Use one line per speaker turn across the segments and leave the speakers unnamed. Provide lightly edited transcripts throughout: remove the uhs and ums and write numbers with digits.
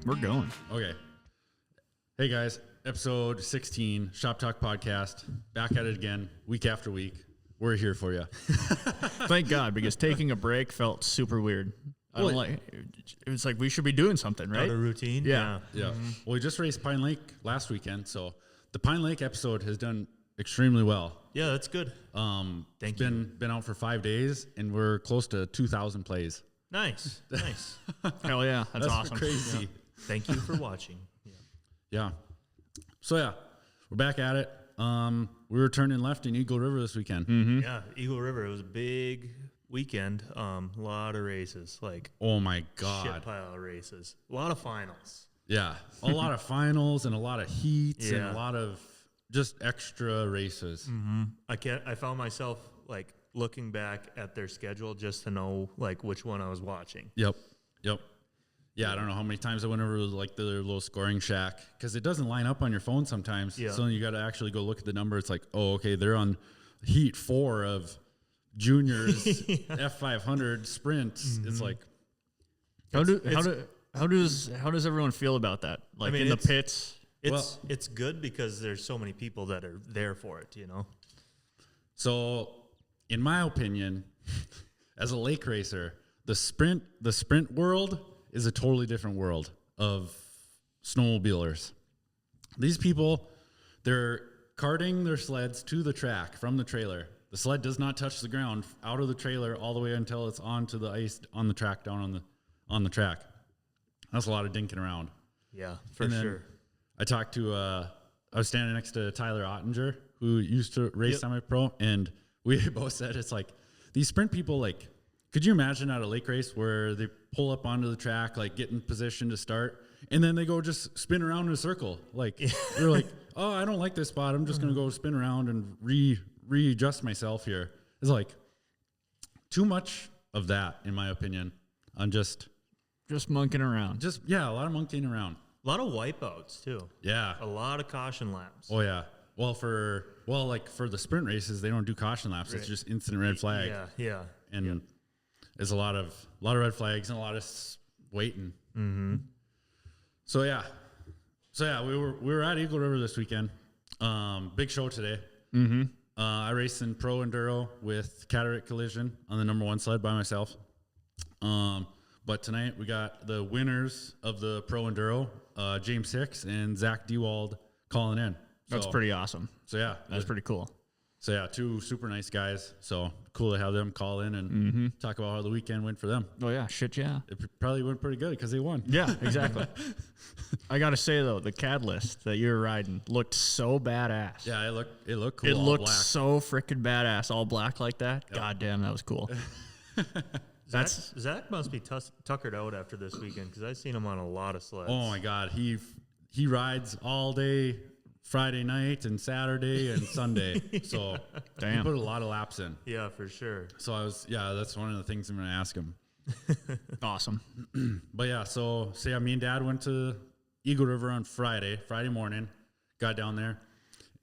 We're going.
Okay. Hey guys, episode 16, Shop Talk podcast. Back at it again, week after week. We're here for you.
Thank God, because taking a break felt super weird. It was like we should be doing something, right?
Out of routine.
Yeah.
Yeah. Well, we just raced Pine Lake last weekend, so the Pine Lake episode has done extremely well.
Yeah, that's good.
Thank you. Been out for 5 days, and we're close to 2,000 plays.
Nice.
Hell yeah, that's awesome.
Crazy.
Yeah. Thank you for watching.
Yeah. So yeah, we're back at it. We were turning left in Eagle River this weekend.
Mm-hmm.
Yeah, Eagle River. It was a big weekend. A lot of races, like
Oh my God.
shit pile of races. A lot of finals.
Yeah. A lot of finals and a lot of heats and
Yeah.
a lot of just extra races.
Mm-hmm. I found myself like looking back at their schedule just to know like which one I was watching.
Yep. Yeah, I don't know how many times I went over like their little scoring shack because it doesn't line up on your phone sometimes.
Yeah.
So you got to actually go look at the number. It's like, oh, okay, they're on heat 4 of juniors F500 sprints.
Mm-hmm.
It's like,
How does everyone feel about that? Like
I mean,
in the
it's-
pits.
It's good because there's so many people that are there for it, you know?
so in my opinion, as a lake racer, the sprint world is a totally different world of snowmobilers. These people, they're carting their sleds to the track from the trailer. The sled does not touch the ground out of the trailer all the way until it's onto the ice on the track down on the track. That's a lot of dinking around.
Yeah, for
And then
sure.
I talked to I was standing next to Tyler Ottinger, who used to race semi-pro, and we both said it's like these sprint people, like, could you imagine at a lake race where they pull up onto the track, like get in position to start, and then they go just spin around in a circle? Like they're like, oh, I don't like this spot. I'm just going to go spin around and readjust myself here. It's like too much of that, in my opinion, on just
Monkeying around.
a lot of monkeying around.
A lot of wipeouts too.
Yeah.
A lot of caution laps.
Oh yeah. Well, for the sprint races, they don't do caution laps. It's
Right.
just instant red flag.
Yeah.
And there's a lot of red flags and a lot of waiting.
Mm-hmm.
So yeah, we were at Eagle River this weekend. Big show today.
Mm-hmm.
I raced in Pro Enduro with Cataract Collision on the number 1 sled by myself. But tonight we got the winners of the Pro Enduro, James Hicks and Zach Dewald, calling in.
That's pretty awesome.
So yeah,
That's pretty cool.
So yeah, 2 super nice guys. So cool to have them call in and talk about how the weekend went for them.
Oh yeah, shit yeah.
It probably went pretty good because they won.
Yeah, exactly. I gotta say though, the Catalyst that you were riding looked so badass.
Yeah, it looked cool.
It
all
looked
black.
so freaking badass, all black like that.
Yep.
God damn, that was cool.
Zach must be tuckered out after this weekend because I've seen him on a lot of sleds.
Oh my God, he rides all day, Friday night and Saturday and Sunday. So
Damn.
he put a lot of laps in.
Yeah, for sure.
So that's one of the things I'm gonna ask him.
Awesome.
But yeah, so yeah, me and Dad went to Eagle River on Friday morning, got down there,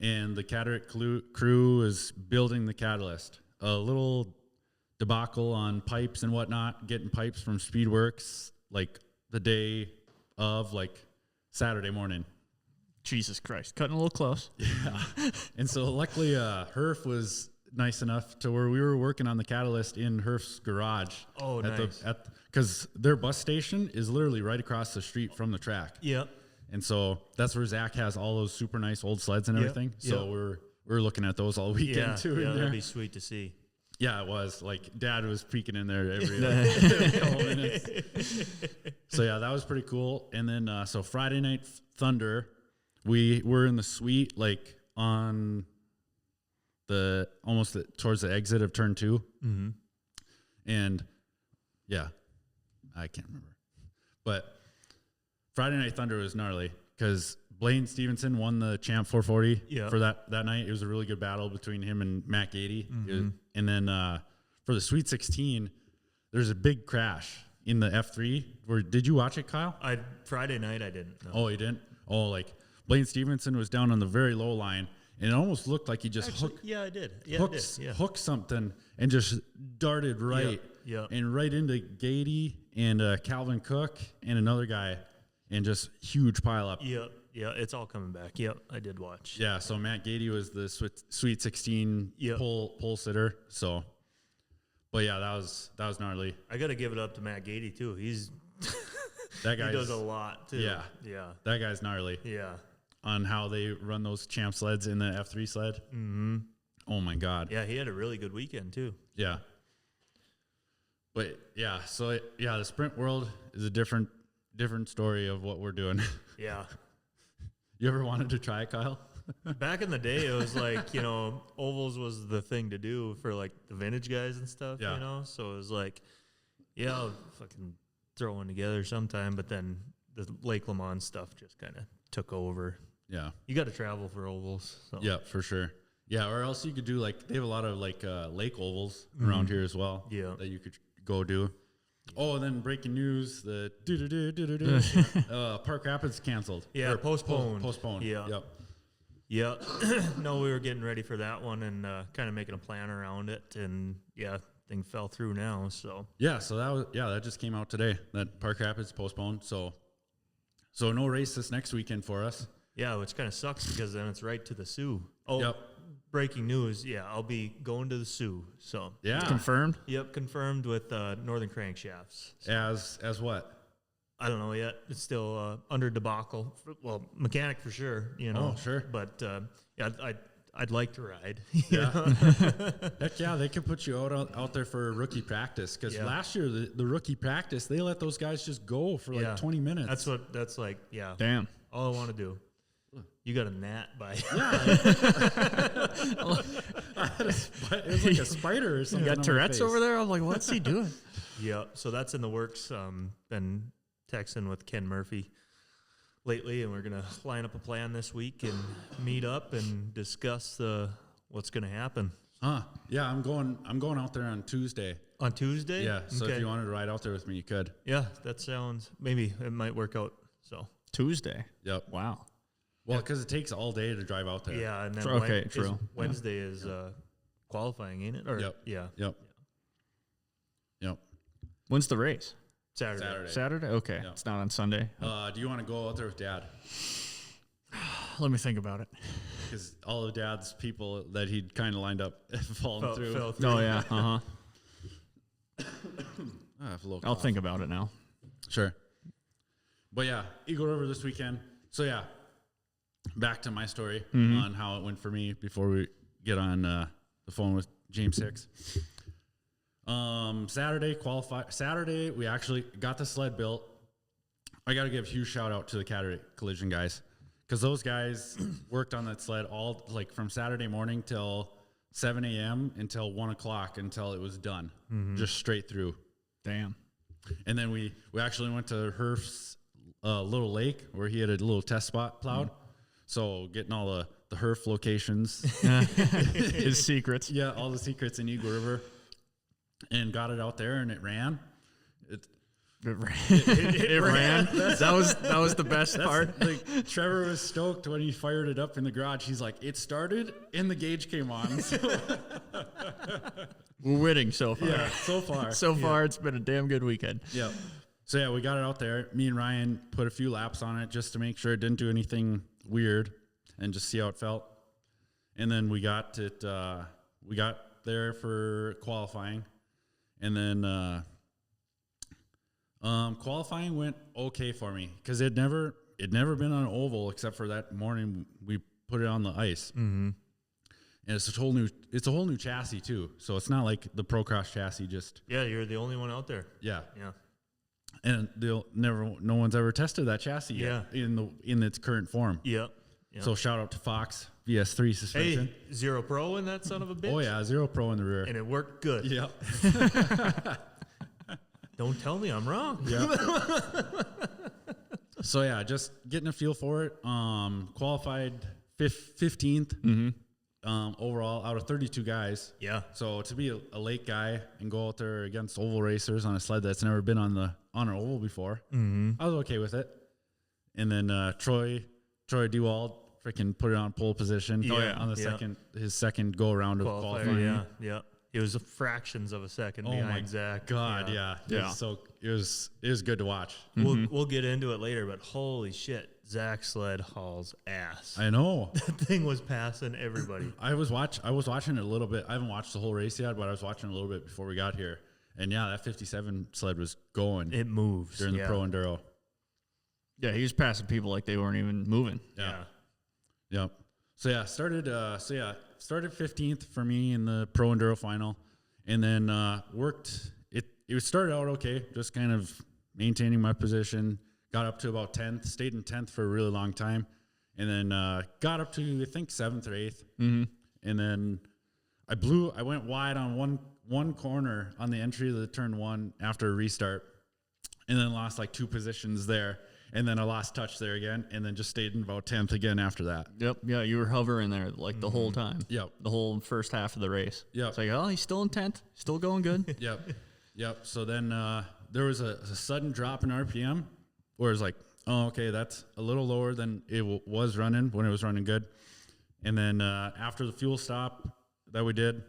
and the Cataract crew is building the Catalyst. A little debacle on pipes and whatnot, getting pipes from Speedworks like the day of, like Saturday morning.
Jesus Christ, cutting a little close.
Yeah. And so luckily Herf was nice enough to where we were working on the Catalyst in Herf's garage.
Oh, nice.
Because their bus station is literally right across the street from the track.
Yep.
And so that's where Zach has all those super nice old sleds and everything. So we're looking at those all weekend too.
Yeah,
in there.
that'd be sweet to see.
Yeah, it was. Like, Dad was peeking in there every couple minutes. So, yeah, that was pretty cool. And then, so Friday Night Thunder, we were in the suite, like, on towards the exit of turn 2.
Mm-hmm.
And, yeah, I can't remember. But Friday Night Thunder was gnarly because Blaine Stevenson won the Champ 440 for that night. It was a really good battle between him and Matt Gady.
Mm-hmm.
And then for the Sweet 16, there's a big crash in the F3. Did you watch it, Kyle?
Friday night I didn't. No.
Oh, you didn't? Oh, like Blaine Stevenson was down on the very low line, and it almost looked like he just hooked.
Yeah, I did.
Hooked something and just darted right
Yeah.
and right into Gady and Calvin Cook and another guy. and just huge pile up.
Yep. Yeah, it's all coming back. Yep, I did watch.
Yeah, so Matt Gady was the Sweet 16 pole sitter. So, but yeah, that was gnarly.
I got to give it up to Matt Gady too.
That guy
he does a lot too.
Yeah, that guy's gnarly.
Yeah,
on how they run those champ sleds in the F3 sled. Mm-hmm. Oh my God.
Yeah, he had a really good weekend too.
Yeah. But yeah, so the sprint world is a different story of what we're doing.
Yeah.
You ever wanted to try it, Kyle?
Back in the day, it was like, ovals was the thing to do for like the vintage guys and stuff, So it was like, yeah, I'll fucking throw one together sometime. But then the Lake Le Mans stuff just kind of took over.
Yeah.
You got to travel for ovals. So.
Yeah, for sure. Yeah, or else you could do they have a lot of lake ovals around here as well. Yeah. That you could go do. Oh, and then breaking news: the Park Rapids canceled.
Yeah, postponed.
Postponed.
Yeah.
Yep.
Yep. No, we were getting ready for that one and kind of making a plan around it, and thing fell through now. So that just came out today that Park Rapids postponed. So no race this next weekend for us. Yeah, which kind of sucks because then it's right to the Sioux. Oh.
Yep.
Breaking news, I'll be going to the Sioux. So
confirmed.
Yep, confirmed with Northern Crankshafts. So.
As what?
I don't know yet. It's still under debacle. Well, mechanic for sure.
Oh, sure.
But I'd like to ride.
Yeah. Heck yeah, they could put you out there for rookie practice because last year the rookie practice they let those guys just go for 20 minutes.
That's like.
Damn.
All I want to do. You got a gnat by.
Yeah. It was like a spider or something.
You got Tourette's over there? I'm like, what's he doing?
Yeah, so that's in the works. Been texting with Ken Murphy lately, and we're going to line up a plan this week and meet up and discuss what's going to happen.
Yeah, I'm going out there on Tuesday.
On Tuesday?
Yeah, so if you wanted to ride out there with me, you could.
Yeah, that sounds, maybe it might work out. So
Tuesday?
Yep.
Wow.
Well, because it takes all day to drive out there.
Yeah, and then
true.
Wednesday is qualifying, ain't it? Or,
yep.
Yeah.
Yep.
When's the race?
Saturday?
Okay.
Yep.
It's not on Sunday.
Do you want to go out there with Dad?
Let me think about it.
Because all of Dad's people that he'd kind of lined up fallen through.
Fell through. Oh, yeah. Uh-huh. I'll think about it now.
Sure. But yeah, Eagle River this weekend. So yeah, back to my story on how it went for me before we get on the phone with James Hicks. Saturday, we actually got the sled built. I got to give a huge shout out to the Cataract Collision guys because those guys worked on that sled all from Saturday morning till 7 a.m. until 1 o'clock until it was done, just straight through.
Damn.
And then we actually went to Herf's little lake where he had a little test spot plowed. So getting all the Herf locations,
his secrets.
Yeah, all the secrets in Eagle River, and got it out there and it ran. It
ran. That was the best part.
Trevor was stoked when he fired it up in the garage. He's like, it started and the gauge came on. So.
We're winning so far.
Yeah, so far.
It's been a damn good weekend.
Yeah. So yeah, we got it out there. Me and Ryan put a few laps on it just to make sure it didn't do anything weird and just see how it felt. And then we got it. We got there for qualifying, and then qualifying went okay for me because it never been on an oval except for that morning we put it on the ice. Mm-hmm. And it's a whole new chassis too. So it's not like the Procross chassis. Just
you're the only one out there.
Yeah.
And
no one's ever tested that chassis yet in its current form.
Yep.
So shout out to Fox VS3 Suspension.
Hey, 0 Pro in that son of a bitch.
Oh yeah, 0 Pro in the rear,
and it worked good.
Yep.
Don't tell me I'm wrong.
Yeah. So yeah, just getting a feel for it. Qualified 15th overall out of 32 guys.
Yeah.
So to be a late guy and go out there against oval racers on a sled that's never been on an oval before, I was okay with it. And then Troy Dewald freaking put it on pole position.
Yeah.
On the his second go around of qualifying.
Yeah. It was fractions of a second behind Zach.
God, yeah. It was good to watch.
We'll get into it later, but holy shit, Zach's sled hauls ass.
I know.
That thing was passing everybody.
I was watching it a little bit. I haven't watched the whole race yet, but I was watching a little bit before we got here. And yeah, that 57 sled was going.
It moves
during the Pro Enduro.
Yeah, he was passing people like they weren't even moving.
Yeah. Yep. So yeah, started 15th for me in the Pro Enduro final, and then worked. It started out okay, just kind of maintaining my position. Got up to about 10th, stayed in 10th for a really long time, and then got up to I think 7th or 8th, and then I went wide on one corner on the entry of the turn 1 after a restart, and then lost like 2 positions there. And then I lost touch there again, and then just stayed in about 10th again after that.
Yep. Yeah, you were hovering there like the whole time.
Yep.
The whole first half of the race.
Yep.
It's like, oh, he's still in 10th. Still going good.
Yep. So then there was a sudden drop in RPM where it's like, oh, okay, that's a little lower than it was running when it was running good. And then after the fuel stop that we did,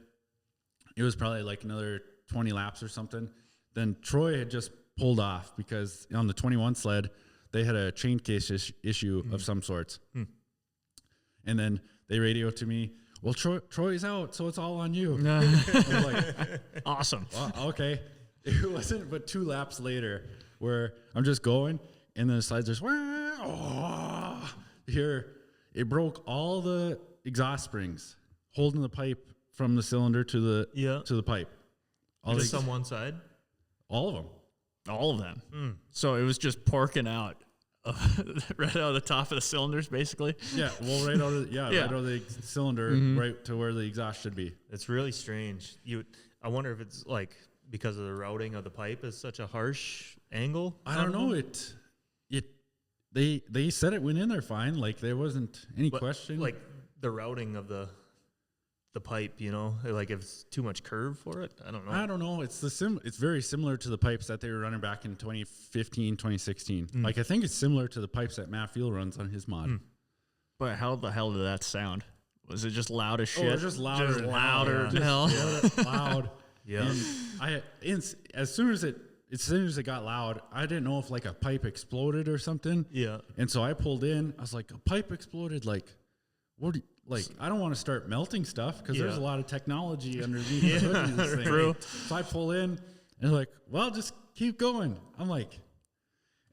it was probably like another 20 laps or something. Then Troy had just pulled off because on the 21 sled, they had a chain case issue of some sorts. And then they radioed to me, well, Troy's out, so it's all on you. I was like,
awesome.
Well, okay. It wasn't but 2 laps later where I'm just going, and then the slides just, here, it broke all the exhaust springs holding the pipe from the cylinder to the pipe.
Just on one side?
All of them.
All of them. So it was just porking out right out of the top of the cylinders, basically.
Yeah, well, right out of the cylinder, right to where the exhaust should be.
It's really strange. I wonder if it's like because of the routing of the pipe is such a harsh angle.
I don't know. They said it went in there fine. Like there wasn't any question.
Like the routing of the pipe, like if it's too much curve for it. I don't know.
It's it's very similar to the pipes that they were running back in 2015, 2016. Like I think it's similar to the pipes that Matt Field runs on his mod.
But how the hell did that sound? Was it just loud as shit?
Oh, it was just louder.
Just louder than hell.
Loud.
Yeah.
As soon as it got loud, I didn't know if like a pipe exploded or something.
Yeah.
And so I pulled in. I was like, a pipe exploded. Like, what? I don't want to start melting stuff because there's a lot of technology underneath the hood of this thing.
True.
So I pull in and like, well, just keep going. I'm like,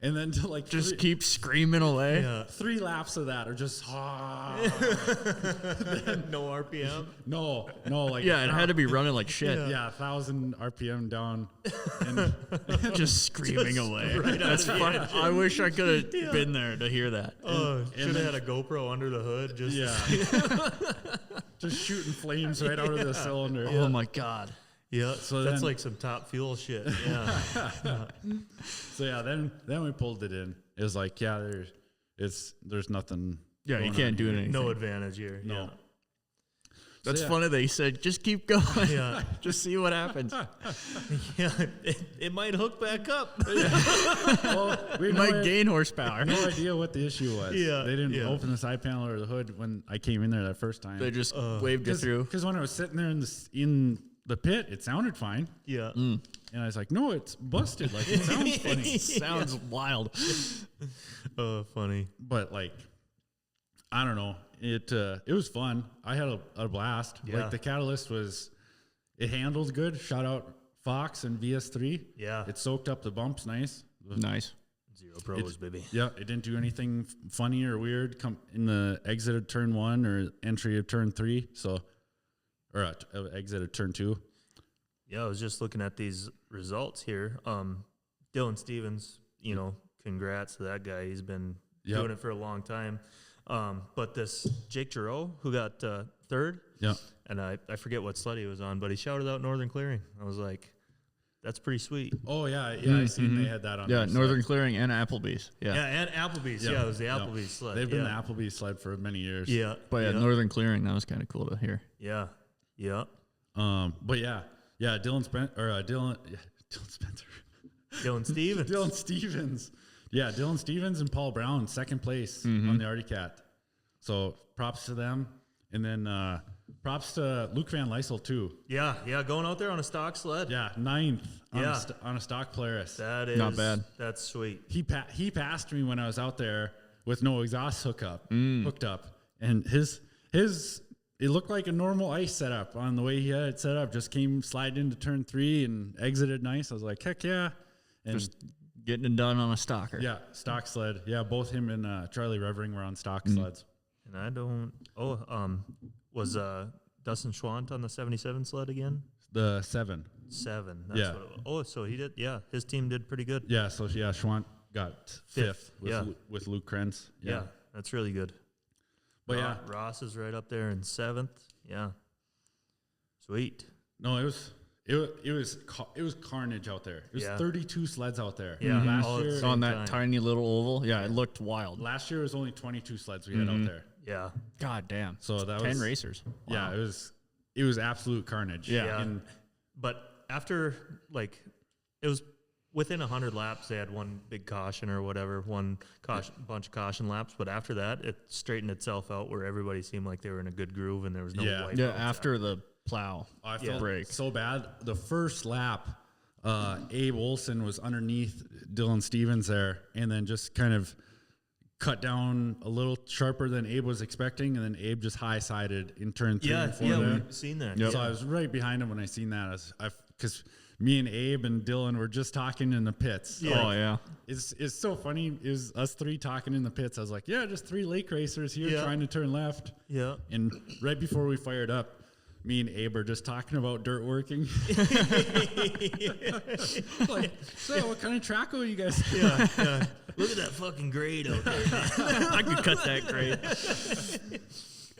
and then to like
just keep screaming away.
Yeah.
3 laps of that are just
no RPM.
No, like
Yeah, it had to be running like shit.
Yeah, 1,000 RPM down, and
just screaming away. That's fun. I wish I could have been there to hear that.
Oh, should have had a GoPro under the hood.
Just shooting flames right out of the cylinder.
Oh my god.
Yeah, so that's like some top fuel shit. Yeah.
So yeah, then we pulled it in. It was like, there's nothing.
Yeah, you can't do anything.
No advantage here.
No.
Yeah.
That's funny. They said just keep going.
Yeah.
Just see what happens.
Yeah, it might hook back up.
Well, we
might gain horsepower.
No idea what the issue was.
Yeah,
they didn't open the side panel or the hood when I came in there that first time.
They just waved it through.
Because when I was sitting there in the pit, it sounded fine.
Yeah.
And I was like, no, it's busted. Like, it sounds funny.
Sounds wild.
Funny.
But, like, I don't know. It was fun. I had a blast.
Yeah.
Like, the catalyst it handled good. Shout out Fox and VS3.
Yeah.
It soaked up the bumps nice.
Nice.
0 pros, baby.
Yeah, it didn't do anything funny or weird in the exit of turn 1 or entry of turn 3. Or exit of turn 2.
Yeah, I was just looking at these results here. Dylan Stevens, congrats to that guy. He's been doing it for a long time. But this Jake Giroux, who got 3rd, and I forget what sled he was on, but he shouted out Northern Clearing. I was like, that's pretty sweet.
Oh, yeah, I seen they had that on.
Yeah, Northern Clearing and Applebee's. Yeah,
and Applebee's. Yeah, it was the Applebee's sled.
They've been the Applebee's sled for many years.
Yeah.
But Northern Clearing, that was kind of cool to hear.
Yeah. Yeah.
But Dylan Spencer.
Dylan Stevens.
Dylan Stevens. Yeah, Dylan Stevens and Paul Brown, 2nd place on the Arctic Cat. So props to them. And then props to Luke Van Lysel too.
Yeah, going out there on a stock sled.
Yeah, 9th on a stock Polaris.
That is
not bad.
That's sweet.
He passed me when I was out there with no exhaust hooked up, and his it looked like a normal ice setup on the way he had it set up. Just came slide into turn 3 and exited nice. I was like, heck yeah, and
Just getting it done on a stalker.
yeah, stock sled. Yeah, both him and Charlie Revering were on stock sleds.
And I don't. Was Dustin Schwant on the 77 sled again?
The 7.
7. That's what it was. So he did. Yeah, his team did pretty good.
Yeah, so Schwant got 5th with Luke Krenz.
Yeah, that's really good.
But
Ross is right up there in 7th. Yeah, sweet.
No, it was carnage out there. It was 32 sleds out there.
Yeah,
last year
on that tiny little oval. Yeah, it looked wild.
Last year was only 22 sleds we had out there.
Yeah.
God damn.
So that
10
was 10
racers. Wow.
Yeah, it was absolute carnage.
Yeah.
But after it was within 100 laps, they had one big caution or whatever, bunch of caution laps. But after that, it straightened itself out where everybody seemed like they were in a good groove and there was no wipeouts.
Yeah, after the plow.
I felt
break.
so bad. The first lap, Abe Olson was underneath Dylan Stevens there, and then just kind of cut down a little sharper than Abe was expecting, and then Abe just high-sided in turn 3 and 4 there.
We've seen that.
Yep. So I was right behind him when I seen that, because me and Abe and Dylan were just talking in the pits.
Yeah. Oh, yeah.
It's so funny, is us 3 talking in the pits. I was like, yeah, just 3 lake racers here trying to turn left.
Yeah.
And right before we fired up, me and Abe are just talking about dirt working. Like, so what kind of track are you guys?
Yeah. Look at that fucking grade out there.
I could cut that grade.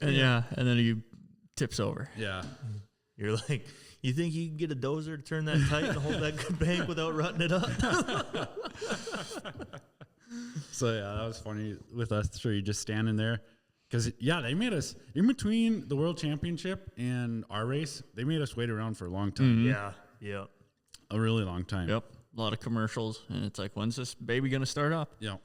And then he tips over.
Yeah.
You're like, you think you can get a dozer to turn that tight and hold that good bank without rutting it up?
So yeah, that was funny with us 3 just standing there. Because, they made us, in between the World Championship and our race, they made us wait around for a long time.
Yeah.
A really long time.
Yep. A lot of commercials. And it's like, when's this baby going to start up?
Yep.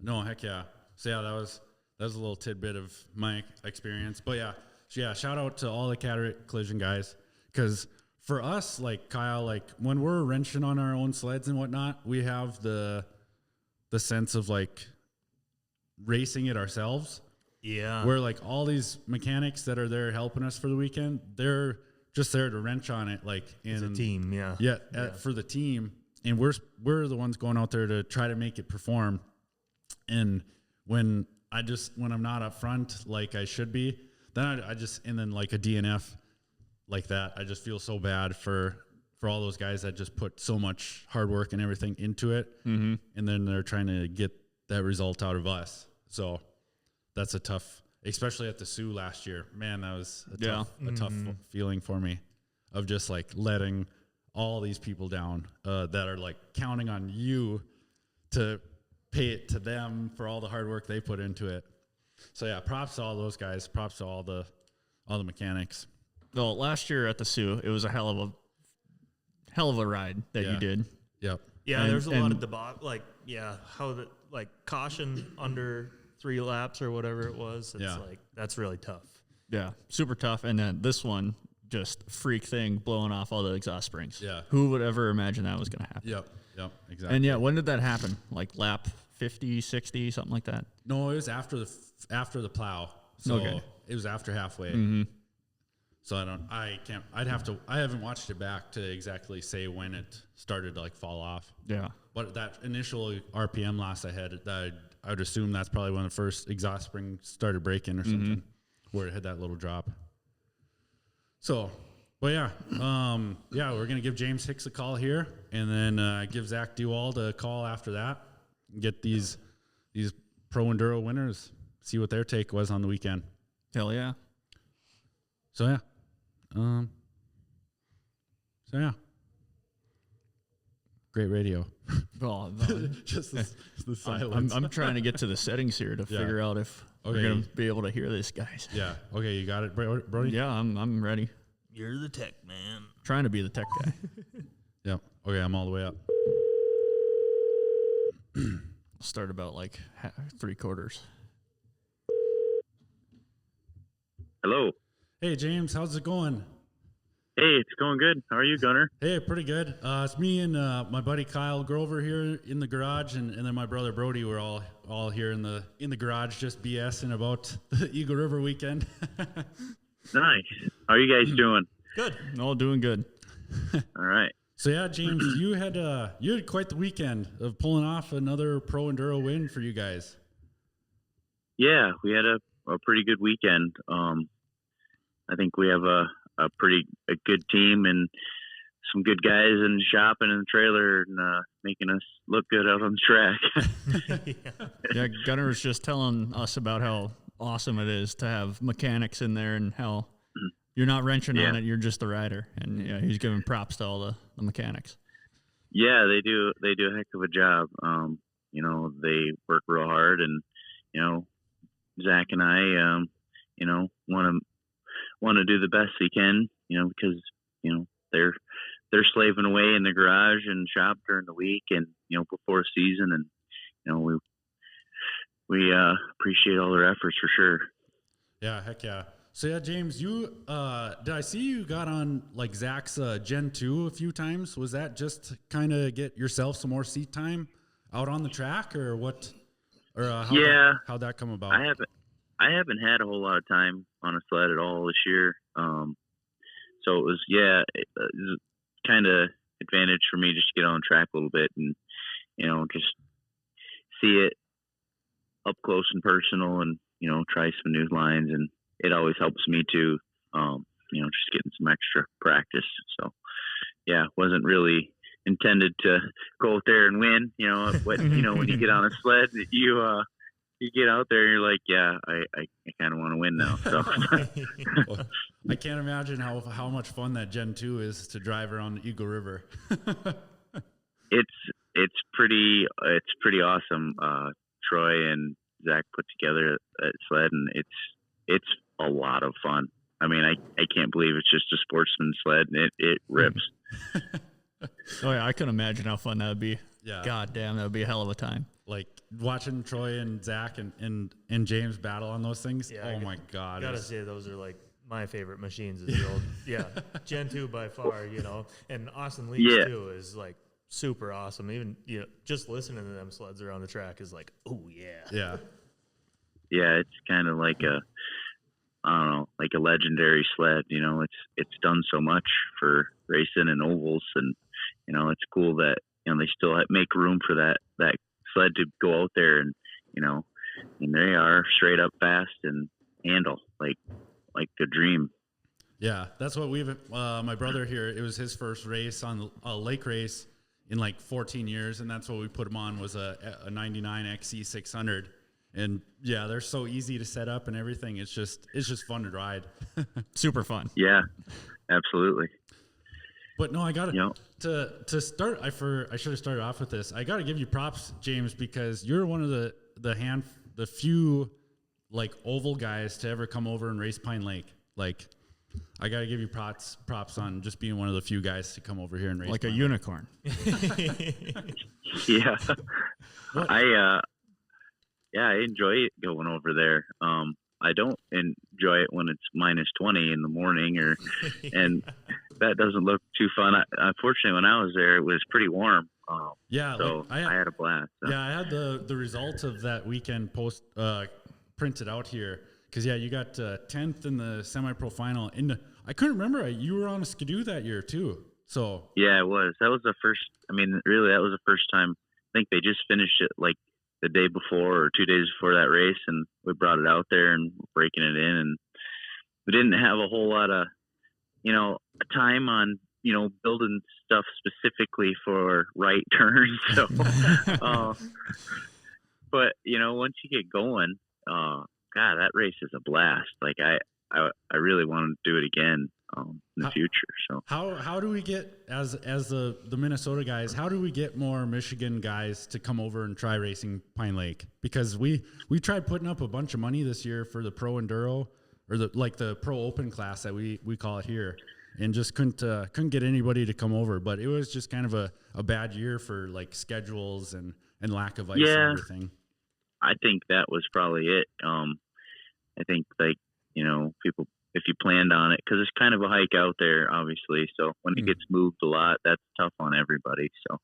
No, heck yeah. So, that was a little tidbit of my experience. But, shout out to all the Cataract Collision guys. Because for us, like Kyle, like when we're wrenching on our own sleds and whatnot, we have the sense of like racing it ourselves.
Yeah.
Where like all these mechanics that are there helping us for the weekend, they're just there to wrench on it, like in
a team.
For the team, and we're the ones going out there to try to make it perform. And when I'm not up front like I should be, then I just, and then like a DNF like that, I just feel so bad for all those guys that just put so much hard work and everything into it, and then they're trying to get that result out of us. So that's a tough, especially at the Sioux last year. Man, that was a tough feeling for me, of just like letting all these people down that are like counting on you to pay it to them for all the hard work they put into it. So props to all those guys. Props to all the mechanics.
Well, last year at the Sioux, it was a hell of a ride that you did.
Yep.
Yeah, there's a lot of debauch, caution under 3 laps or whatever it was. It's that's really tough.
Yeah, super tough. And then this one, just freak thing, blowing off all the exhaust springs.
Yeah.
Who would ever imagine that was going to happen?
Yep, exactly.
And when did that happen? Like lap 50, 60, something like that?
No, it was after the plow. So it was after halfway.
Mm-hmm.
So I haven't watched it back to exactly say when it started to like fall off.
Yeah.
But that initial RPM loss I had, I would assume that's probably when the first exhaust spring started breaking or something, where it had that little drop. So, but we're going to give James Hicks a call here, and then give Zach Dewald a call after that, and get these Pro Enduro winners, see what their take was on the weekend.
Hell yeah.
So, great radio.
Well,
Just the silence.
I'm trying to get to the settings here to figure out if we're going to be able to hear this, guys.
Yeah. Okay, you got it, Brody?
Yeah, I'm ready.
You're the tech man.
Trying to be the tech guy.
Yep. Okay, I'm all the way up.
Start about like 3/4.
Hello.
Hey, James, how's it going?
Hey, it's going good. How are you, Gunner?
Hey, pretty good. It's me and my buddy Kyle Grover here in the garage, and then my brother Brody. We're all here in the garage, just BSing about the Eagle River weekend.
Nice. How are you guys doing?
Good. All doing good.
All right.
So yeah, James, you had quite the weekend of pulling off another pro enduro win for you guys.
Yeah, we had a pretty good weekend. I think we have a good team and some good guys in the shop and in the trailer and making us look good out on the track.
Yeah, Gunnar was just telling us about how awesome it is to have mechanics in there and how you're not wrenching on it, you're just the rider. And yeah, he's giving props to all the mechanics.
Yeah, they do a heck of a job. They work real hard, and Zach and I want to do the best we can, because they're slaving away in the garage and shop during the week and before season, and we appreciate all their efforts for sure.
Yeah, heck yeah. So yeah, James, you did I see you got on like Zach's Gen 2 a few times? Was that just to kind of get yourself some more seat time out on the track, or what? Or how'd that come about?
I haven't had a whole lot of time on a sled at all this year. So it was kind of advantage for me just to get on track a little bit and just see it up close and personal, and try some new lines, and it always helps me too. Just getting some extra practice. So yeah, wasn't really intended to go out there and win. When you get on a sled, you get out there and you're like, yeah, I kind of want to win now. So
well, I can't imagine how much fun that Gen 2 is to drive around the Eagle River.
It's pretty awesome. Troy and Zach put together a sled, and it's a lot of fun. I mean, I can't believe it's just a sportsman sled, and it rips.
Oh yeah, I can imagine how fun that would be.
Yeah.
God damn, that would be a hell of a time.
Like watching Troy and Zach and James battle on those things. Yeah, my God.
Gotta say, those are like my favorite machines. Is the old, Gen 2 by far, and Austin Leaks too is like super awesome. Even, just listening to them sleds around the track is like, oh yeah.
Yeah.
Yeah. It's kind of like like a legendary sled, it's done so much for racing and ovals, and, it's cool that, they still make room for that sled to go out there and and they are straight up fast and handle like a dream.
Yeah, that's what we've my brother here, it was his first race on a lake race in like 14 years, and that's what we put him on, was a 99 XC 600. And yeah, they're so easy to set up and everything. It's just fun to ride.
Super fun.
Yeah, absolutely.
But no, I got to start. I should have started off with this. I got to give you props, James, because you're one of the few like oval guys to ever come over and race Pine Lake. Like, I got to give you props on just being one of the few guys to come over here and race
like
Pine
a
Lake.
unicorn.
Yeah. I enjoy it going over there. I don't enjoy it when it's -20 in the morning, and that doesn't look too fun. Unfortunately, when I was there, it was pretty warm. So I had a blast. So.
Yeah, I had the result of that weekend printed out here, because you got 10th in the semi-pro final. I couldn't remember, you were on a Skidoo that year too. So
yeah, it was. That was the first. I mean, really, that was the first time. I think they just finished it like the day before or 2 days before that race, and we brought it out there and breaking it in, and we didn't have a whole lot of time on building stuff specifically for right turns. So but once you get going, God, that race is a blast. Like I really want to do it again in the future. So
how do we get, as the Minnesota guys, how do we get more Michigan guys to come over and try racing Pine Lake? Because we tried putting up a bunch of money this year for the Pro Enduro, or the Pro Open class that we call it here, and just couldn't get anybody to come over. But it was just kind of a bad year for like schedules and lack of ice and everything.
I think that was probably it. I think like people, if you planned on it, because it's kind of a hike out there, obviously. So when it gets moved a lot, that's tough on everybody. So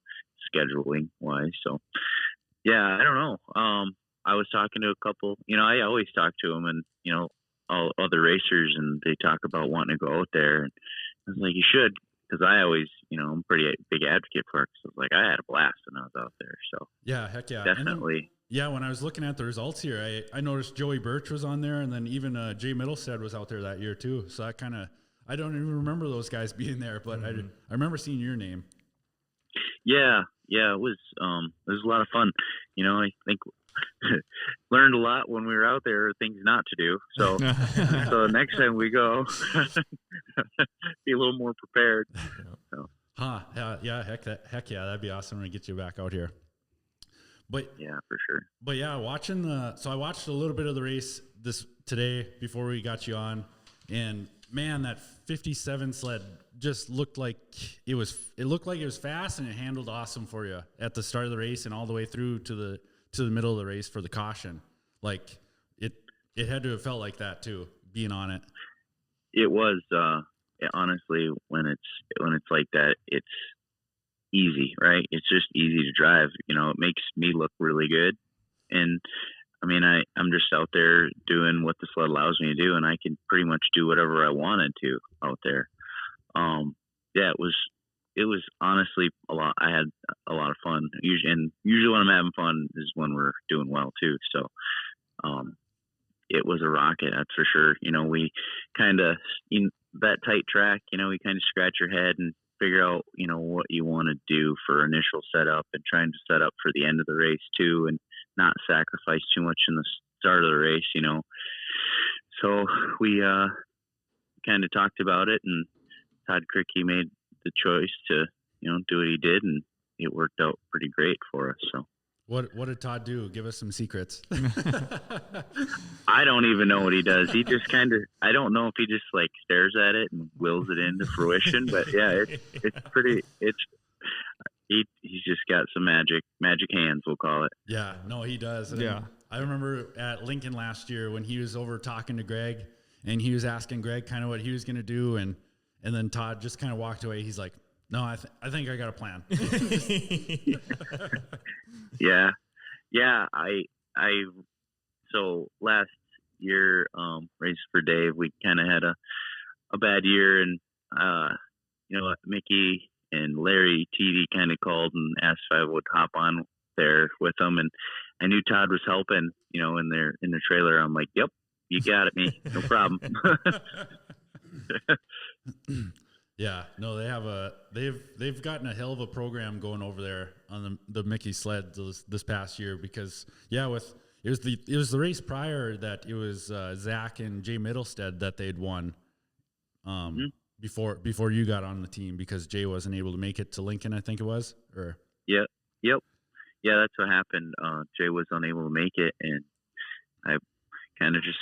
scheduling wise. So yeah, I don't know. I was talking to a couple, I always talk to them and, all other racers, and they talk about wanting to go out there. And I was like, you should, because I always, I'm a pretty big advocate for it. So I was like, I had a blast when I was out there. So
yeah, heck yeah.
Definitely.
Yeah, when I was looking at the results here, I noticed Joey Birch was on there, and then even Jay Middlestead was out there that year too. So I don't even remember those guys being there, but I remember seeing your name.
Yeah, it was a lot of fun. I think learned a lot when we were out there, things not to do. So so next time we go, be a little more prepared. So.
Yeah, heck yeah, that'd be awesome to get you back out here. But
yeah, for sure.
But yeah, so I watched a little bit of the race today before we got you on, and man, that 57 sled just looked like it was fast, and it handled awesome for you at the start of the race and all the way through to the middle of the race for the caution. Like it had to have felt like that too, being on it.
It was honestly, when it's like that, it's easy, right? It's just easy to drive. It makes me look really good. And I mean, I'm just out there doing what the sled allows me to do, and I can pretty much do whatever I wanted to out there. Yeah, it was honestly a lot. I had a lot of fun. Usually when I'm having fun is when we're doing well too. So, it was a rocket, that's for sure. We kind of, that tight track, we kind of scratch your head and figure out, what you want to do for initial setup, and trying to set up for the end of the race too, and not sacrifice too much in the start of the race, So we kind of talked about it, and Todd Cricky made the choice to, do what he did, and it worked out pretty great for us. So
what did Todd do? Give us some secrets.
I don't even know what he does. He just I don't know if he just like stares at it and wills it into fruition, but yeah, he's just got some magic hands, we'll call it.
Yeah, no, he does. And yeah. I remember at Lincoln last year when he was over talking to Greg, and he was asking Greg kind of what he was going to do. And then Todd just kind of walked away. He's like, no, I think I got a plan.
Yeah. So last year, Race for Dave, we kind of had a bad year, and, Mickey and Larry Teedy kind of called and asked if I would hop on there with them. And I knew Todd was helping, in their trailer. I'm like, yep, you got it, me. No problem.
Yeah, no, they've gotten a hell of a program going over there on the Mickey sled this past year, because it was the race prior that it was Zach and Jay Middlestead that they'd won before you got on the team, because Jay wasn't able to make it to Lincoln, I think it was. Or
yep, yeah, that's what happened. Jay was unable to make it, and I kind of just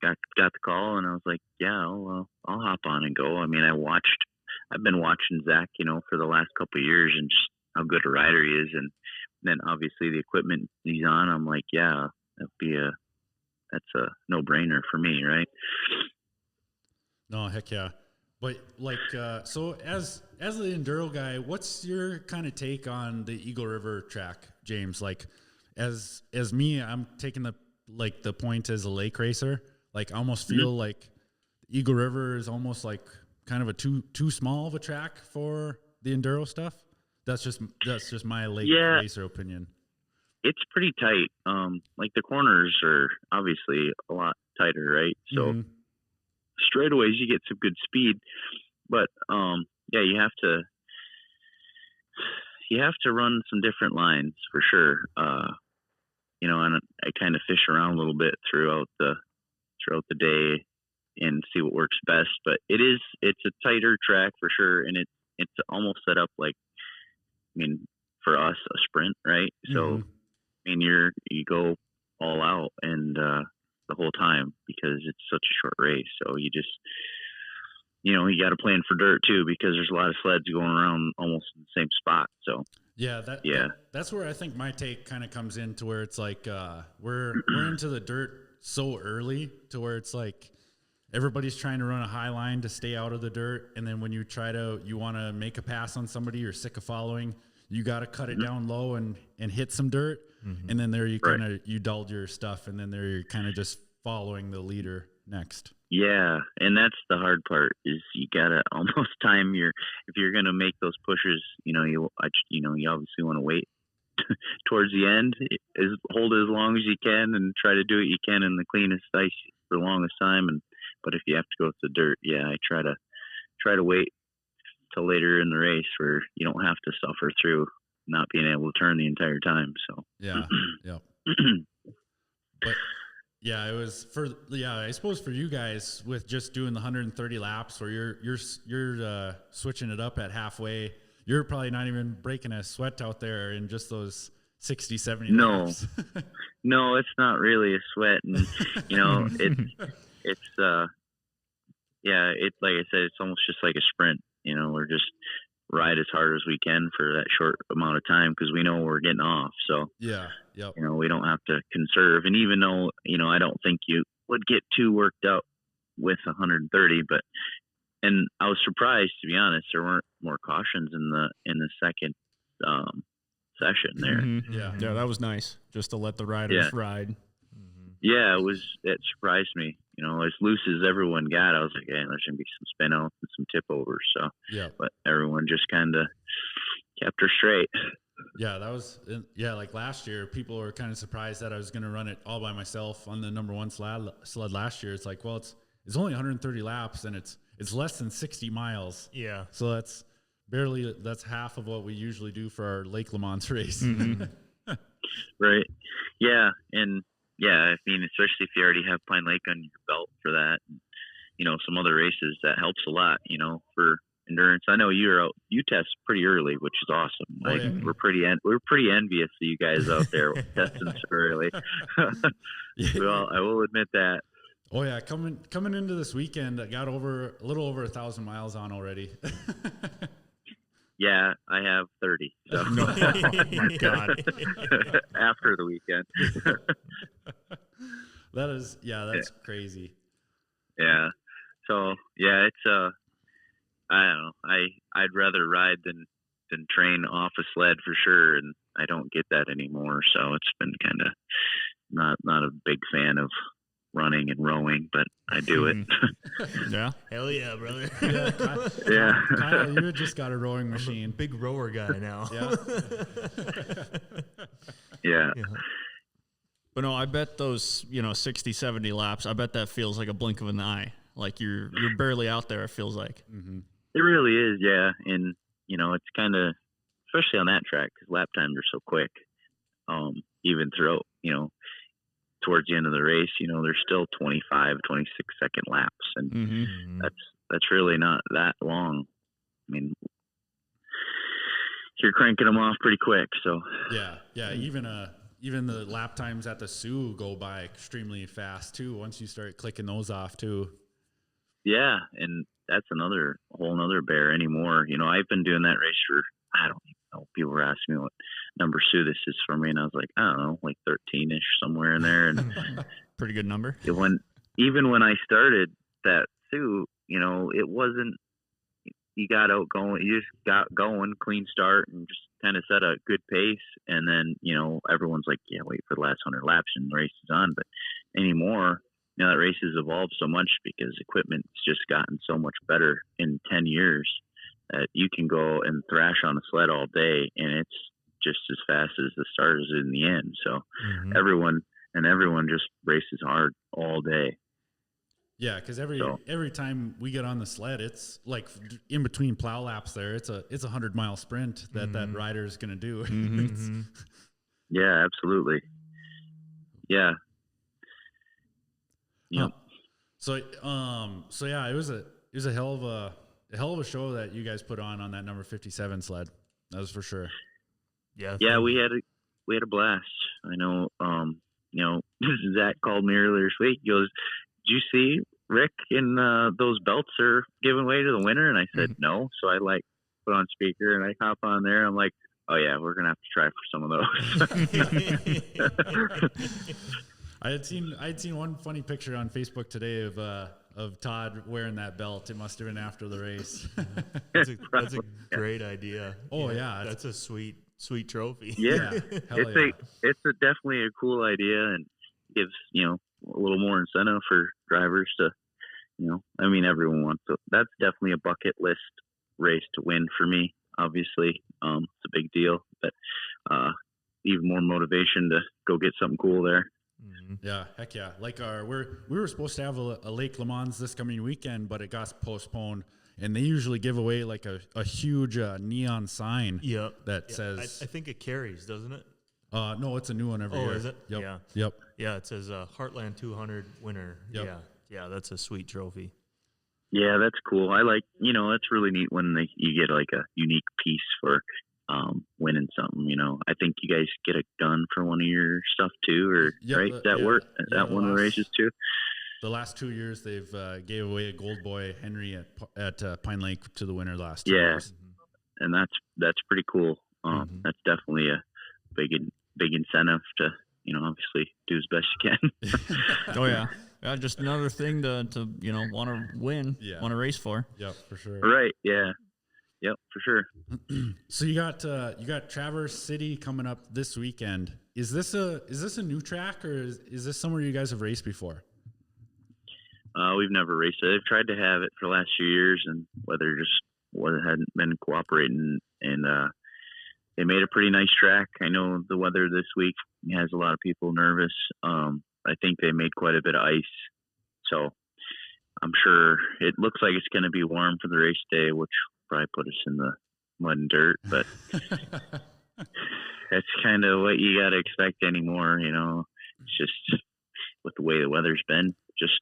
got the call, and I was like, yeah, I'll hop on and go. I mean, I've been watching Zach, for the last couple of years, and just how good a rider he is. And then obviously the equipment he's on, I'm like, yeah, that's a no brainer for me. Right.
No, heck yeah. But so as the enduro guy, what's your kind of take on the Eagle River track, James? Like as me, I'm taking the point as a lake racer. Like I almost feel like Eagle River is almost like kind of a too small of a track for the enduro stuff. That's just my lake racer opinion.
It's pretty tight. Like the corners are obviously a lot tighter, right? So straightaways you get some good speed, but yeah, you have to run some different lines for sure. And I kind of fish around a little bit throughout the day and see what works best. But it's a tighter track for sure, and it's almost set up like, for us, a sprint, right? So you go all out and the whole time, because it's such a short race. So you just you got to plan for dirt too, because there's a lot of sleds going around almost in the same spot. So
that's where I think my take kind of comes in, to where it's like we're into the dirt so early, to where it's like everybody's trying to run a high line to stay out of the dirt. And then when you want to make a pass on somebody you're sick of following, you got to cut it down low and hit some dirt. And then there you kind of, you dulled your stuff. And then there you're kind of just following the leader next.
Yeah. And that's the hard part is you got to almost time if you're going to make those pushes, you obviously want to wait towards the end, hold it as long as you can and try to do what you can in the cleanest ice for the longest time. But if you have to go through the dirt, I try to wait till later in the race where you don't have to suffer through not being able to turn the entire time. So
yeah. But it was I suppose for you guys with just doing the 130 laps where you're switching it up at halfway, you're probably not even breaking a sweat out there in just those 60, 70 laps.
No, it's not really a sweat. And, it's like I said, it's almost just like a sprint. We're just ride as hard as we can for that short amount of time because we know we're getting off. So, we don't have to conserve. And even though, I don't think you would get too worked up with 130, and I was surprised, to be honest, there weren't more cautions in the second session there.
Yeah, that was nice just to let the riders ride.
Yeah, it surprised me. As loose as everyone got, I was like, there's going to be some spin outs and some tip overs. So, but everyone just kind of kept her straight.
Yeah, that was, like last year, people were kind of surprised that I was going to run it all by myself on the number one sled last year. It's like, well, it's only 130 laps and it's less than 60 miles.
Yeah.
So that's half of what we usually do for our Lake Lamont race.
Right. Yeah. And I mean, especially if you already have Pine Lake on your belt for that, some other races, that helps a lot, for endurance. I know you test pretty early, which is awesome. Like we're pretty envious of you guys out there testing so early. Well, I will admit that.
Oh yeah, coming into this weekend, I got a little over 1,000 miles on already.
Yeah, I have 30. So.
Oh my God.
After the weekend.
That's crazy.
Yeah. So it's I don't know. I'd rather ride than train off a sled for sure, and I don't get that anymore. So it's been kind of not a big fan of running and rowing, but I do it.
Yeah.
Hell yeah, brother.
Yeah.
Kyle, you just got a rowing machine.
I'm a big rower guy now.
Yeah.
But no, I bet those, 60, 70 laps, I bet that feels like a blink of an eye. Like you're barely out there, it feels like.
Mm-hmm.
It really is, yeah. And, it's kind of, especially on that track, because lap times are so quick. Even throughout, towards the end of the race, there's still 25, 26-second laps. And that's really not that long. I mean, you're cranking them off pretty quick. So
yeah. Even the lap times at the Sioux go by extremely fast too. Once you start clicking those off too.
Yeah, and that's whole another bear anymore. I've been doing that race for, I don't even know. People were asking me what number Sioux this is for me, and I was like, I don't know, like 13-ish, somewhere in there. And
pretty good number.
Even when I started that Sioux, it wasn't. You just got going, clean start, and just kind of set a good pace. And then, everyone's like, yeah, wait for the last 100 laps and the race is on. But anymore, that race has evolved so much because equipment's just gotten so much better in 10 years that you can go and thrash on a sled all day and it's just as fast as the starters in the end. So everyone just races hard all day.
Yeah, because every time we get on the sled, it's like in between plow laps there, it's a 100-mile sprint that rider is going to do.
Yeah, absolutely. Yeah. Yeah.
So yeah, it was a hell of a show that you guys put on that number 57 sled. That was for sure.
Yeah. Yeah, we had a blast. I know. Zach called me earlier this week. He goes, "Did you see Rick and those belts are giving away to the winner?" And I said, "No." So I put on speaker and I hop on there. I'm like, "Oh yeah, we're gonna have to try for some of those."
I had seen one funny picture on Facebook today of of Todd wearing that belt. It must have been after the race.
That's a great idea.
Oh yeah,
that's a sweet trophy.
Yeah, it's definitely a cool idea, and gives a little more incentive for drivers to I mean, everyone wants to. That's definitely a bucket list race to win for me. Obviously, it's a big deal, but even more motivation to go get something cool there.
Mm-hmm. Yeah, heck yeah! Like we were supposed to have a Lake Le Mans this coming weekend, but it got postponed. And they usually give away like a huge neon sign. That says.
I think it carries, doesn't it?
No, it's a new one every year.
Oh, is it?
Yep.
Yeah.
Yep.
Yeah, it says Heartland 200 winner.
Yep.
Yeah, that's a sweet trophy.
Yeah, that's cool. I like, it's really neat when you get like a unique piece for winning something. I think you guys get a gun for one of your stuff too, or right? One of the races too.
The last 2 years, they've gave away a Gold Boy Henry at Pine Lake to the winner last year.
Yeah, and that's pretty cool. That's definitely a big incentive to obviously do as best you can.
Oh yeah. Just another thing to want to win, want to race for.
Yep, for sure.
Right. Yeah. Yep, for sure.
So you got Traverse City coming up this weekend. Is this a new track, or is this somewhere you guys have raced before?
We've never raced it. They've tried to have it for the last few years, and weather hadn't been cooperating. And they made a pretty nice track. I know the weather this week has a lot of people nervous. I think they made quite a bit of ice, so I'm sure it looks like it's going to be warm for the race day, which will probably put us in the mud and dirt. But that's kind of what you got to expect anymore. It's just with the way the weather's been. Just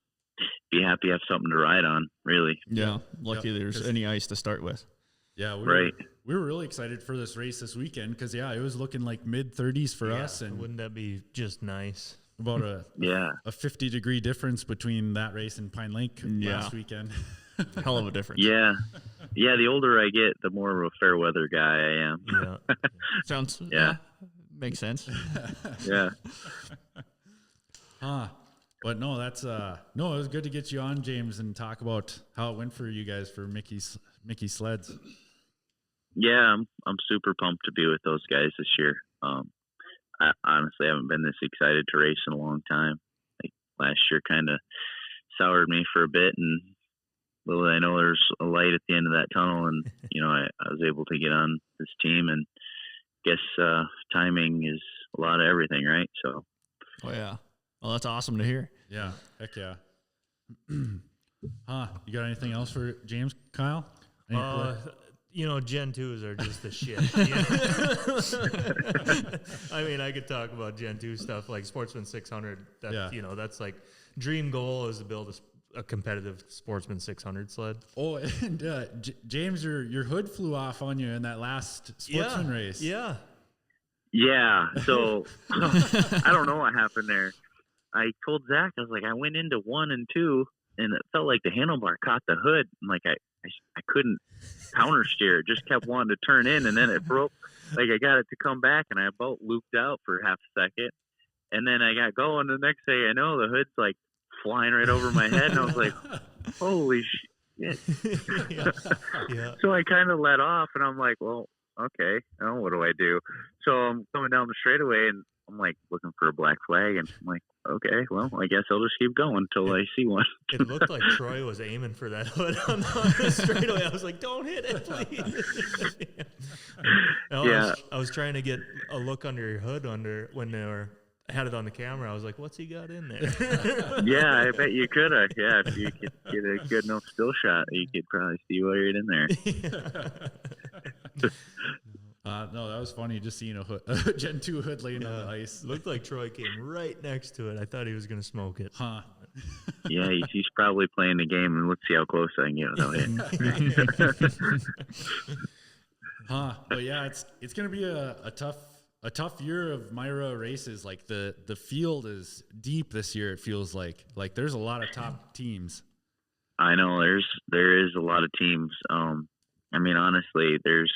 be happy to have something to ride on, really.
Yeah, lucky there's any ice to start with.
Yeah, we were really excited for this race this weekend because it was looking like mid-30s for us, and
wouldn't that be just nice?
About a 50-degree difference between that race and Pine Lake last weekend.
Hell of a difference.
Yeah. The older I get, the more of a fair weather guy I am.
Yeah. Sounds makes sense.
Yeah.
But no, that's it was good to get you on, James, and talk about how it went for you guys for Mickey Sleds.
Yeah, I'm super pumped to be with those guys this year. I honestly haven't been this excited to race in a long time. Like last year kind of soured me for a bit, and little did I know there's a light at the end of that tunnel, and I was able to get on this team, and guess timing is a lot of everything, right? So
oh yeah, well that's awesome to hear.
Yeah, heck yeah. You got anything else for James, Kyle?
Gen 2s are just the shit. I mean, I could talk about Gen 2 stuff like Sportsman 600. That's like dream goal is to build a competitive Sportsman 600 sled. Oh,
and James, your hood flew off on you in that last Sportsman race.
Yeah.
Yeah. So I don't know what happened there. I told Zach, I was like, I went into 1 and 2, and it felt like the handlebar caught the hood. And like I couldn't counter steer. It just kept wanting to turn in, and then it broke. Like I got it to come back, and I about looped out for half a second, and then I got going. The next thing I know, the hood's like flying right over my head, and I was like, "Holy shit!"
Yeah.
So I kind of let off, and I'm like, "Well, okay, now what do I do?" So I'm coming down the straightaway, and I'm like looking for a black flag, and I'm like, okay, well, I guess I'll just keep going until I see one.
It looked like Troy was aiming for that hood on the straightaway. I was like, don't hit it, please. I was trying to get a look under your hood when they had it on the camera. I was like, what's he got in there?
Yeah, I bet you could have. Yeah, if you could get a good enough still shot, you could probably see what you're in there.
No, that was funny just seeing a Gen 2 hood laying on the ice.
Looked like Troy came right next to it. I thought he was going to smoke it.
Yeah, he's probably playing the game, and let's see how close I can get without it.
But yeah, it's going to be a tough year of Myra races. Like the field is deep this year. It feels like there's a lot of top teams.
I know there is a lot of teams. I mean, honestly, there's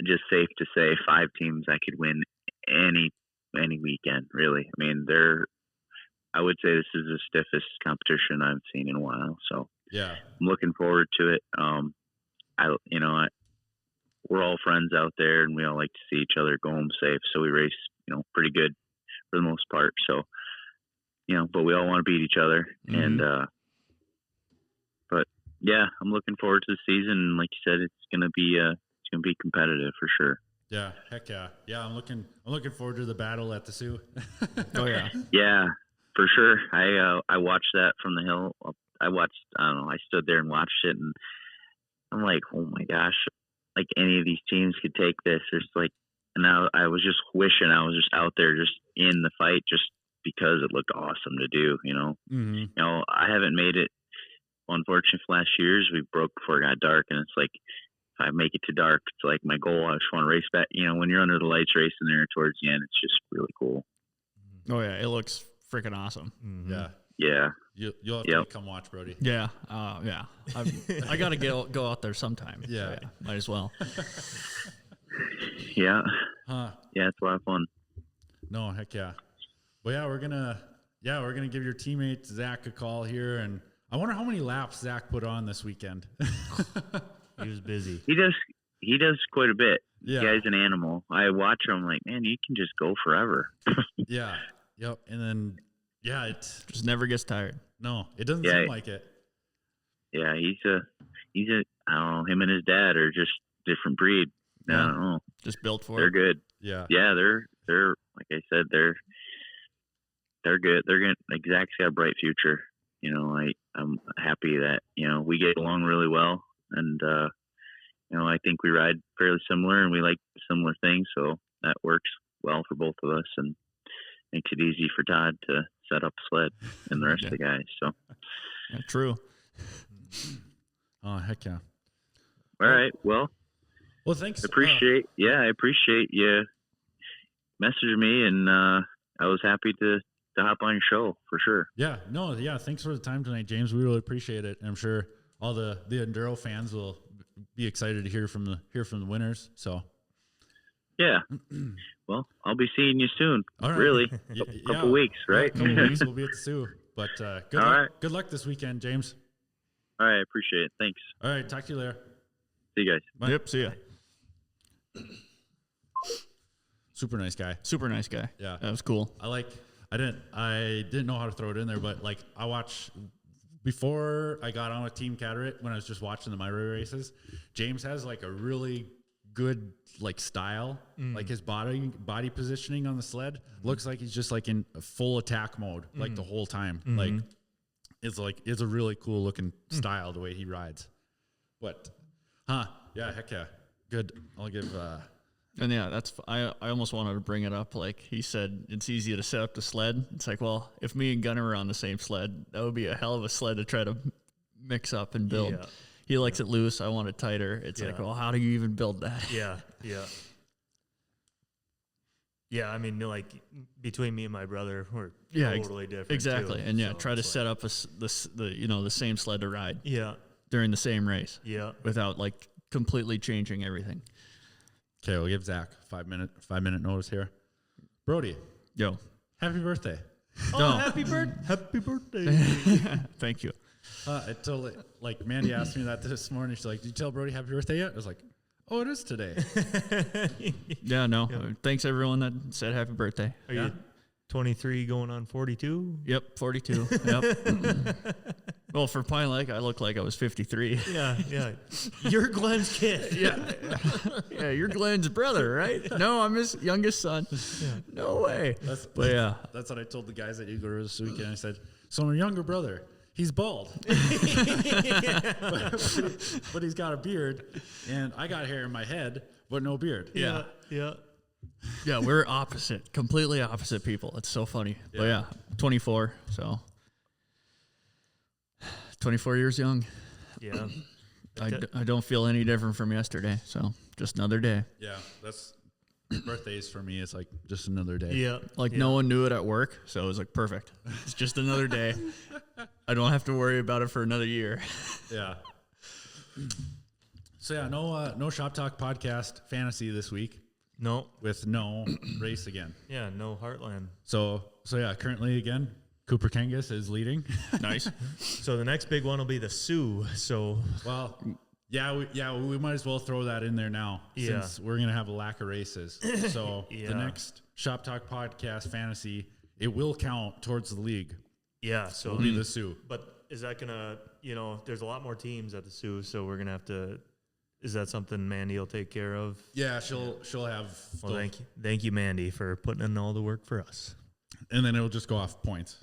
just safe to say 5 teams I could win any weekend, really. I mean, they're I would say this is the stiffest competition I've seen in a while. So
yeah,
I'm looking forward to it. We're all friends out there, and we all like to see each other go home safe. So we race, pretty good for the most part. So, but we all want to beat each other.
Mm-hmm.
And, but yeah, I'm looking forward to the season. Like you said, it's going to be competitive for sure.
Yeah. Heck yeah. Yeah. I'm looking forward to the battle at the Sioux.
Oh yeah.
Yeah, for sure. I watched that from the hill. I stood there and watched it, and I'm like, oh my gosh, like any of these teams could take this. There's like, and I was just wishing I was just out there, just in the fight, just because it looked awesome to do.
Mm-hmm.
I haven't made it. Unfortunately, for last years we broke before it got dark, and it's like if I make it to dark, it's like my goal. I just want to race back. When you're under the lights racing there towards the end, it's just really cool.
Oh yeah, it looks freaking awesome.
Mm-hmm. Yeah.
Yeah.
You'll have to come watch, Brody.
Yeah. Yeah. I got to go out there sometime.
Yeah.
So might as well.
Yeah.
Huh.
Yeah, it's a lot of fun.
No, heck yeah. Well, yeah, we're gonna give your teammate Zach a call here, and I wonder how many laps Zach put on this weekend.
He was busy.
He does quite a bit.
Yeah.
The guy's an animal. I watch him, I'm like, man, you can just go forever.
Yeah. Yep. And then it
Just never gets tired.
No, it doesn't seem like it.
Yeah, he's a I don't know, him and his dad are just different breed. I don't know.
Just built for
They're
it.
good.
Yeah.
Yeah, they're like I said, they're good. Zach's got a bright future. I'm happy that, we get along really well, and I think we ride fairly similar and we like similar things, so that works well for both of us and makes it easy for Todd to set up sled and the rest of the guys. So
Yeah, true.
Oh, heck yeah.
all right. Well,
thanks.
I appreciate you messaging me, and I was happy to hop on your show for sure.
Yeah, no, yeah. Thanks for the time tonight, James. We really appreciate it. And I'm sure all the Enduro fans will be excited to hear from the winners. So,
yeah. Well, I'll be seeing you soon.
All right.
Really, couple weeks, right?
Yeah, couple weeks we'll be at the Sioux. But good luck this weekend, James.
All right, I appreciate it. Thanks.
All right, talk to you later.
See you guys.
Bye.
Yep. See ya.
Super nice guy.
Super nice guy.
Yeah,
that was cool.
I didn't know how to throw it in there, but like I watched before I got on with Team Cataract when I was just watching the Myra races. James has like a really good like style, like his body positioning on the sled looks like he's just like in full attack mode like the whole time. Like it's a really cool looking style the way he rides. But yeah, heck yeah, good. I'll give.
And yeah, I almost wanted to bring it up. Like he said, it's easy to set up the sled. It's like, well, if me and Gunner were on the same sled, that would be a hell of a sled to try to mix up and build.
Yeah.
He likes it loose. I want it tighter. It's like, well, how do you even build that?
Yeah. I mean, like between me and my brother, we're totally different.
Exactly.
Too,
and
so
try to set up the same sled to ride.
Yeah.
During the same race.
Yeah.
Without like completely changing everything.
Okay, we'll give Zach 5 minute notice here. Brody,
yo,
happy birthday!
Oh, happy birthday!
Thank you.
I totally like Mandy asked me that this morning. She's like, "Did you tell Brody happy birthday yet?" I was like, "Oh, it is today."
Yeah, no. Yeah. Thanks everyone that said happy birthday.
Are you 23 going on 42?
Yep, 42. Yep. Well, for Pine Lake, I look like I was 53.
Yeah. You're Glenn's kid.
Yeah, you're Glenn's brother, right? No, I'm his youngest son. Yeah. No way. That's what
I told the guys at Eagle this weekend. I said, so my younger brother, he's bald. but he's got a beard, and I got hair in my head, but no beard.
Yeah. Yeah, we're completely opposite people. It's so funny. Yeah. But yeah, 24, so 24 years young.
Yeah.
I don't feel any different from yesterday, so just another day.
Yeah, that's birthdays for me. It's like just another day.
Yeah.
No one knew it at work, so it was like perfect. It's just another day. I don't have to worry about it for another year.
Yeah. So yeah, no Shop Talk podcast fantasy this week.
No.
With no race again.
Yeah, no Heartland.
So yeah, currently again, Cooper Kangas is leading.
Nice.
So the next big one will be the Sioux. So
Well, we might as well throw that in there now since we're going to have a lack of races. So the next Shop Talk podcast fantasy, it will count towards the league.
yeah, so
It'll be the Sioux.
But is that gonna, there's a lot more teams at the Sioux, so we're gonna have to. Is that something Mandy will take care of?
Yeah, she'll have.
Well, thank you, Mandy, for putting in all the work for us.
And then it'll just go off points,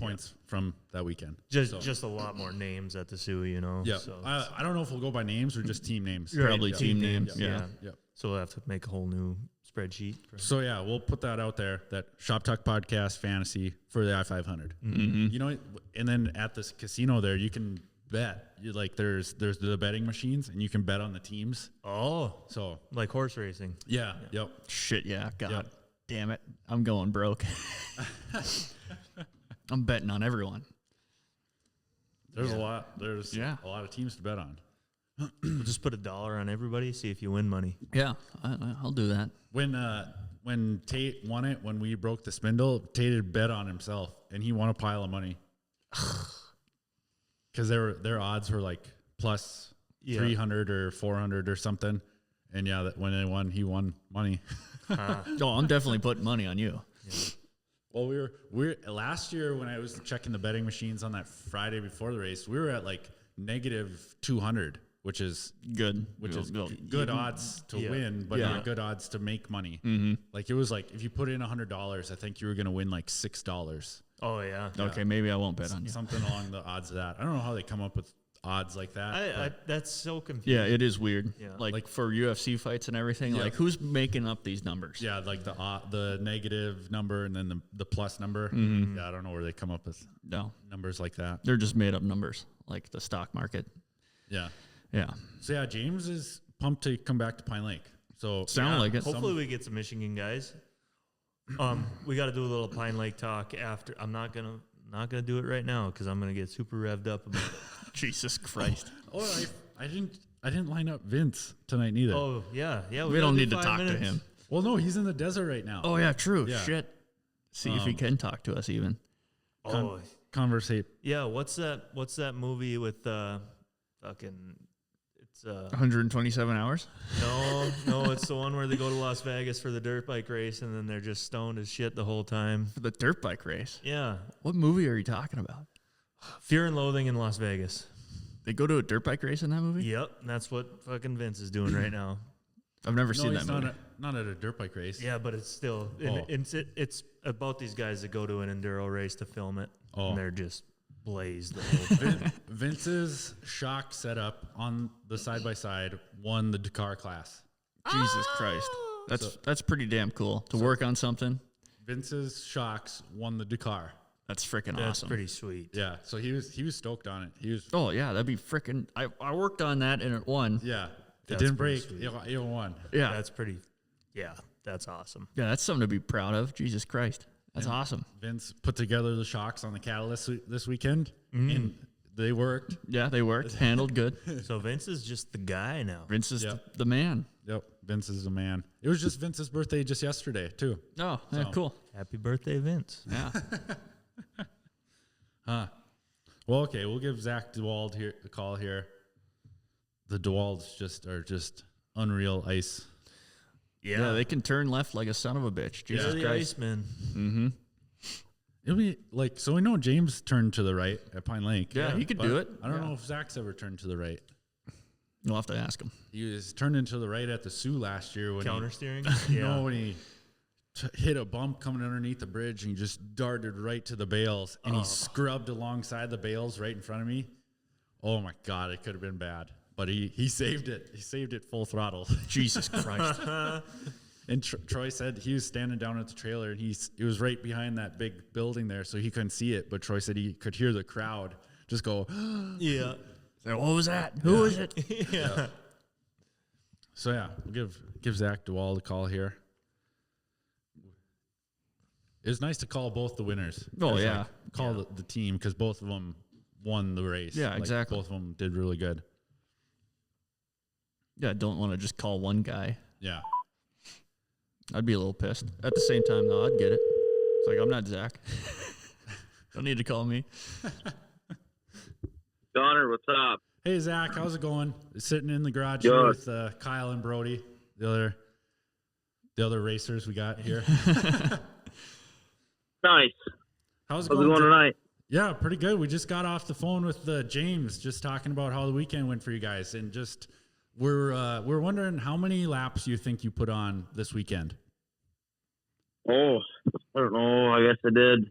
points from that weekend.
Just a lot more names at the Sioux,
Yeah,
So
I don't know if we'll go by names or just team names.
Probably team names. Yeah.
So we'll have to make a whole new spreadsheet.
So yeah, we'll put that out there. That Shop Talk podcast fantasy for the I-500.
Mm-hmm.
And then at this casino there, you can bet. There's the betting machines, and you can bet on the teams.
Oh,
So
like horse racing.
yeah. Yep.
Shit, yeah. God
Yep.
damn it. I'm going broke. I'm betting on everyone.
There's a lot. There's
Yeah.
a lot of teams to bet on.
We'll just put $1 on everybody, see if you win money.
Yeah, I'll do that.
When Tate won it, when we broke the spindle, Tate had bet on himself, and he won a pile of money. Because their odds were like plus 300 or 400 or something, and when they won, he won money.
Oh, I'm definitely putting money on you.
Yeah.
Well, we last year when I was checking the betting machines on that Friday before the race, we were at like negative 200, which is
Good.
good odds to win, but not good odds to make money.
Mm-hmm.
Like it was like if you put in $100, I think you were going to win like $6.
Oh yeah.
Okay, maybe I won't bet on you.
Something along the odds of that. I don't know how they come up with odds like that.
That's so confusing.
Yeah, it is weird.
Yeah.
Like for UFC fights and everything, like who's making up these numbers?
Yeah, like the negative number and then the plus number.
Mm-hmm.
Yeah, I don't know where they come up with
No,
numbers like that.
they're just made up numbers, like the stock market.
Yeah.
Yeah.
So yeah, James is pumped to come back to Pine Lake. So
Sound like it.
Hopefully we get some Michigan guys. We got to do a little Pine Lake talk after. I'm not gonna do it right now because I'm gonna get super revved up about it.
Jesus Christ.
I didn't line up Vince tonight neither.
Oh yeah.
We don't need to talk to him.
Well, no, he's in the desert right now.
Oh yeah, true.
Yeah.
Shit. See if he can talk to us even.
Conversate.
Yeah. What's that movie with fucking? It's
127 hours?
No, it's the one where they go to Las Vegas for the dirt bike race and then they're just stoned as shit the whole time.
For the dirt bike race?
Yeah.
What movie are you talking about?
Fear and Loathing in Las Vegas.
They go to a dirt bike race in that movie?
Yep, that's what fucking Vince is doing right now.
I've never seen that movie.
Not at a dirt bike race.
Yeah, but it's still it's about these guys that go to an enduro race to film it, and they're just blazed the whole time.
Vince's shock setup on the side by side won the Dakar class.
Jesus Christ. That's pretty damn cool to work on something.
Vince's shocks won the Dakar.
That's freaking
That's
awesome.
pretty sweet.
Yeah, so he was stoked on it. He was.
Oh yeah, that'd be freaking. I worked on that and it won.
Yeah,
That's
it didn't
pretty
break. It won.
Yeah,
That's pretty. Yeah, that's awesome.
yeah, that's something to be proud of. Jesus Christ, that's awesome.
Vince put together the shocks on the Catalyst this weekend, and they worked.
Yeah, they worked. Handled good.
So Vince is just the guy now.
Vince is the man.
Yep, Vince is the man. It was just Vince's birthday just yesterday too.
Oh, yeah, cool.
Happy birthday, Vince.
Yeah.
Well, okay, we'll give Zach Dewald here a call here. The Dewalds are just unreal ice.
Yeah, they can turn left like a son of a bitch. Jesus
the
Christ.
Iceman.
Mm-hmm.
It'll be like, so we know James turned to the right at Pine Lake.
Yeah, he could do it.
I don't know if Zach's ever turned to the right.
You'll have to ask him.
He was turned into the right at the Sioux last year when
Counter steering.
when he hit a bump coming underneath the bridge and he just darted right to the bales and he scrubbed alongside the bales right in front of me. Oh my God, it could have been bad. But he saved it. He saved it full throttle.
Jesus Christ.
And Troy said he was standing down at the trailer and he was right behind that big building there, so he couldn't see it. But Troy said he could hear the crowd just go,
Yeah.
So what was that? Who was it?
Yeah.
So yeah, we'll give Zach Dewald a call here. It was nice to call both the winners.
Oh, yeah.
Call the team because both of them won the race.
Yeah, exactly.
Both of them did really good.
Yeah, don't want to just call one guy.
Yeah.
I'd be a little pissed. At the same time, though, I'd get it. It's like, I'm not Zach. Don't need to call me.
Connor, what's up?
Hey, Zach, how's it going? Sitting in the garage
Good.
here with Kyle and Brody, the other racers we got here.
Nice.
How's it
How's it
going
going tonight?
Yeah, pretty good. We just got off the phone with James, just talking about how the weekend went for you guys, and just we're wondering how many laps you think you put on this weekend.
Oh, I don't know. I guess I did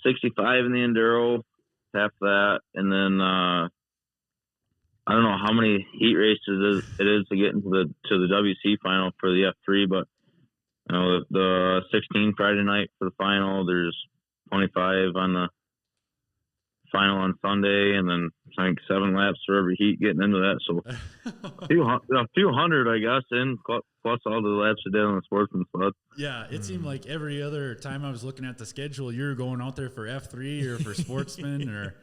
65 in the Enduro, half that, and then I don't know how many heat races it is to get into the WC final for the F3, but you know the 16 Friday night for the final. There's 25 on the final on Sunday, and then I think 7 laps for every heat getting into that. So a few hundred, I guess, in plus all the laps I did on the sportsman sled.
Yeah, it seemed like every other time I was looking at the schedule, you were going out there for F3 or for sportsman or.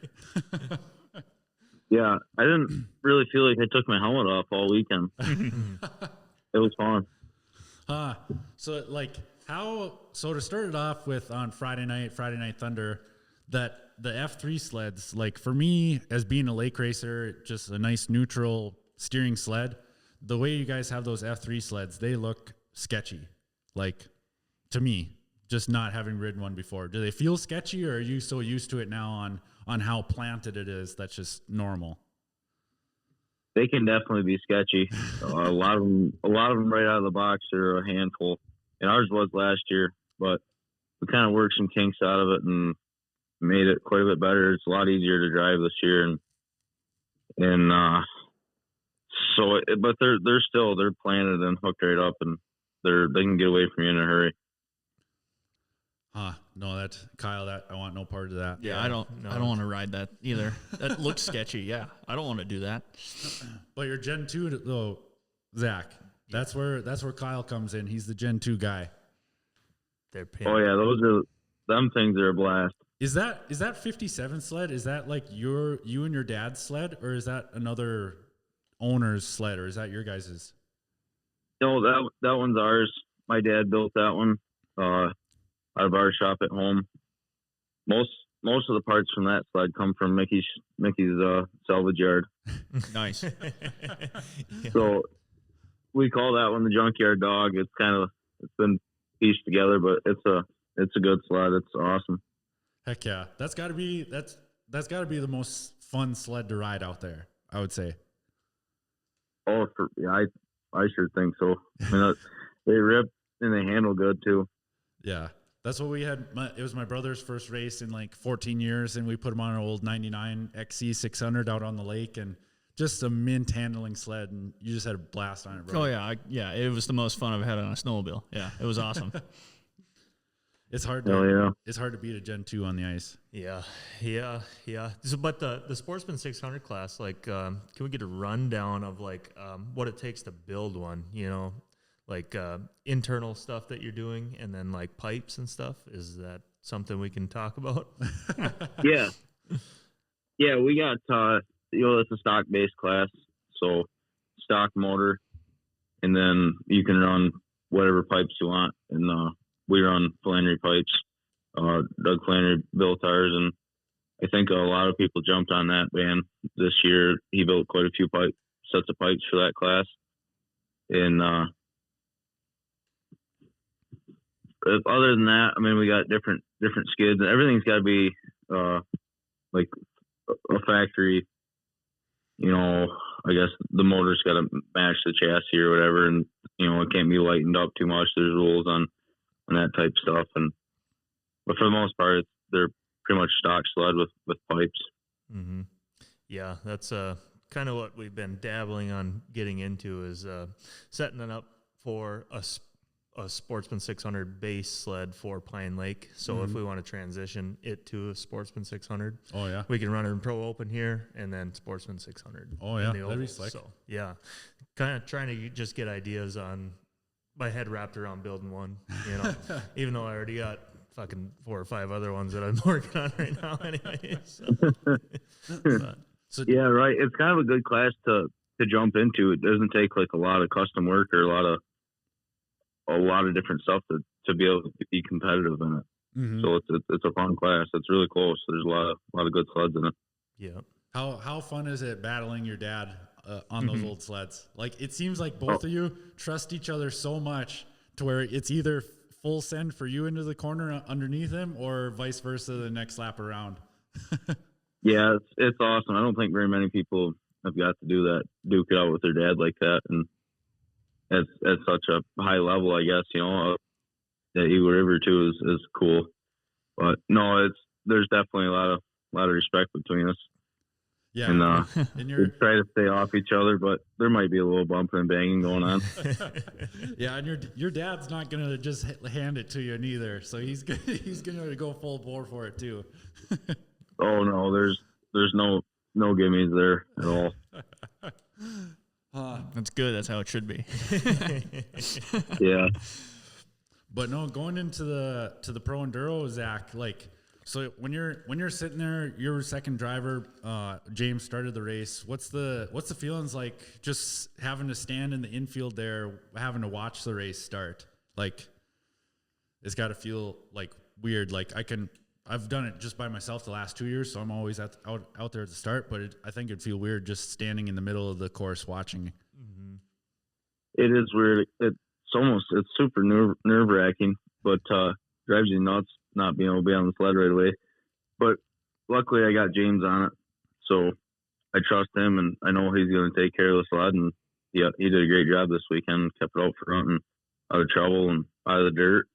Yeah, I didn't really feel like I took my helmet off all weekend. It was fun.
So to start it off with on Friday Night Thunder, that the F3 sleds, like for me as being a lake racer, just a nice neutral steering sled, the way you guys have those F3 sleds, they look sketchy. Like to me, just not having ridden one before. Do they feel sketchy, or are you so used to it now on how planted it is that's just normal?
They can definitely be sketchy. A lot of them right out of the box are a handful, and ours was last year. But we kind of worked some kinks out of it and made it quite a bit better. It's a lot easier to drive this year, but they're planted and hooked right up, and they can get away from you in a hurry.
No, Kyle, I want no part of that.
Yeah, I don't want to ride that either. That looks sketchy. Yeah, I don't want to do that.
But your Gen 2 though, Zach, that's where Kyle comes in. He's the Gen 2 guy.
They're
Oh yeah, them things are a blast.
Is that 57 sled? Is that like you and your dad's sled, or is that another owner's sled, or is that your guys's?
No, that one's ours. My dad built that one out of our shop at home. Most of the parts from that sled come from Mickey's salvage yard.
Nice.
So we call that one the junkyard dog. It's been pieced together, but it's a good sled. It's awesome.
Heck yeah, that's got to be the most fun sled to ride out there, I would say.
Oh, I sure think so. I mean, they rip and they handle good too.
Yeah, that's what we had. It was my brother's first race in like 14 years, and we put him on an old 99 XC 600 out on the lake, and just a mint handling sled, and you just had a blast on it, bro.
Oh yeah, it was the most fun I've had on a snowmobile. Yeah, it was awesome.
It's hard It's hard to beat a Gen 2 on the ice.
Yeah. So, but the Sportsman 600 class, like, can we get a rundown of like what it takes to build one? You know, like internal stuff that you're doing, and then like pipes and stuff. Is that something we can talk about?
Yeah, we got it's a stock based class, so stock motor, and then you can run whatever pipes you want, and we run Flannery pipes. Doug Flannery built ours, and I think a lot of people jumped on that van this year. He built quite a few sets of pipes for that class. And other than that, I mean, we got different skids, and everything's got to be like a factory. You know, I guess the motor's got to match the chassis or whatever, and you know, it can't be lightened up too much. There's rules on that type of stuff, but for the most part, they're pretty much stock sled with pipes.
Mm-hmm. Yeah, that's kind of what we've been dabbling on getting into, is setting it up for a Sportsman 600 base sled for Pine Lake. So if we want to transition it to a Sportsman 600, we can run it in Pro Open here, and then Sportsman 600.
Oh yeah, that'd be slick.
So yeah, kind of trying to just get ideas on. My head wrapped around building one, you know, even though I already got fucking 4 or 5 other ones that I'm working on right now anyway.
So
yeah, right. It's kind of a good class to jump into. It doesn't take like a lot of custom work or a lot of different stuff to be able to be competitive in it. So it's a fun class. It's really close. There's a lot of good sleds in it.
Yeah.
How fun is it battling your dad on those old sleds? Like, it seems like both of you trust each other so much to where it's either full send for you into the corner underneath him or vice versa the next lap around.
Yeah, it's awesome. I don't think very many people have got to do that, duke it out with their dad like that, and at such a high level, I guess, that Eagle River too is cool. But no, there's definitely a lot of respect between us.
Yeah,
and we try to stay off each other, but there might be a little bumping and banging going on.
Yeah, and your dad's not gonna just hand it to you neither, so he's gonna go full bore for it too.
Oh no, there's no gimmies there at all.
That's good. That's how it should be.
Yeah.
But no, going into the pro enduro, Zach, like, so when you're sitting there, you're second driver. James started the race. What's the feelings like just having to stand in the infield there, having to watch the race start? Like, it's got to feel like weird. Like, I've done it just by myself the last 2 years, so I'm always out there at the start. But I think it'd feel weird just standing in the middle of the course watching.
It is weird. It's super nerve wracking, but drives you nuts not being able to be on the sled right away. But luckily I got James on it, so I trust him, and I know he's going to take care of the sled. And yeah, he did a great job this weekend. Kept it out front and out of trouble and out of the dirt.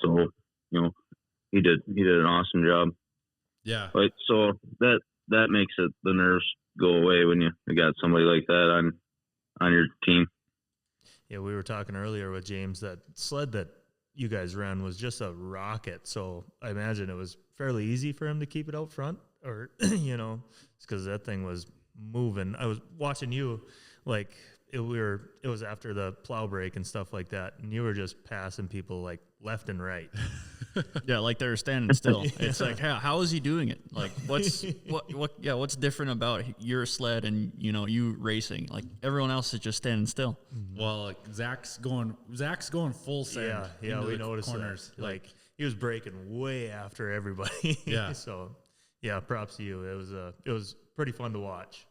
So he did an awesome job.
Yeah.
But so that makes the nerves go away when you got somebody like that on your team.
Yeah, we were talking earlier with James that sled that you guys ran was just a rocket. So I imagine it was fairly easy for him to keep it out front, or it's because that thing was moving. I was watching you, like it was after the plow break and stuff like that, and you were just passing people like left and right.
Yeah, like they were standing still. It's like, how is he doing it? Like, what's different about your sled and you racing? Like everyone else is just standing still.
Well, like Zach's going full send.
Yeah, we noticed corners. That. Like he was braking way after everybody.
Yeah.
So yeah, props to you. It was pretty fun to watch.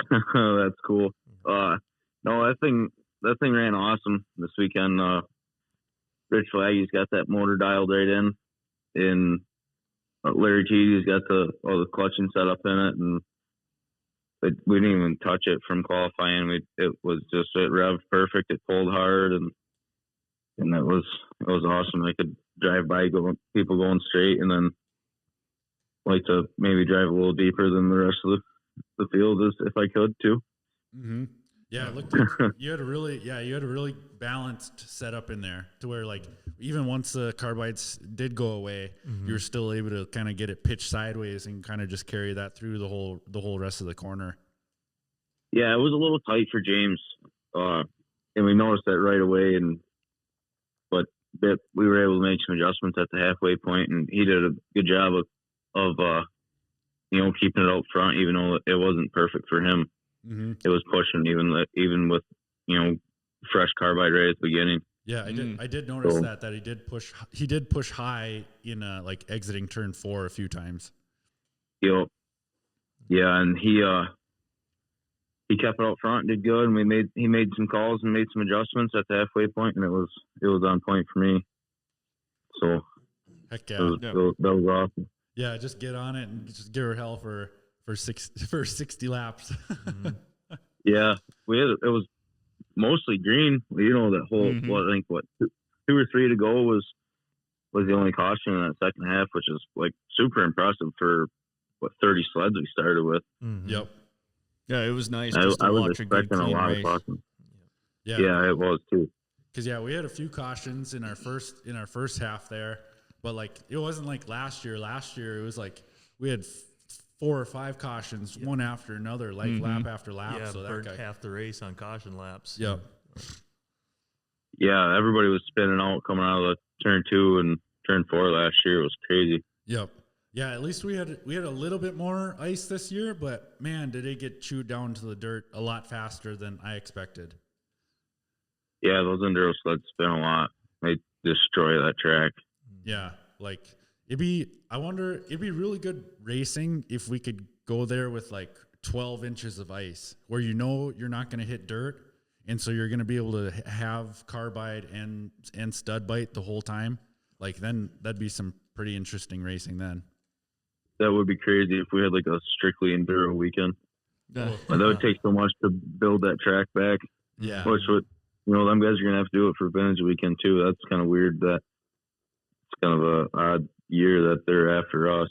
So. That's cool. No, that thing ran awesome this weekend. Rich Flaggy's got that motor dialed right in, and Larry Teedy's got all the clutching set up in it, and we didn't even touch it from qualifying. It revved perfect. It pulled hard, and it was awesome. I could drive by people going straight, and then like to maybe drive a little deeper than the rest of the field if I could too.
Mm-hmm. Yeah, it looked you had a really balanced setup in there to where, like, even once the carbides did go away, you were still able to kind of get it pitched sideways and kind of just carry that through the whole rest of the corner.
Yeah, it was a little tight for James, and we noticed that right away. But we were able to make some adjustments at the halfway point, and he did a good job of keeping it out front, even though it wasn't perfect for him. Mm-hmm. It was pushing even with fresh carbide right at the beginning.
Yeah, I did notice that he did push high in like exiting turn 4 a few times.
Yep. Yeah, and he kept it out front, did good, and he made some calls and made some adjustments at the halfway point, and it was on point for me. So
heck yeah,
that was awesome.
Yeah, just get on it and just give her hell for 60 laps.
Mm-hmm. Yeah, it was mostly green. That whole I think 2 or 3 to go was the only caution in that second half, which is like super impressive for 30 sleds we started with.
Mm-hmm. Yep.
Yeah, it was nice.
I was expecting a lot of cautions. Yeah, it was too.
Because we had a few cautions in our first half there, but like it wasn't like last year. Last year it was like we had 4 or 5 cautions, one after another, like lap after lap.
Yeah,
so
burned half the race on caution laps.
Yep.
Yeah, everybody was spinning out coming out of the turn 2 and turn 4 last year. It was crazy.
Yep. Yeah, at least we had a little bit more ice this year, but man, did it get chewed down to the dirt a lot faster than I expected.
Yeah, those enduro sleds spin a lot. They destroy that track.
Yeah. Like it'd be really good racing if we could go there with like 12 inches of ice where you're not going to hit dirt. And so you're going to be able to have carbide and stud bite the whole time. Like then that'd be some pretty interesting racing then.
That would be crazy if we had like a strictly enduro weekend. That would take so much to build that track back.
Yeah.
Which would, them guys are going to have to do it for vintage weekend too. That's kind of weird that it's kind of a odd year that they're after us.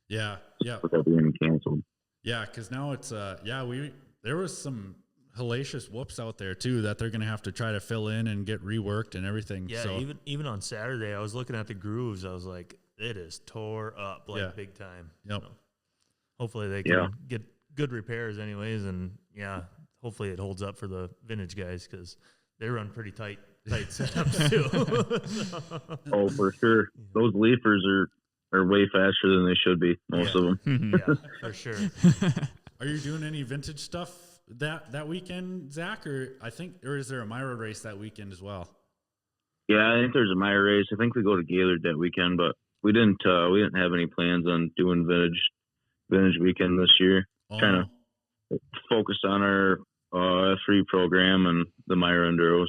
Yeah. Yeah.
Without being canceled.
Yeah. Cause now it's, there was some hellacious whoops out there too that they're going to have to try to fill in and get reworked and everything.
Yeah.
So,
even on Saturday, I was looking at the grooves. I was like, it is tore up big time.
Yep.
So hopefully they can get good repairs anyways. And hopefully it holds up for the vintage guys because they run pretty tight setups too.
Oh, for sure. Those leafers are way faster than they should be. Most of them.
Yeah, for sure.
Are you doing any vintage stuff that weekend, Zach? Or is there a Myra race that weekend as well?
Yeah, I think there's a Myra race. I think we go to Gaylord that weekend, but we didn't have any plans on doing vintage weekend this year. Kind of focus on our F3 program and the Myra Enduros.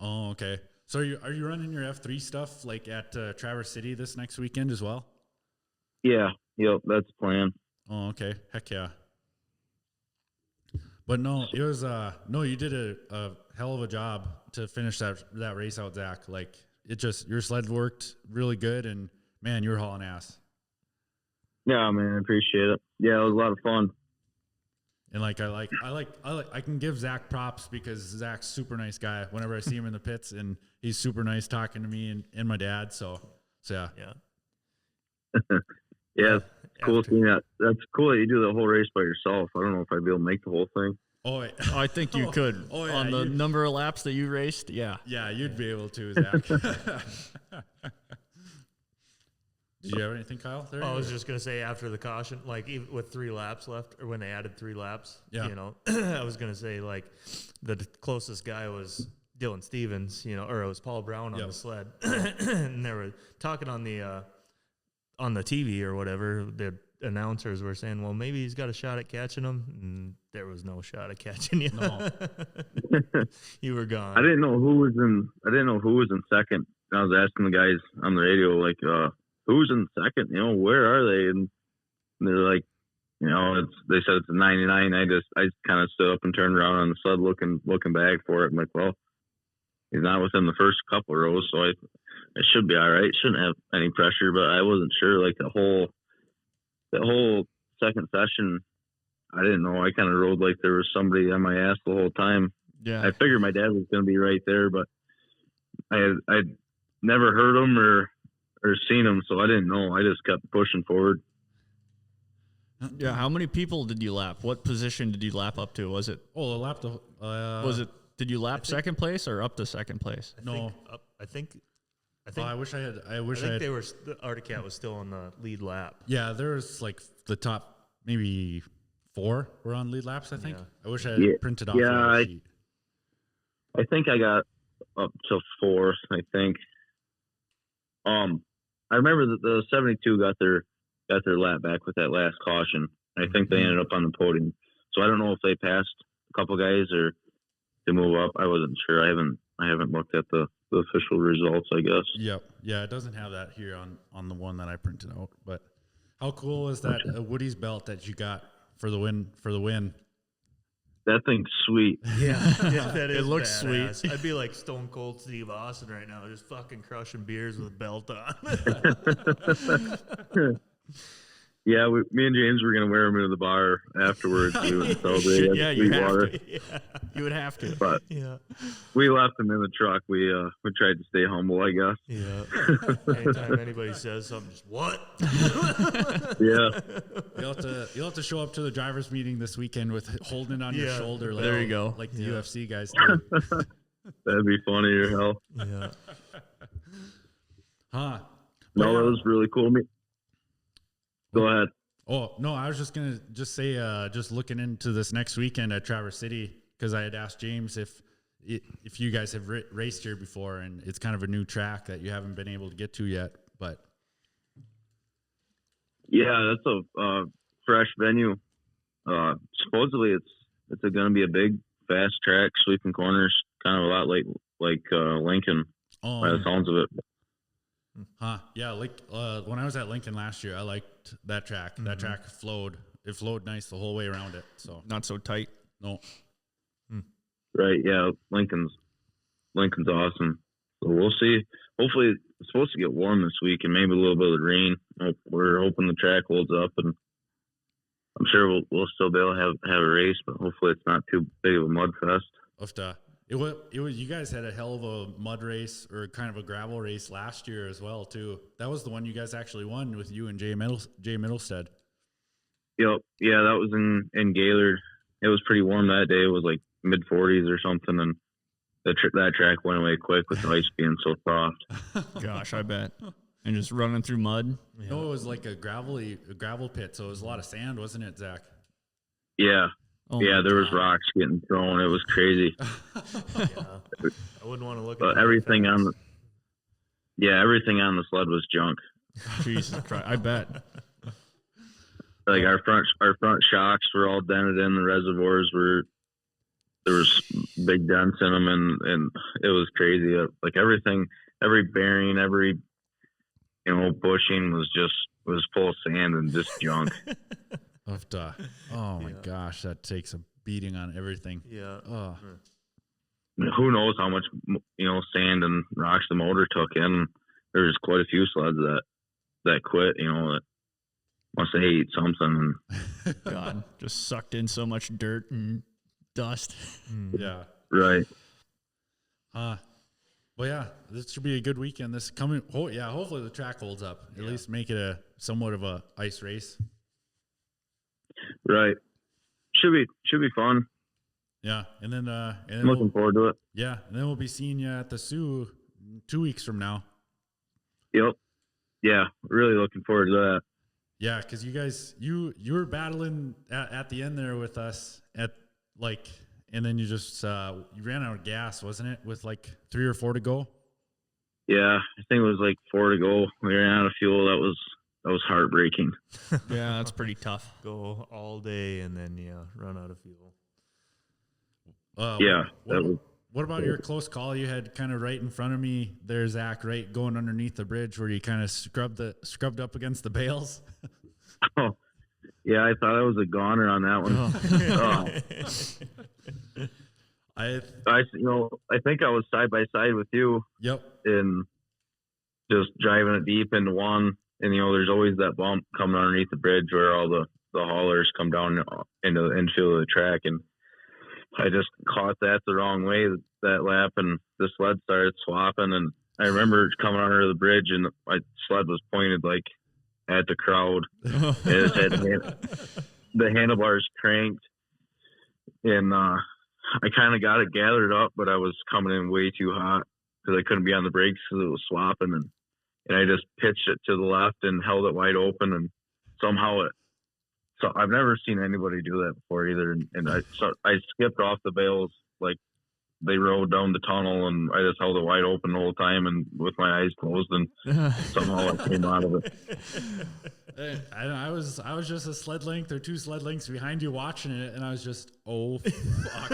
Oh, okay. So are you running your F3 stuff like at Traverse City this next weekend as well?
Yeah. Yep. That's the plan.
Oh, okay. Heck yeah. But no, it was you did a hell of a job to finish that race out, Zach. Like your sled worked really good, and man, you were hauling ass.
Yeah, man, I appreciate it. Yeah, it was a lot of fun.
And I can give Zach props because Zach's a super nice guy. Whenever I see him in the pits, and he's super nice talking to me and my dad. So yeah.
Yeah, it's cool seeing that. That's cool that you do the whole race by yourself. I don't know if I'd be able to make the whole thing.
Oh,
I think you could. On the number of laps that you raced, yeah.
Yeah, you'd be able to, Zach. Did you have anything, Kyle?
I was just going to say after the caution, like even with 3 laps left, or when they added 3 laps, I was going to say like the closest guy was Dylan Stevens, or it was Paul Brown on the sled. And they were talking on the TV or whatever, the announcers were saying, well, maybe he's got a shot at catching him. And there was no shot at catching you.
No.
You were gone.
I didn't know who was in second. I was asking the guys on the radio, like, who's in second? Where are they? And they're like, they said it's a 99. I just kind of stood up and turned around on the sled looking back for it. I'm like, well, he's not within the first couple rows, so I should be all right. Shouldn't have any pressure, but I wasn't sure. Like the whole second session, I didn't know. I kind of rode like there was somebody on my ass the whole time.
Yeah.
I figured my dad was going to be right there, but I'd never heard him or seen him, so I didn't know. I just kept pushing forward.
Yeah. How many people did you lap? What position did you lap up to? Was it?
Oh, I lapped.
Did you lap second place or up to second place?
I think
I wish I had.
The Arctic Cat was still on the lead lap.
Yeah, there was like the top maybe 4 were on lead laps. I think. Yeah. I wish I had printed off.
Yeah,
sheet.
I think I got up to 4th. I think. I remember that the 72 got their lap back with that last caution. I think they ended up on the podium. So I don't know if they passed a couple guys or to move up. I wasn't sure. I haven't looked at the official results, I guess.
Yep. Yeah, it doesn't have that here on the one that I printed out. But how cool is that Woody's belt that you got for the win?
That thing's sweet.
Yeah, that is.
It looks
badass.
sweet.
I'd be like Stone Cold Steve Austin right now, just fucking crushing beers with a belt on.
Yeah, me and James were gonna wear them into the bar afterwards. We would celebrate.
Yeah, you have to. Yeah. You would have to.
But we left them in the truck. We tried to stay humble, I guess.
Yeah. Anytime anybody says something, just what?
Yeah.
You'll have to show up to the drivers' meeting this weekend with holding it on your shoulder. Like,
there you go.
Like the UFC guys do.
That'd be funny as hell.
Yeah.
Huh.
No, that was really cool. Go ahead.
Oh, no, I was just going to just say, just looking into this next weekend at Traverse City, because I had asked James if you guys have raced here before, and it's kind of a new track that you haven't been able to get to yet. But
Yeah, that's a fresh venue. Supposedly it's going to be a big, fast track, sweeping corners, kind of a lot like Lincoln, by the sounds of it.
Huh? Yeah, like when I was at Lincoln last year, I liked that track. Mm-hmm. That track flowed. It flowed nice the whole way around it. So
not so tight.
No.
Right. Yeah. Lincoln's awesome. So we'll see. Hopefully, it's supposed to get warm this week and maybe a little bit of rain. We're hoping the track holds up, and I'm sure we'll still be able to have a race, but hopefully it's not too big of a mud fest.
It was you guys had a hell of a mud race or kind of a gravel race last year as well too. That was the one you guys actually won with you and Jay Middlestead.
Yep. Yeah, that was in Gaylord. It was pretty warm that day. It was like mid 40s or something, and that track went away quick with the ice being so soft.
Gosh, I bet. And just running through mud.
Yeah. No, it was like a gravel pit, so it was a lot of sand, wasn't it, Zach?
Yeah. Oh yeah, there was rocks getting thrown. It was crazy.
Yeah. I wouldn't want to look at
everything on the sled was junk.
Jesus Christ, I bet.
Like our front shocks were all dented in. The reservoirs there was big dents in them, and it was crazy. Like everything, every bearing, every bushing was full of sand and just junk.
Oh my gosh, that takes a beating on everything.
Yeah.
Oh.
Who knows how much sand and rocks the motor took in. There was quite a few sleds that quit. That must have ate something.
God, just sucked in so much dirt and dust.
Yeah.
Right.
Well, yeah, this should be a good weekend. This coming. Hopefully the track holds up. At least make it a somewhat of a ice race.
Right. Should be fun.
Yeah, and then
I'm looking forward to it.
Yeah, and then we'll be seeing you at the Sioux 2 weeks from now.
Yep. Yeah, really looking forward to that.
Yeah, because you guys, you were battling at the end there with us and then you just you ran out of gas, wasn't it? With like 3 or 4 to go.
Yeah, I think it was like 4 to go. We ran out of fuel. That was heartbreaking.
Yeah, that's pretty tough.
Go all day and then run out of fuel.
What about your close call you had kind of right in front of me there, Zach, right going underneath the bridge where you kind of scrubbed up against the bales?
Oh, yeah, I thought I was a goner on that one. I think I was side by side with you.
Yep.
And just driving it deep into one, and there's always that bump coming underneath the bridge where all the haulers come down into the infield of the track, and I just caught that the wrong way that lap, and the sled started swapping. And I remember coming under the bridge, and my sled was pointed like at the crowd. It had the handlebars cranked, and I kind of got it gathered up, but I was coming in way too hot because I couldn't be on the brakes because it was swapping, and I just pitched it to the left and held it wide open, and somehow So I've never seen anybody do that before either, and I skipped off the bales like they rode down the tunnel, and I just held it wide open the whole time, and with my eyes closed, and somehow I came out of it.
I was just a sled length or 2 sled lengths behind you watching it, and I was just, oh fuck.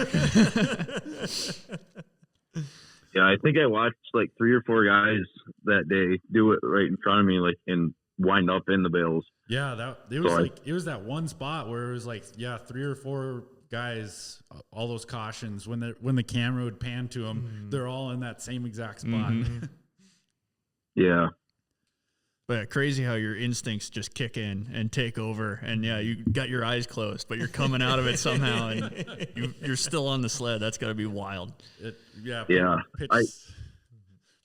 Yeah, I think I watched like 3 or 4 guys that day do it right in front of me, like, and wind up in the bales.
Yeah, it was that one spot where it was like 3 or 4 guys, all those cautions when the camera would pan to them, they're all in that same exact spot.
Mm-hmm.
Yeah.
But crazy how your instincts just kick in and take over, and you got your eyes closed, but you're coming out of it somehow, and you're still on the sled. That's got to be wild.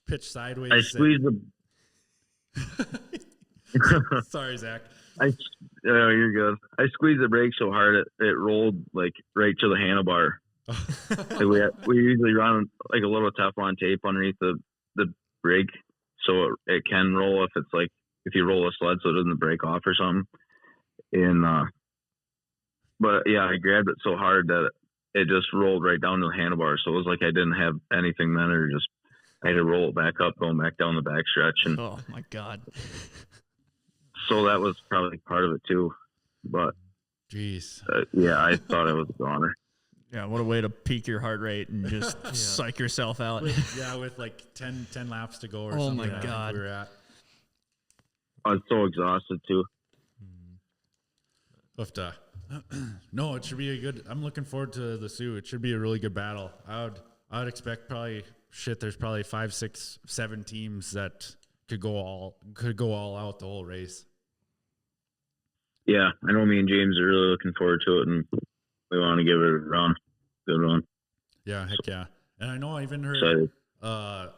Pitch sideways.
I squeezed the.
Sorry, Zach.
You're good. I squeezed the brake so hard it rolled like right to the handlebar. Like we usually run like a little Teflon tape underneath the brake so it can roll if you roll a sled so it doesn't break off or something. And but yeah, I grabbed it so hard that it just rolled right down to the handlebar. So it was like I didn't have anything then, or just I had to roll it back up, going back down the back stretch. And
oh my God.
So that was probably part of it too. But
jeez,
yeah, I thought it was a goner.
Yeah, what a way to peak your heart rate and just psych yourself out.
With like 10 laps to go or something.
Oh my God.
We were at.
I was so exhausted too.
But no, it should be a good. I'm looking forward to the Sioux. It should be a really good battle. I would expect probably there's probably 5, 6, 7 teams that could go all out the whole race.
Yeah, I know me and James are really looking forward to it, and we want to give it a run. Good run.
Yeah, heck yeah. And I know I even heard I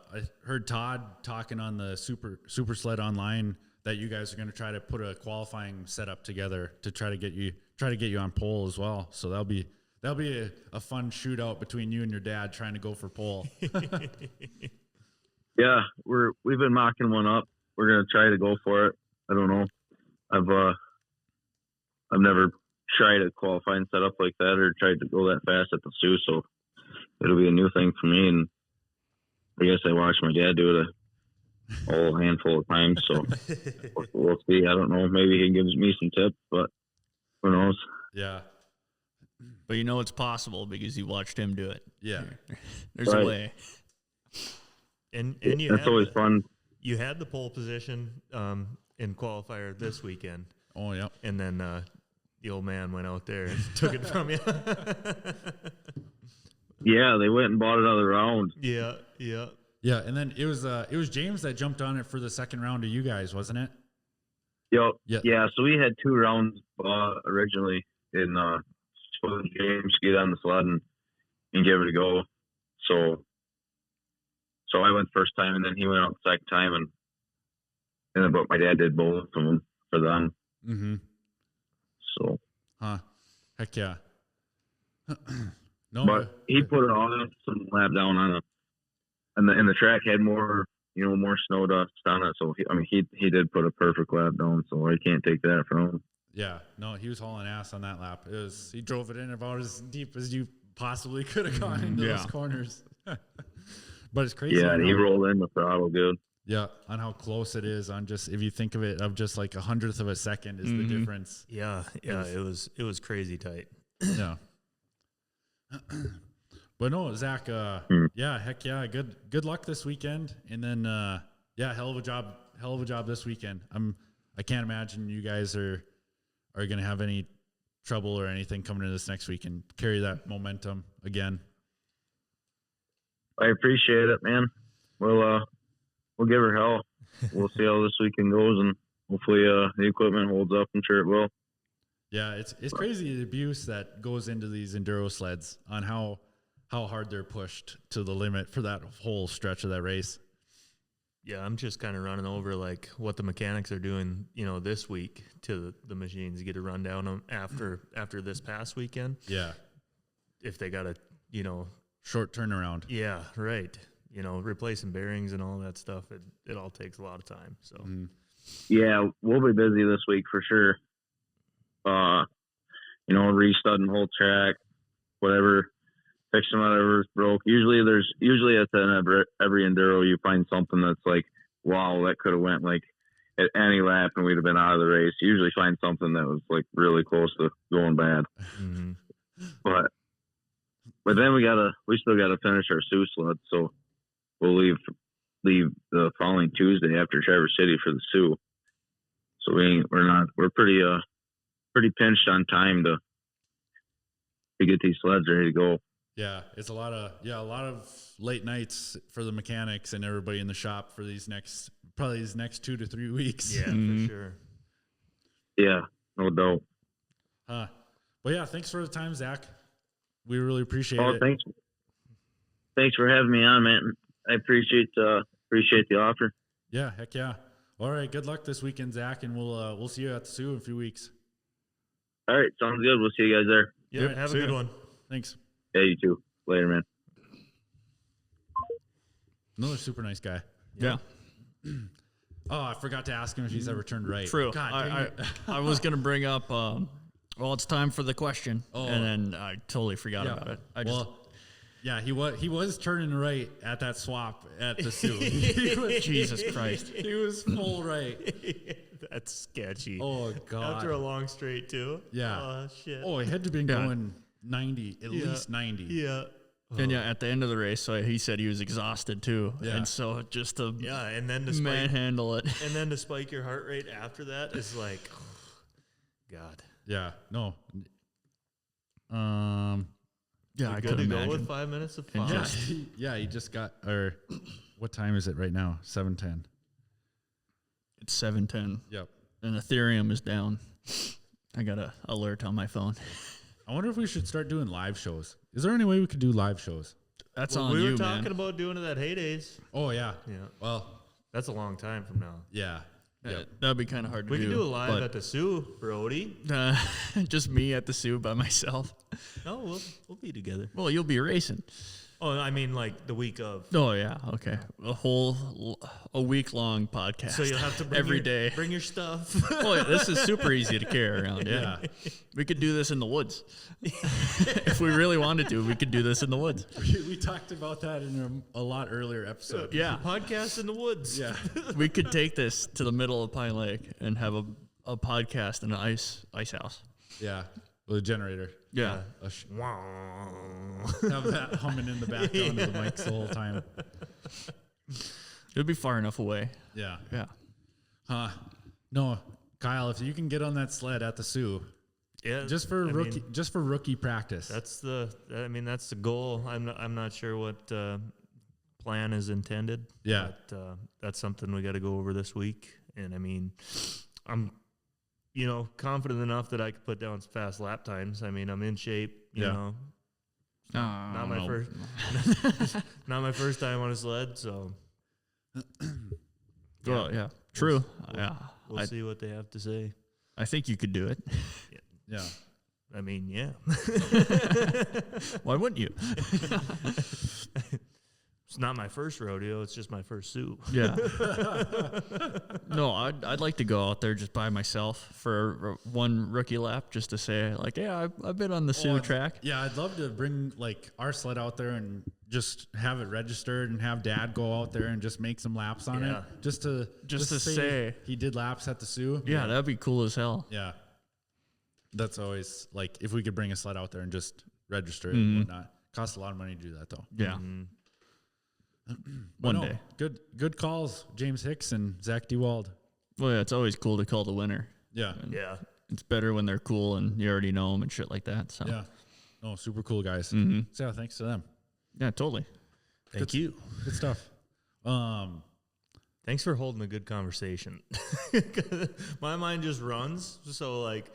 heard Todd talking on the super sled online that you guys are going to try to put a qualifying setup together to try to get you on pole as well. So that'll be a fun shootout between you and your dad trying to go for pole.
Yeah, we've been mocking one up. We're gonna try to go for it. I don't know. I've never tried a qualifying setup like that or tried to go that fast at the Sioux, so it'll be a new thing for me. And I guess I watched my dad do it a whole handful of times, so we'll see. I don't know. Maybe he gives me some tips, but who knows?
Yeah.
But you know it's possible because you watched him do it.
Yeah.
There's a way.
And
that's always fun.
You had the pole position in qualifier this weekend.
Oh, yeah.
And then the old man went out there and took it from you.
Yeah, they went and bought another round.
Yeah.
Yeah, and then it was James that jumped on it for the second round of you guys, wasn't it?
Yep. Yeah, so we had 2 rounds originally in so James get on the sled and give it a go. So I went first time, and then he went out the second time, and but my dad did both of them for them.
Mm-hmm.
So.
Heck yeah. No,
but he put it on some lap down on it, and the track had more snow dust on it. So he did put a perfect lap down. So I can't take that from him.
Yeah, no, he was hauling ass on that lap. He drove it in about as deep as you possibly could have gone into those corners. But it's crazy.
Yeah, and he rolled in the throttle good.
Yeah, on how close it is. On just if you think of it, of just like 100th of a second is the difference.
Yeah, it was crazy tight.
Yeah. But no, Zach. Yeah, heck yeah. Good luck this weekend, and then hell of a job this weekend. I can't imagine you guys are going to have any trouble or anything coming into this next week and carry that momentum again.
I appreciate it, man. We'll give her hell. We'll see how this weekend goes, and hopefully the equipment holds up. I'm sure it will.
Yeah, it's crazy the abuse that goes into these enduro sleds on how hard they're pushed to the limit for that whole stretch of that race.
Yeah, I'm just kind of running over like what the mechanics are doing, this week to the machines. Get a rundown on after this past weekend.
Yeah,
if they got a
short turnaround.
Yeah, right. Replacing bearings and all that stuff. It all takes a lot of time. So
yeah, we'll be busy this week for sure. Restudding whole track, whatever, fixing whatever's broke. Usually at the end of every enduro, you find something that's like, wow, that could have went like at any lap and we'd have been out of the race. You usually find something that was like really close to going bad.
Mm-hmm.
But then we still gotta finish our Sioux sled, so we'll leave the following Tuesday after Traverse City for the Sioux. So we're pretty pinched on time to get these sleds ready to go.
Yeah, it's a lot of late nights for the mechanics and everybody in the shop for these next 2 to 3 weeks.
Yeah, for sure.
Yeah, no doubt.
But yeah, thanks for the time, Zach. We really appreciate it.
Thanks for having me on, man. I appreciate the offer.
Yeah, heck yeah. All right, good luck this weekend, Zach, and we'll see you at the Sioux in a few weeks.
All right, sounds good. We'll see you guys there.
Yeah,
Yep,
have a good one.
Thanks.
Yeah, you too. Later, man.
Another super nice guy.
Yeah.
Oh, I forgot to ask him if he's ever turned right.
True.
God,
I was going to bring up, it's time for the question.
Oh.
And then I totally forgot about it.
Yeah, he was turning right at that swap at the Sioux.
Jesus Christ.
He was full right.
That's sketchy.
Oh, God.
After a long straight, too?
Yeah.
Oh, shit.
Oh, he had to have been going 90, at least 90.
Yeah.
And yeah, at the end of the race, so he said he was exhausted too.
Yeah.
And so just to
and then to
manhandle it.
And then to spike your heart rate after that is like, God.
Yeah, no.
Yeah, I
Good
could
to
imagine.
go with 5 minutes of
And
fun.
just-
He just got, or what time is it right now? 7:10.
It's 7:10,
Yep.
and Ethereum is down. I got an alert on my phone.
I wonder if we should start doing live shows. Is there any way we could do live shows?
That's
Well,
on
we
you,
were talking
man.
about doing it at Heydays.
Oh, yeah.
Yeah.
Well,
That's a long time from now.
yeah. Yep.
That'd be kind of hard to
We
do.
could do a live
but,
at the Sioux, Brody.
just me at the Sioux by myself.
No, we'll be together.
Well, you'll be racing.
Oh, I mean, like the week of.
Oh yeah, okay. A week long podcast.
So you'll have to bring
every day.
Bring your stuff.
Oh, yeah, this is super easy to carry around. Yeah. We could do this in the woods. If we really wanted to, we could do this in the woods.
We talked about that in a lot earlier episode.
Yeah.
Podcast in the woods.
Yeah.
We could take this to the middle of Pine Lake and have a podcast in an ice house.
Yeah. With a generator.
Yeah.
Have that humming in the background of the mics the whole time.
It'd be far enough away.
Yeah.
Yeah.
No, Kyle, if you can get on that sled at the Sioux, just for rookie practice.
That's the goal. I'm not sure what plan is intended.
Yeah.
But, that's something we got to go over this week. And I mean, I'm confident enough that I could put down some fast lap times. I mean, I'm in shape, you know. Not my first time on a sled, so.
Well, yeah. True. Yeah.
We'll see what they have to say.
I think you could do it.
Yeah.
I mean, yeah.
Why wouldn't you?
It's not my first rodeo. It's just my first Sioux.
Yeah. No, I'd like to go out there just by myself for one rookie lap just to say, like, yeah, I've been on the Sioux track.
Yeah, I'd love to bring, like, our sled out there and just have it registered and have Dad go out there and just make some laps on it. Just to say he did laps at the Sioux.
Yeah, that'd be cool as hell.
Yeah. That's always, like, if we could bring a sled out there and just register it and whatnot. Costs a lot of money to do that, though.
Yeah. One day.
Good calls, James Hicks and Zach Dewald.
Well, yeah, it's always cool to call the winner.
Yeah.
Yeah.
It's better when they're cool and you already know them and shit like that. So.
Yeah. No, super cool guys.
Mm-hmm.
So, yeah, thanks to them.
Yeah, totally.
Thank you.
Good stuff.
Thanks for holding a good conversation. My mind just runs. So, like,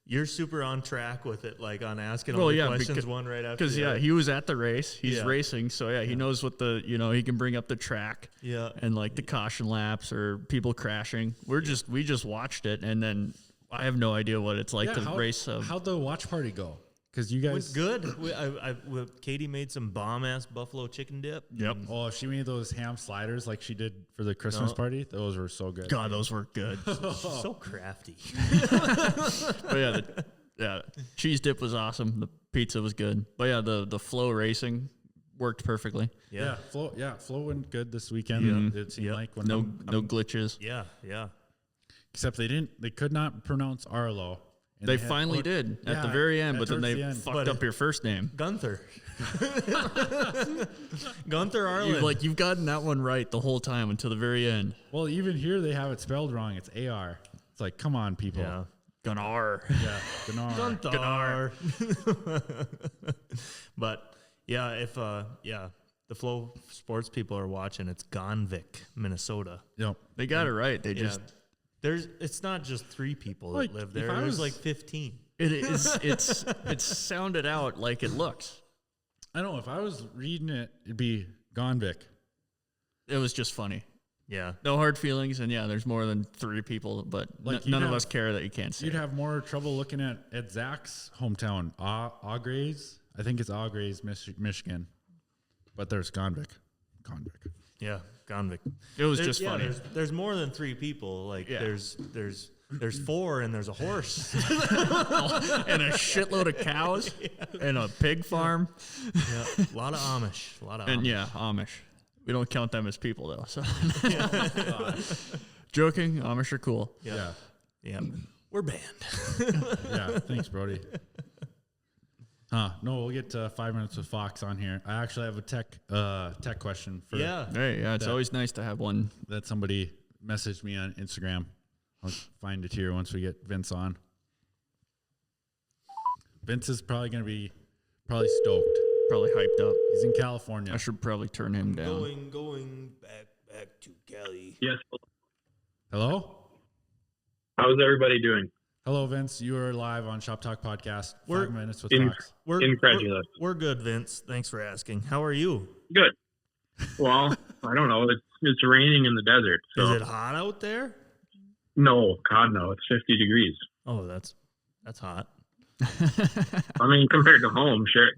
you're super on track with it, like on asking all the questions one right after
because
the other.
he was at the race, he's racing, so he knows what he can bring up the track, and like the caution laps or people crashing. We just watched it, and then I have no idea what it's like to race.
How'd the watch party go? Because you guys
good. Katie made some bomb ass buffalo chicken dip.
Yep.
Oh, she made those ham sliders like she did for the Christmas party. Those were so good.
God, those were good.
She's so crafty.
But yeah, cheese dip was awesome. The pizza was good. But yeah, the flow racing worked perfectly.
Yeah, flow went good this weekend. It seemed like when
no glitches.
Yeah.
Except they could not pronounce Arlo.
They finally did at the very end, but then they fucked up your first name.
Gunther. Gunther Arlen.
You've gotten that one right the whole time until the very end.
Well, even here they have it spelled wrong. It's AR. It's like, come on, people.
Yeah.
Gunnar.
Yeah, Gunnar.
Gunnar. But yeah, if the Flow Sports people are watching, it's Gonvik, Minnesota.
Yep.
They got it right. They just
it's not just 3 people that live there. There's like 15.
It is. It's sounded out like it looks.
I know. If I was reading it, it'd be Gonvik.
It was just funny.
Yeah.
No hard feelings, and there's more than 3 people, but none of us care that you can't see.
You'd have more trouble looking at Zach's hometown, Augrays. I think it's Augrays, Michigan. But there's Gonvik.
Yeah, Gonvik.
It was just funny.
There's more than 3 people. Like there's There's 4 and there's a horse.
And a shitload of cows and a pig farm.
Yeah, a lot of Amish.
And Amish. We don't count them as people though. So joking, Amish are cool.
Yeah. We're banned.
Yeah, thanks, Brody. No, we'll get 5 minutes with Fox on here. I actually have a tech question for
Hey, yeah, it's always nice to have one
that somebody messaged me on Instagram. I'll find it here once we get Vince on. Vince is probably going to be stoked.
Probably hyped up.
He's in California.
I should probably turn him down.
Going back to Cali.
Yes.
Hello?
How's everybody doing?
Hello, Vince. You are live on Shop Talk Podcast. 5 minutes with Fox.
Incredulous.
We're good, Vince. Thanks for asking. How are you?
Good. Well, I don't know. It's raining in the desert. So.
Is it hot out there?
No, God, no. It's 50 degrees.
Oh, that's hot.
I mean, compared to home, sure.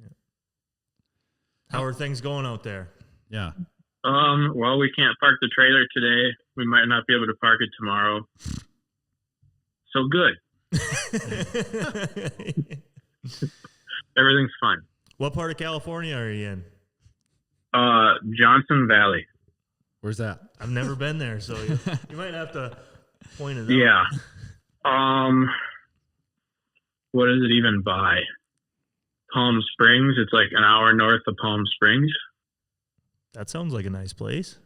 How are things going out there?
Yeah.
Well, we can't park the trailer today. We might not be able to park it tomorrow. So good. Everything's fine.
What part of California are you in?
Johnson Valley.
Where's that?
I've never been there, so you might have to point it out.
Yeah. What is it even by? Palm Springs. It's like an hour north of Palm Springs.
That sounds like a nice place.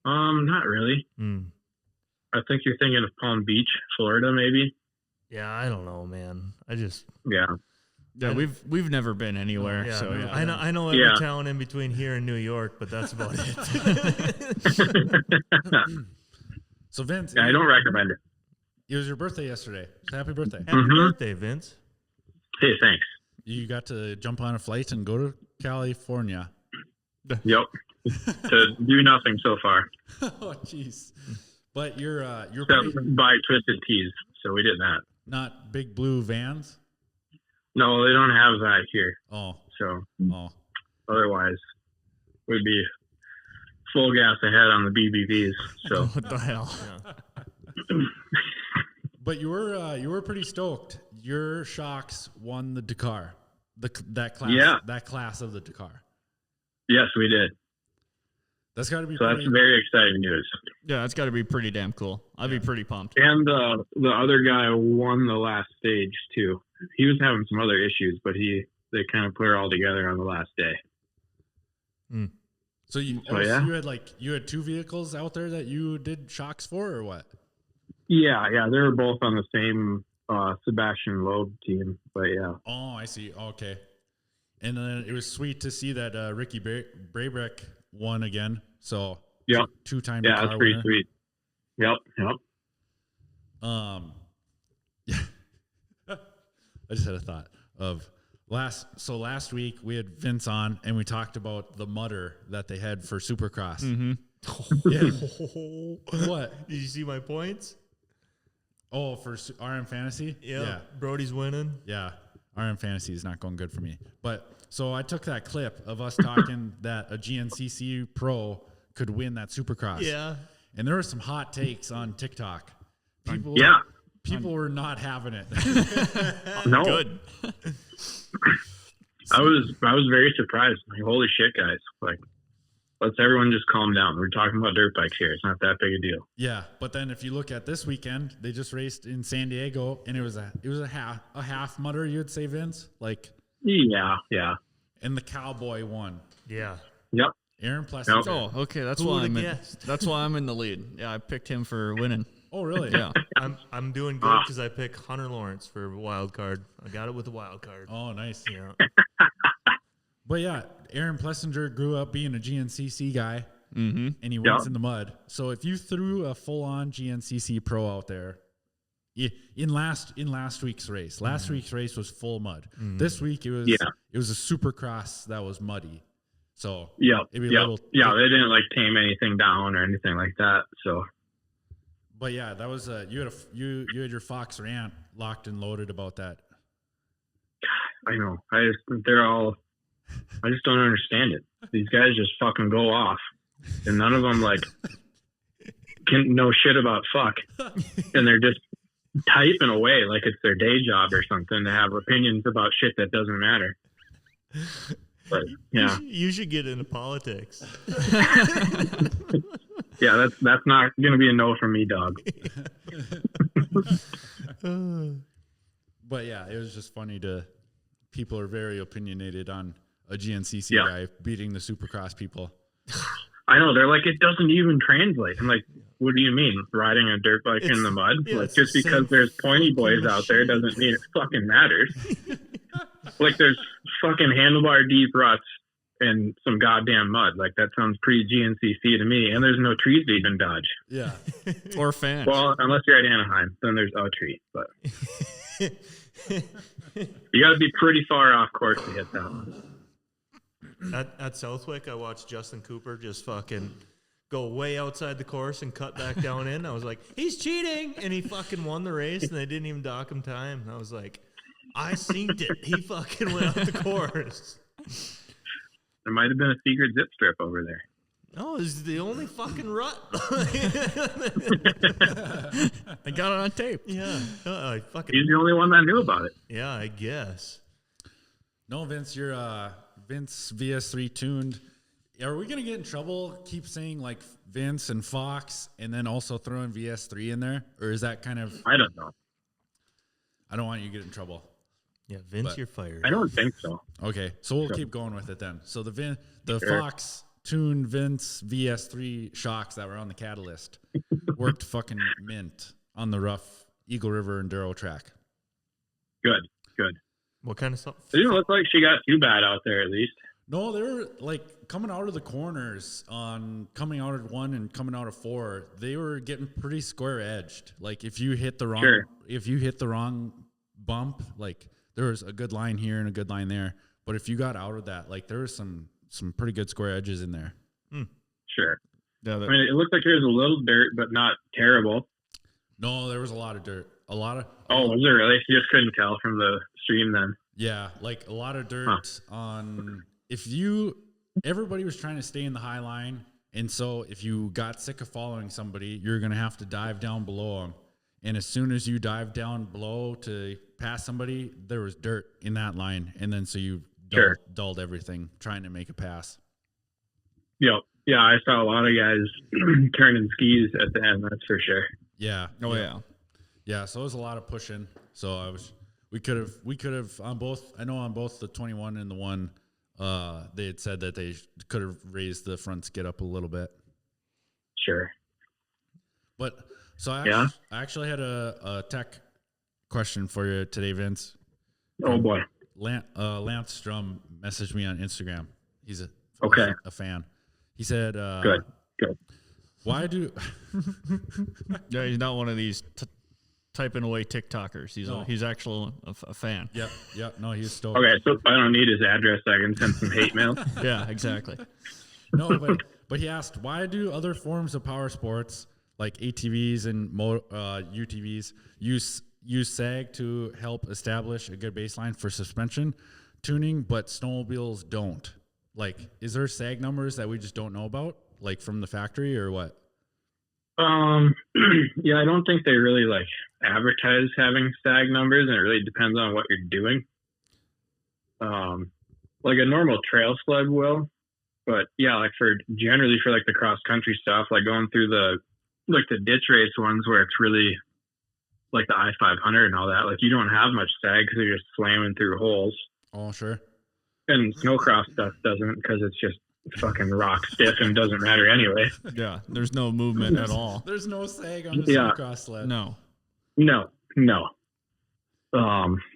Not really. I think you're thinking of Palm Beach, Florida, maybe.
Yeah, I don't know, man.
Yeah, we've never been anywhere.
Yeah,
so yeah,
I know every town in between here and New York, but that's about it.
So Vince,
I don't recommend it.
It was your birthday yesterday. So happy birthday!
Happy birthday, Vince.
Hey, thanks.
You got to jump on a flight and go to California.
Yep. To do nothing so far.
Oh, jeez. But you're
buy Twisted Teas, so we did that.
Not big blue vans?
No, they don't have that here.
Oh.
So otherwise we'd be full gas ahead on the BBVs. So
what the hell?
But you were pretty stoked. Your shocks won the Dakar. That class of the Dakar.
Yes, we did.
That's got to be.
So that's very exciting news.
Yeah, that's got to be pretty damn cool. I'd be pretty pumped.
And the other guy won the last stage too. He was having some other issues, but they kind of put it all together on the last day.
So you had 2 vehicles out there that you did shocks for, or what?
Yeah, they were both on the same Sebastian Loeb team, but yeah.
Oh, I see. Okay. And then it was sweet to see that Ricky Braybrick won again. So
yep.
2-time
yeah, that's pretty sweet. Yep.
Yeah. I just had a thought of last week we had Vince on and we talked about the mutter that they had for Supercross.
Mm-hmm.
Yeah. What?
Did you see my points?
Oh, for RM Fantasy?
Yeah. Brody's winning.
Yeah. RM Fantasy is not going good for me. But so I took that clip of us talking that a GNCC Pro could win that Supercross.
Yeah.
And there were some hot takes on TikTok. People were not having it.
No.
Good.
I was very surprised. Like, holy shit, guys. Like, let's everyone just calm down. We're talking about dirt bikes here. It's not that big a deal.
Yeah, but then if you look at this weekend, they just raced in San Diego, and it was a half mutter, you would say, Vince? Like,
yeah.
And the Cowboy won.
Yeah.
Yep.
Aaron Plessinger.
Yep. Oh, okay. That's why I'm in the lead. Yeah, I picked him for winning.
Oh, really?
Yeah.
I'm doing good because I picked Hunter Lawrence for wild card. I got it with a wild card.
Oh, nice.
Yeah.
But yeah, Aaron Plessinger grew up being a GNCC guy, and he wins in the mud. So if you threw a full-on GNCC Pro out there, in last week's race, week's race was full mud. This week it was a Supercross that was muddy. So
they didn't like tame anything down or anything like that. So.
But yeah, that was you had your Fox rant locked and loaded about that.
I know. I just don't understand it. These guys just fucking go off, and none of them like can know shit about fuck, and they're just
typing away like it's their day job or something to have opinions about shit that doesn't matter. But yeah,
you should get into politics.
Yeah, that's not gonna be a no from me, dog.
But yeah, it was just funny people are very opinionated on a GNCC guy beating the Supercross people.
I know, they're like, it doesn't even translate. I'm like, what do you mean, riding a dirt bike in the mud?
Yeah,
like, just because there's pointy boys out there doesn't mean it fucking matters. Like, there's fucking handlebar deep ruts and some goddamn mud. Like, that sounds pretty GNCC to me. And there's no trees to even dodge.
Yeah.
Or fans.
Well, unless you're at Anaheim, then there's a tree. But you got to be pretty far off course to hit that one.
At Southwick, I watched Justin Cooper just fucking go way outside the course and cut back down in. I was like, he's cheating. And he fucking won the race, and they didn't even dock him time. And I was like, I synced it. He fucking went out the course.
There might have been a secret zip strip over there.
No, it's the only fucking rut.
I got it on tape.
Yeah.
He's the only one that knew about it.
Yeah, I guess.
No, Vince, you're Vince VS3 tuned. Are we gonna get in trouble? Keep saying like Vince and Fox, and then also throwing VS3 in there, or is that kind of?
I don't know.
I don't want you to get in trouble.
Yeah, Vince, you're fired.
I don't think so.
Okay, so we'll keep going with it then. So the Fox tuned Vince VS3 shocks that were on the Catalyst worked fucking mint on the rough Eagle River Enduro track.
Good.
What kind of stuff?
It didn't look like she got too bad out there, at least.
No, they were like coming out of the corners coming out of 1 and coming out of 4. They were getting pretty square edged. Like if you hit the wrong bump, like there was a good line here and a good line there. But if you got out of that, like there was some pretty good square edges in there.
Sure.
Yeah,
I mean, it looked like there was a little dirt, but not terrible.
No, there was a lot of dirt.
Oh, was there really? You just couldn't tell from the stream then.
Yeah, like a lot of dirt on. Everybody was trying to stay in the high line, and so if you got sick of following somebody, you're gonna have to dive down below them. And as soon as you dive down below to pass somebody, there was dirt in that line, and then so you dulled everything trying to make a pass.
Yep. Yeah, I saw a lot of guys turning skis at the end. That's for sure.
Yeah.
Oh yeah.
Yeah, so it was a lot of pushing. So we could have on both. I know on both the 21 and the 1, they had said that they could have raised the front skid up a little bit.
Sure.
But so I actually had a tech question for you today, Vince.
Oh boy.
Lance Strum messaged me on Instagram. He's a fan. He said,
Good.
Why do?
Yeah, he's not one of these typing away TikTokers. He's actually a fan.
Yep. No, he's stoked.
Okay, so I don't need his address. I can send some hate mail.
Yeah, exactly.
No, but he asked, why do other forms of power sports like ATVs and UTVs use SAG to help establish a good baseline for suspension tuning, but snowmobiles don't? Like, is there SAG numbers that we just don't know about, like from the factory or what?
Yeah, I don't think they really like advertise having SAG numbers, and it really depends on what you're doing. Like a normal trail sled will, but yeah, like generally for like the cross country stuff, like going through the ditch race ones where it's really like the I-500 and all that, like you don't have much SAG because you're just slamming through holes.
Oh, sure.
And snowcross stuff doesn't, because it's just fucking rock stiff and doesn't matter anyway.
Yeah, there's no movement at all.
There's no sag on the snowcross sled.
No.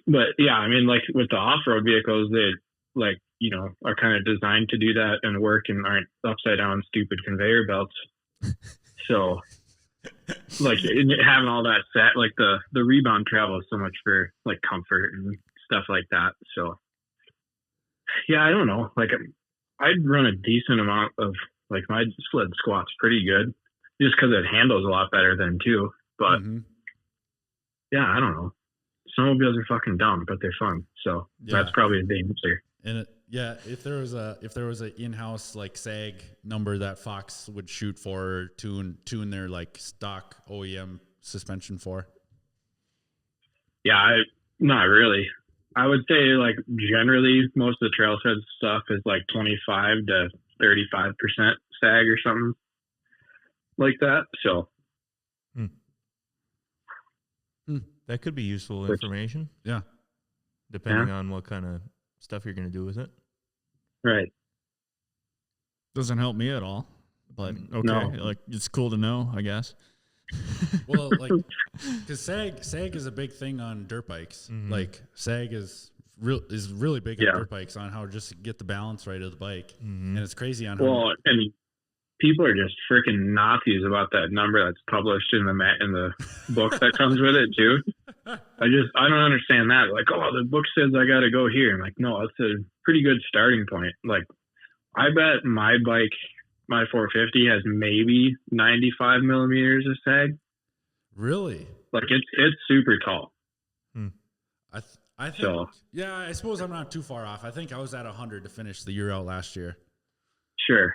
But yeah, I mean, like with the off-road vehicles, they like, you know, are kind of designed to do that and work and aren't upside down stupid conveyor belts. So like having all that set, like the rebound travel is so much for like comfort and stuff like that. So yeah, I don't know. Like I'd run a decent amount of, like, my sled squat's pretty good just because it handles a lot better than two. But yeah, I don't know. Snowmobiles are fucking dumb, but they're fun. So that's probably the answer.
And if there was a in-house like SAG number that Fox would shoot for or tune their like stock OEM suspension for.
Yeah, not really. I would say like generally most of the trailhead stuff is like 25 to 35% sag or something like that. So
that could be useful information.
Yeah.
Depending on what kind of stuff you're going to do with it.
Right.
Doesn't help me at all, but okay.
No.
Like, it's cool to know, I guess.
Well, like, because sag is a big thing on dirt bikes.
Mm-hmm.
Like, sag is really big on dirt bikes on how just to get the balance right of the bike, and it's crazy on.
Well, and people are just freaking Nazis about that number that's published in the book that comes with it too. I don't understand that. Like, oh, the book says I got to go here. I'm like, no, it's a pretty good starting point. Like, I bet my bike, my 450 has maybe 95 millimeters of sag.
Really?
Like it's super tall.
I think so. Yeah, I suppose I'm not too far off. I think I was at 100 to finish the year out last year.
Sure.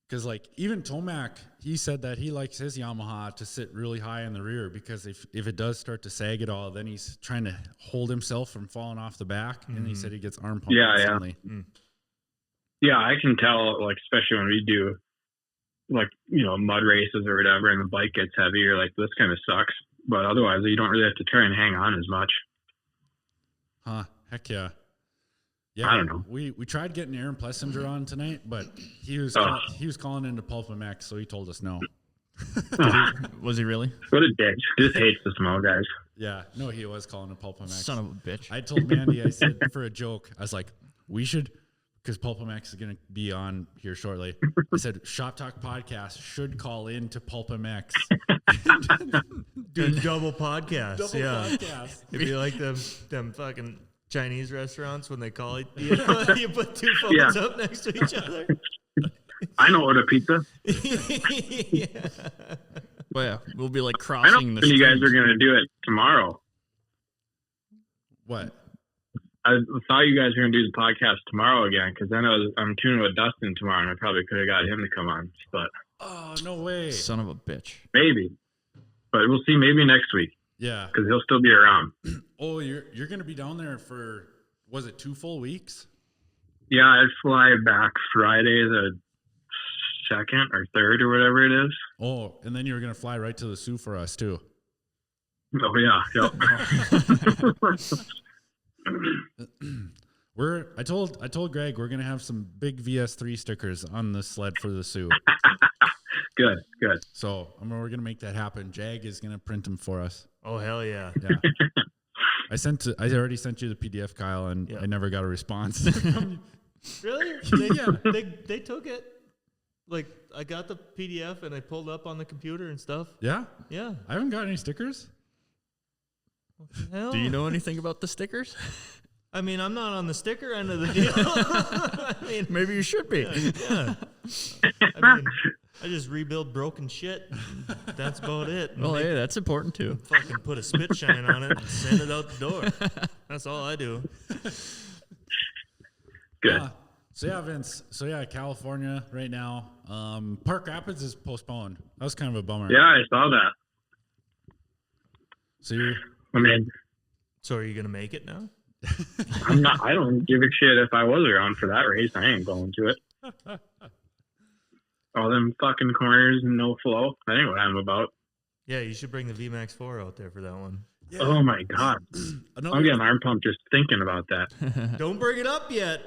Because like even Tomac, he said that he likes his Yamaha to sit really high in the rear because if it does start to sag at all, then he's trying to hold himself from falling off the back. And he said he gets arm pumped instantly.
Yeah, I can tell, like, especially when we do, like, you know, mud races or whatever, and the bike gets heavy, you're like, this kind of sucks. But otherwise, you don't really have to try and hang on as much.
Huh? Heck yeah. Yeah,
I don't know.
We tried getting Aaron Plessinger on tonight, but he was calling into Pulp MX, so he told us no.
Was he really?
What a dick. Just hates the small guys.
Yeah, no, he was calling to Pulp MX.
Son of a bitch.
I told Mandy, I said for a joke, I was like, we should, because Pulp MX is going to be on here shortly. I said, Shop Talk Podcast should call in to Pulp MX.
Do double podcasts.
Double podcast.
It'd be like them fucking Chinese restaurants when they call it. You put two phones up next to each other.
I know what a pizza.
Well, yeah, we'll be like crossing
I know
the
when you guys are going to do it tomorrow.
What?
I thought you guys were going to do the podcast tomorrow again because I'm tuning with Dustin tomorrow, and I probably could have got him to come on. But
oh, no way!
Son of a bitch.
Maybe, but we'll see. Maybe next week.
Yeah,
because he'll still be around.
Oh, you're going to be down there for, was it 2 full weeks?
Yeah, I fly back Friday the 2nd or 3rd or whatever it is.
Oh, and then you're going to fly right to the Sioux for us too.
Oh yeah,
yep. I told Greg we're gonna have some big VS3 stickers on the sled for the Sioux.
Good.
So we're gonna make that happen. JAG is gonna print them for us.
Oh hell yeah!
Yeah. I already sent you the PDF, Kyle, and I never got a response.
Really? They took it. Like, I got the PDF and I pulled up on the computer and stuff.
Yeah?
Yeah.
I haven't got any stickers.
Hell.
Do you know anything about the stickers?
I mean, I'm not on the sticker end of the deal. I mean,
maybe you should be.
Yeah. I mean, I just rebuild broken shit. That's about it.
Well, hey, that's important too.
Fucking put a spit shine on it and send it out the door. That's all I do.
Good.
So yeah, Vince. So yeah, California right now. Park Rapids is postponed. That was kind of a bummer.
Yeah, I saw that.
So
so are you gonna make it now?
I'm not. I don't give a shit if I was around for that race. I ain't going to it. All them fucking corners and no flow. That ain't what I'm about.
Yeah, you should bring the VMAX 4 out there for that one.
Yeah.
Oh my god, I'm getting arm pumped just thinking about that.
Don't bring it up yet.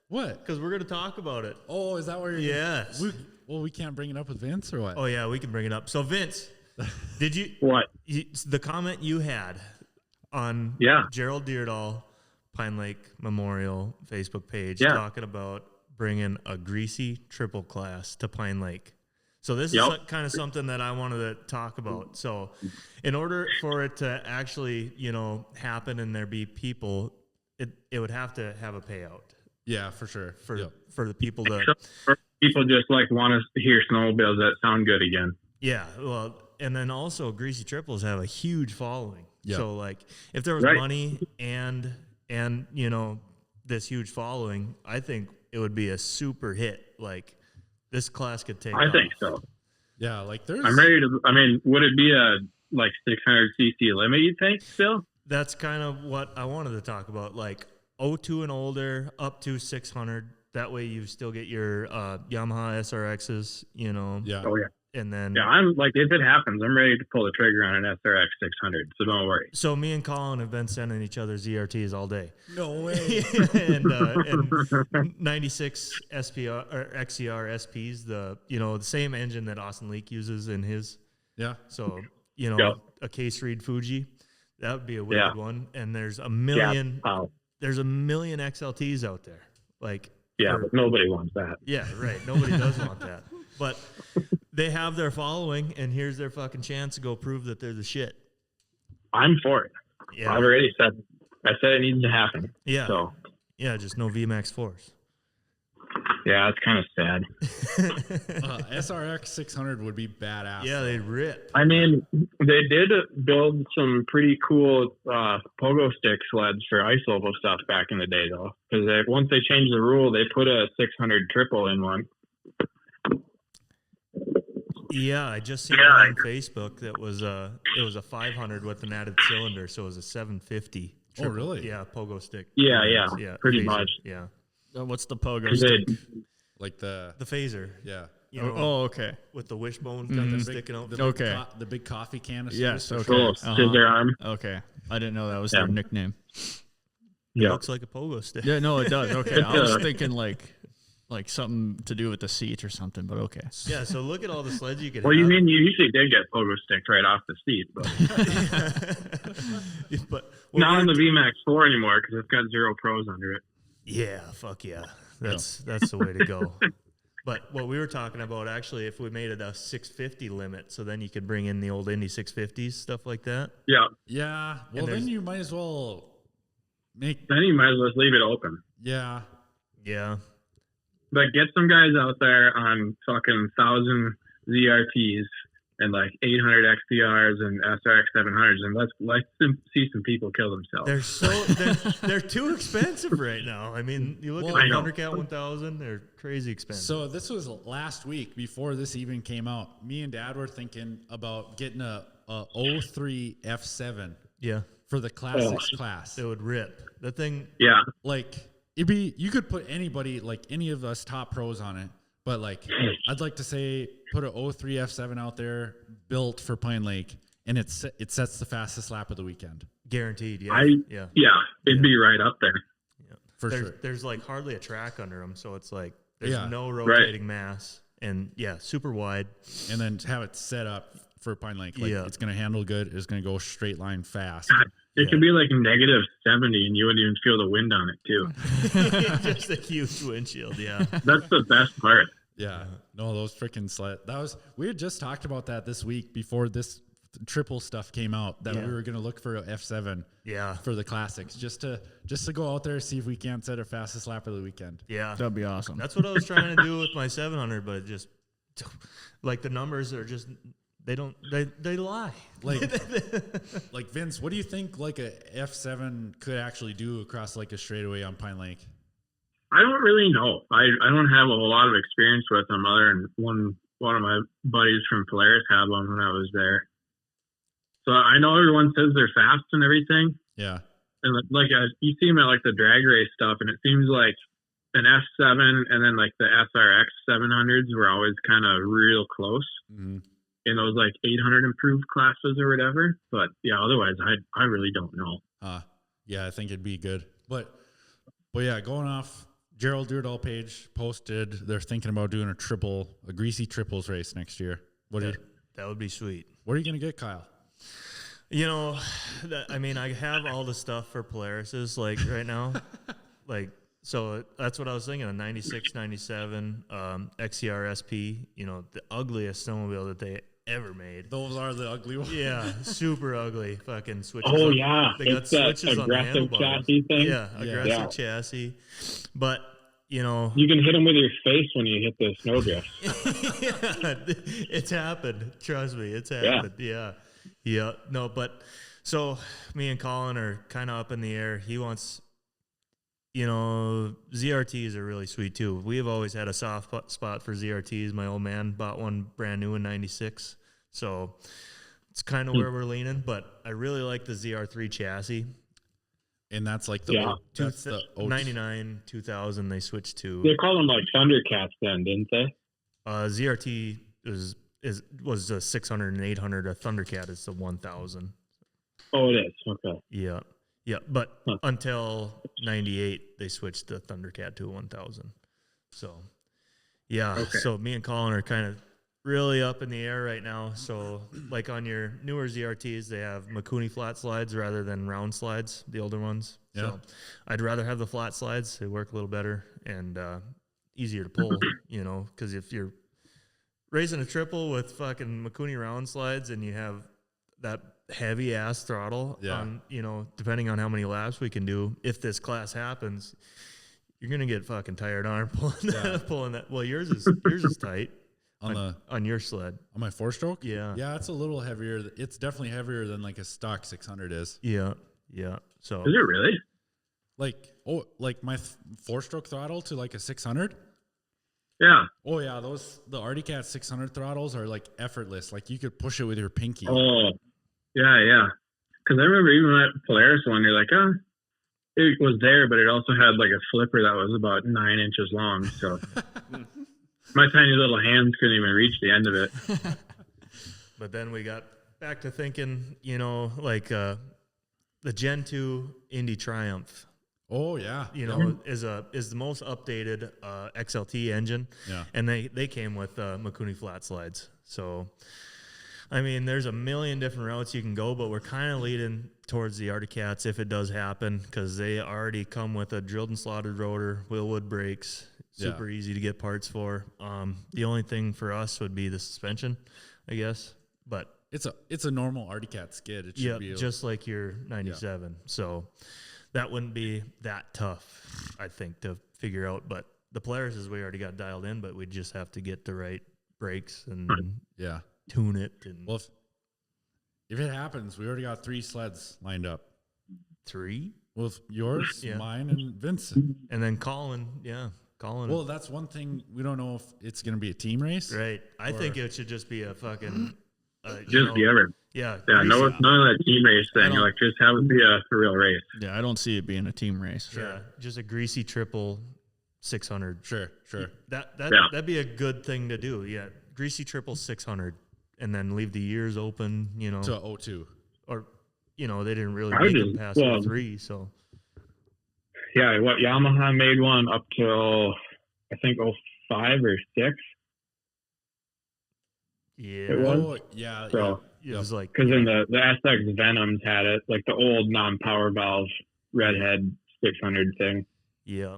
What?
Because we're gonna talk about it.
Oh, is that where you're?
Yes.
We can't bring it up with Vince or what?
Oh yeah, we can bring it up. So Vince, did you
what?
The comment you had on Gerald Dyrdahl Pine Lake Memorial Facebook page talking about bringing a greasy triple class to Pine Lake. So this is kind of something that I wanted to talk about. So in order for it to actually, happen and there be people, it would have to have a payout.
Yeah, for sure.
For the people that
people just like want to hear snowmobiles that sound good again.
Yeah, well, and then also greasy triples have a huge following.
Yeah.
So like if there was money and this huge following, I think it would be a super hit. Like this class could take off.
Think so.
Yeah, like there's
I'm ready to would it be a like 600cc limit, you think, still?
That's kind of what I wanted to talk about, like 02 and older, up to 600. That way you still get your Yamaha SRXs, you know.
Yeah.
Oh, yeah.
And then
I'm like, if it happens, I'm ready to pull the trigger on an SRX 600. So don't worry.
So me and Colin have been sending each other ZRTs all day.
No way.
and 96 SPR or XCR SPs, the same engine that Austin Leak uses in his.
Yeah.
So a Case Reed Fuji, that would be a wicked one. And there's a million.
Yeah. Wow.
There's a million XLTs out there. Like.
Yeah, but nobody wants that.
Yeah, right. Nobody does want that. But they have their following, and here's their fucking chance to go prove that they're the shit.
I'm for it.
Yeah.
I've already said it needs to happen.
Yeah.
So.
Yeah, just no VMAX force.
Yeah, it's kind of sad.
SRX 600 would be badass.
Yeah, they'd rip.
I mean, they did build some pretty cool pogo stick sleds for ice oval stuff back in the day, though. Because once they changed the rule, they put a 600 triple in one.
Yeah, I just seen it on Facebook. That was it was a 500 with an added cylinder, so it was a 750. Triple.
Oh, really?
Yeah, pogo stick.
Yeah, pretty
phaser.
much.
Yeah.
What's the pogo stick?
Like the
phaser.
Yeah.
You know,
okay.
With the wishbone kind of sticking out.
The big coffee can.
Yes. Okay.
Cool. Scissor arm.
Okay. I didn't know that was their nickname.
It looks like a pogo stick.
Yeah. No, it does. Okay. I was thinking like something to do with the seat or something, but okay.
Yeah. So look at all the sleds you can.
Well, you mean you usually did get pogo sticks right off the seat, but not on the VMAX 4 anymore because it's got 0 pros under it.
Yeah. Fuck yeah. That's the way to go. But what we were talking about, actually, if we made it a 650 limit, so then you could bring in the old Indy 650s, stuff like that.
Yeah.
Yeah. Well, then you might as well
Then you might as well leave it open.
Yeah.
Yeah.
But get some guys out there on fucking 1,000 ZRTs and like 800 XPRs and SRX 700s, and let's see some people kill themselves.
They're too expensive right now. I mean, you look at the Undercat 1000; they're crazy expensive.
So this was last week before this even came out. Me and Dad were thinking about getting a 03 F7.
Yeah.
For the classics class.
It would rip. That thing.
Yeah.
Like you could put anybody, like any of us top pros on it. But like, I'd like to say, put a 03 F7 out there, built for Pine Lake, and it sets the fastest lap of the weekend.
Guaranteed. Yeah.
It'd be right up there.
Yeah.
For sure.
There's like hardly a track under them, so it's like there's no rotating mass, and super wide.
And then have it set up for Pine Lake. Like it's gonna handle good. It's gonna go straight line fast.
It could be like negative 70, and you wouldn't even feel the wind on it too.
Just a huge windshield. Yeah.
That's the best part.
Yeah. No, those freaking we had just talked about that this week before this triple stuff came out, that we were going to look for a F7 for the classics, just to go out there, see if we can't set our fastest lap of the weekend.
Yeah.
That'd be awesome.
That's what I was trying to do with my 700, but just like the numbers are just, they lie.
Like Vince, what do you think like a F7 could actually do across like a straightaway on Pine Lake?
I don't really know. I don't have a whole lot of experience with them, other than one of my buddies from Polaris had one when I was there. So I know everyone says they're fast and everything.
Yeah.
And like you see them at like the drag race stuff, and it seems like an F7 and then like the SRX 700s were always kind of real close in those like 800 improved classes or whatever. But yeah, otherwise I really don't know.
Yeah, I think it'd be good. But yeah, going off, Gerald Dyrdahl page posted they're thinking about doing a greasy triples race next year.
That would be sweet.
What are you gonna get, Kyle?
You know, I have all the stuff for Polarises like right now, so that's what I was thinking. A 96, 97 XCR SP. You know, the ugliest snowmobile that they ever made.
Those are the ugly ones.
Yeah, super ugly. Fucking switches.
Oh yeah,
they got switches on the handlebars.
Chassis thing.
Yeah, aggressive chassis. But you know,
you can hit them with your face when you hit the snowdrift.
Yeah, it's happened. Trust me, it's happened. Yeah. No, but so me and Colin are kind of up in the air. He wants, ZRTs are really sweet too. We have always had a soft spot for ZRTs. My old man bought one brand new in '96. So It's kind of where we're leaning, but I really like the ZR3 chassis.
And that's like the that's the
99, 2000, they switched to.
They call them like Thundercats then, didn't they?
ZRT was a 600 and 800. A Thundercat is the 1000.
Oh, it is. Okay.
Yeah. Yeah. But until 98, they switched the Thundercat to a 1000. So, yeah. Okay. So me and Colin are kind of really up in the air right now. So, like on your newer ZRTs, they have Mikuni flat slides rather than round slides, the older ones. Yeah. So I'd rather have the flat slides. They work a little better and easier to pull, you know, because if you're racing a triple with fucking Mikuni round slides and you have that heavy ass throttle on, you know, depending on how many laps we can do, if this class happens, you're going to get fucking tired arm pulling that. Well, yours is tight. On your sled.
On my 4-stroke?
Yeah.
Yeah, it's a little heavier. It's definitely heavier than like a stock 600 is.
Yeah. Yeah. So
is it really?
Like my 4-stroke throttle to like a 600?
Yeah.
Oh yeah, the Arctic Cat 600 throttles are like effortless. Like you could push it with your pinky.
Oh. Yeah. Cuz I remember even that Polaris one, you're like, it was there, but it also had like a flipper that was about 9 inches long, so my tiny little hands couldn't even reach the end of it.
But then we got back to thinking, you know, like the Gen 2 Indy Triumph.
Oh yeah,
you know, is the most updated XLT engine. Yeah, and they came with Mikuni flat slides. So, I mean, there's a million different routes you can go, but we're kind of leading towards the Arctic Cats if it does happen because they already come with a drilled and slotted rotor, wheelwood brakes. Super easy to get parts for. The only thing for us would be the suspension, I guess. But
it's a normal Arctic Cat skid. It should be
just like your 97. Yeah. So that wouldn't be that tough, I think, to figure out. But the Polaris we already got dialed in, but we just have to get the right brakes and tune it. And
well, if it happens, we already got 3 sleds lined up.
3?
Well, yours, mine, and Vincent,
and then Colin.
Well, that's one thing. We don't know if it's going to be a team race.
Right. I think it should just be a fucking...
just be ever.
Yeah.
Yeah, none of that team race thing. Like, just have it be a real race.
Yeah, I don't see it being a team race.
Sure. Yeah, just a greasy triple 600.
Sure.
That'd be a good thing to do. Yeah, greasy triple 600, and then leave the years open, you know.
To 02.
Or, you know, they didn't really make them past 03, so...
Yeah, Yamaha made one up till I think 05 or 6.
Yeah.
It was.
Oh, yeah.
So
it was like
because then the SX Venoms had it, like the old non-power valve redhead 600 thing.
Yeah.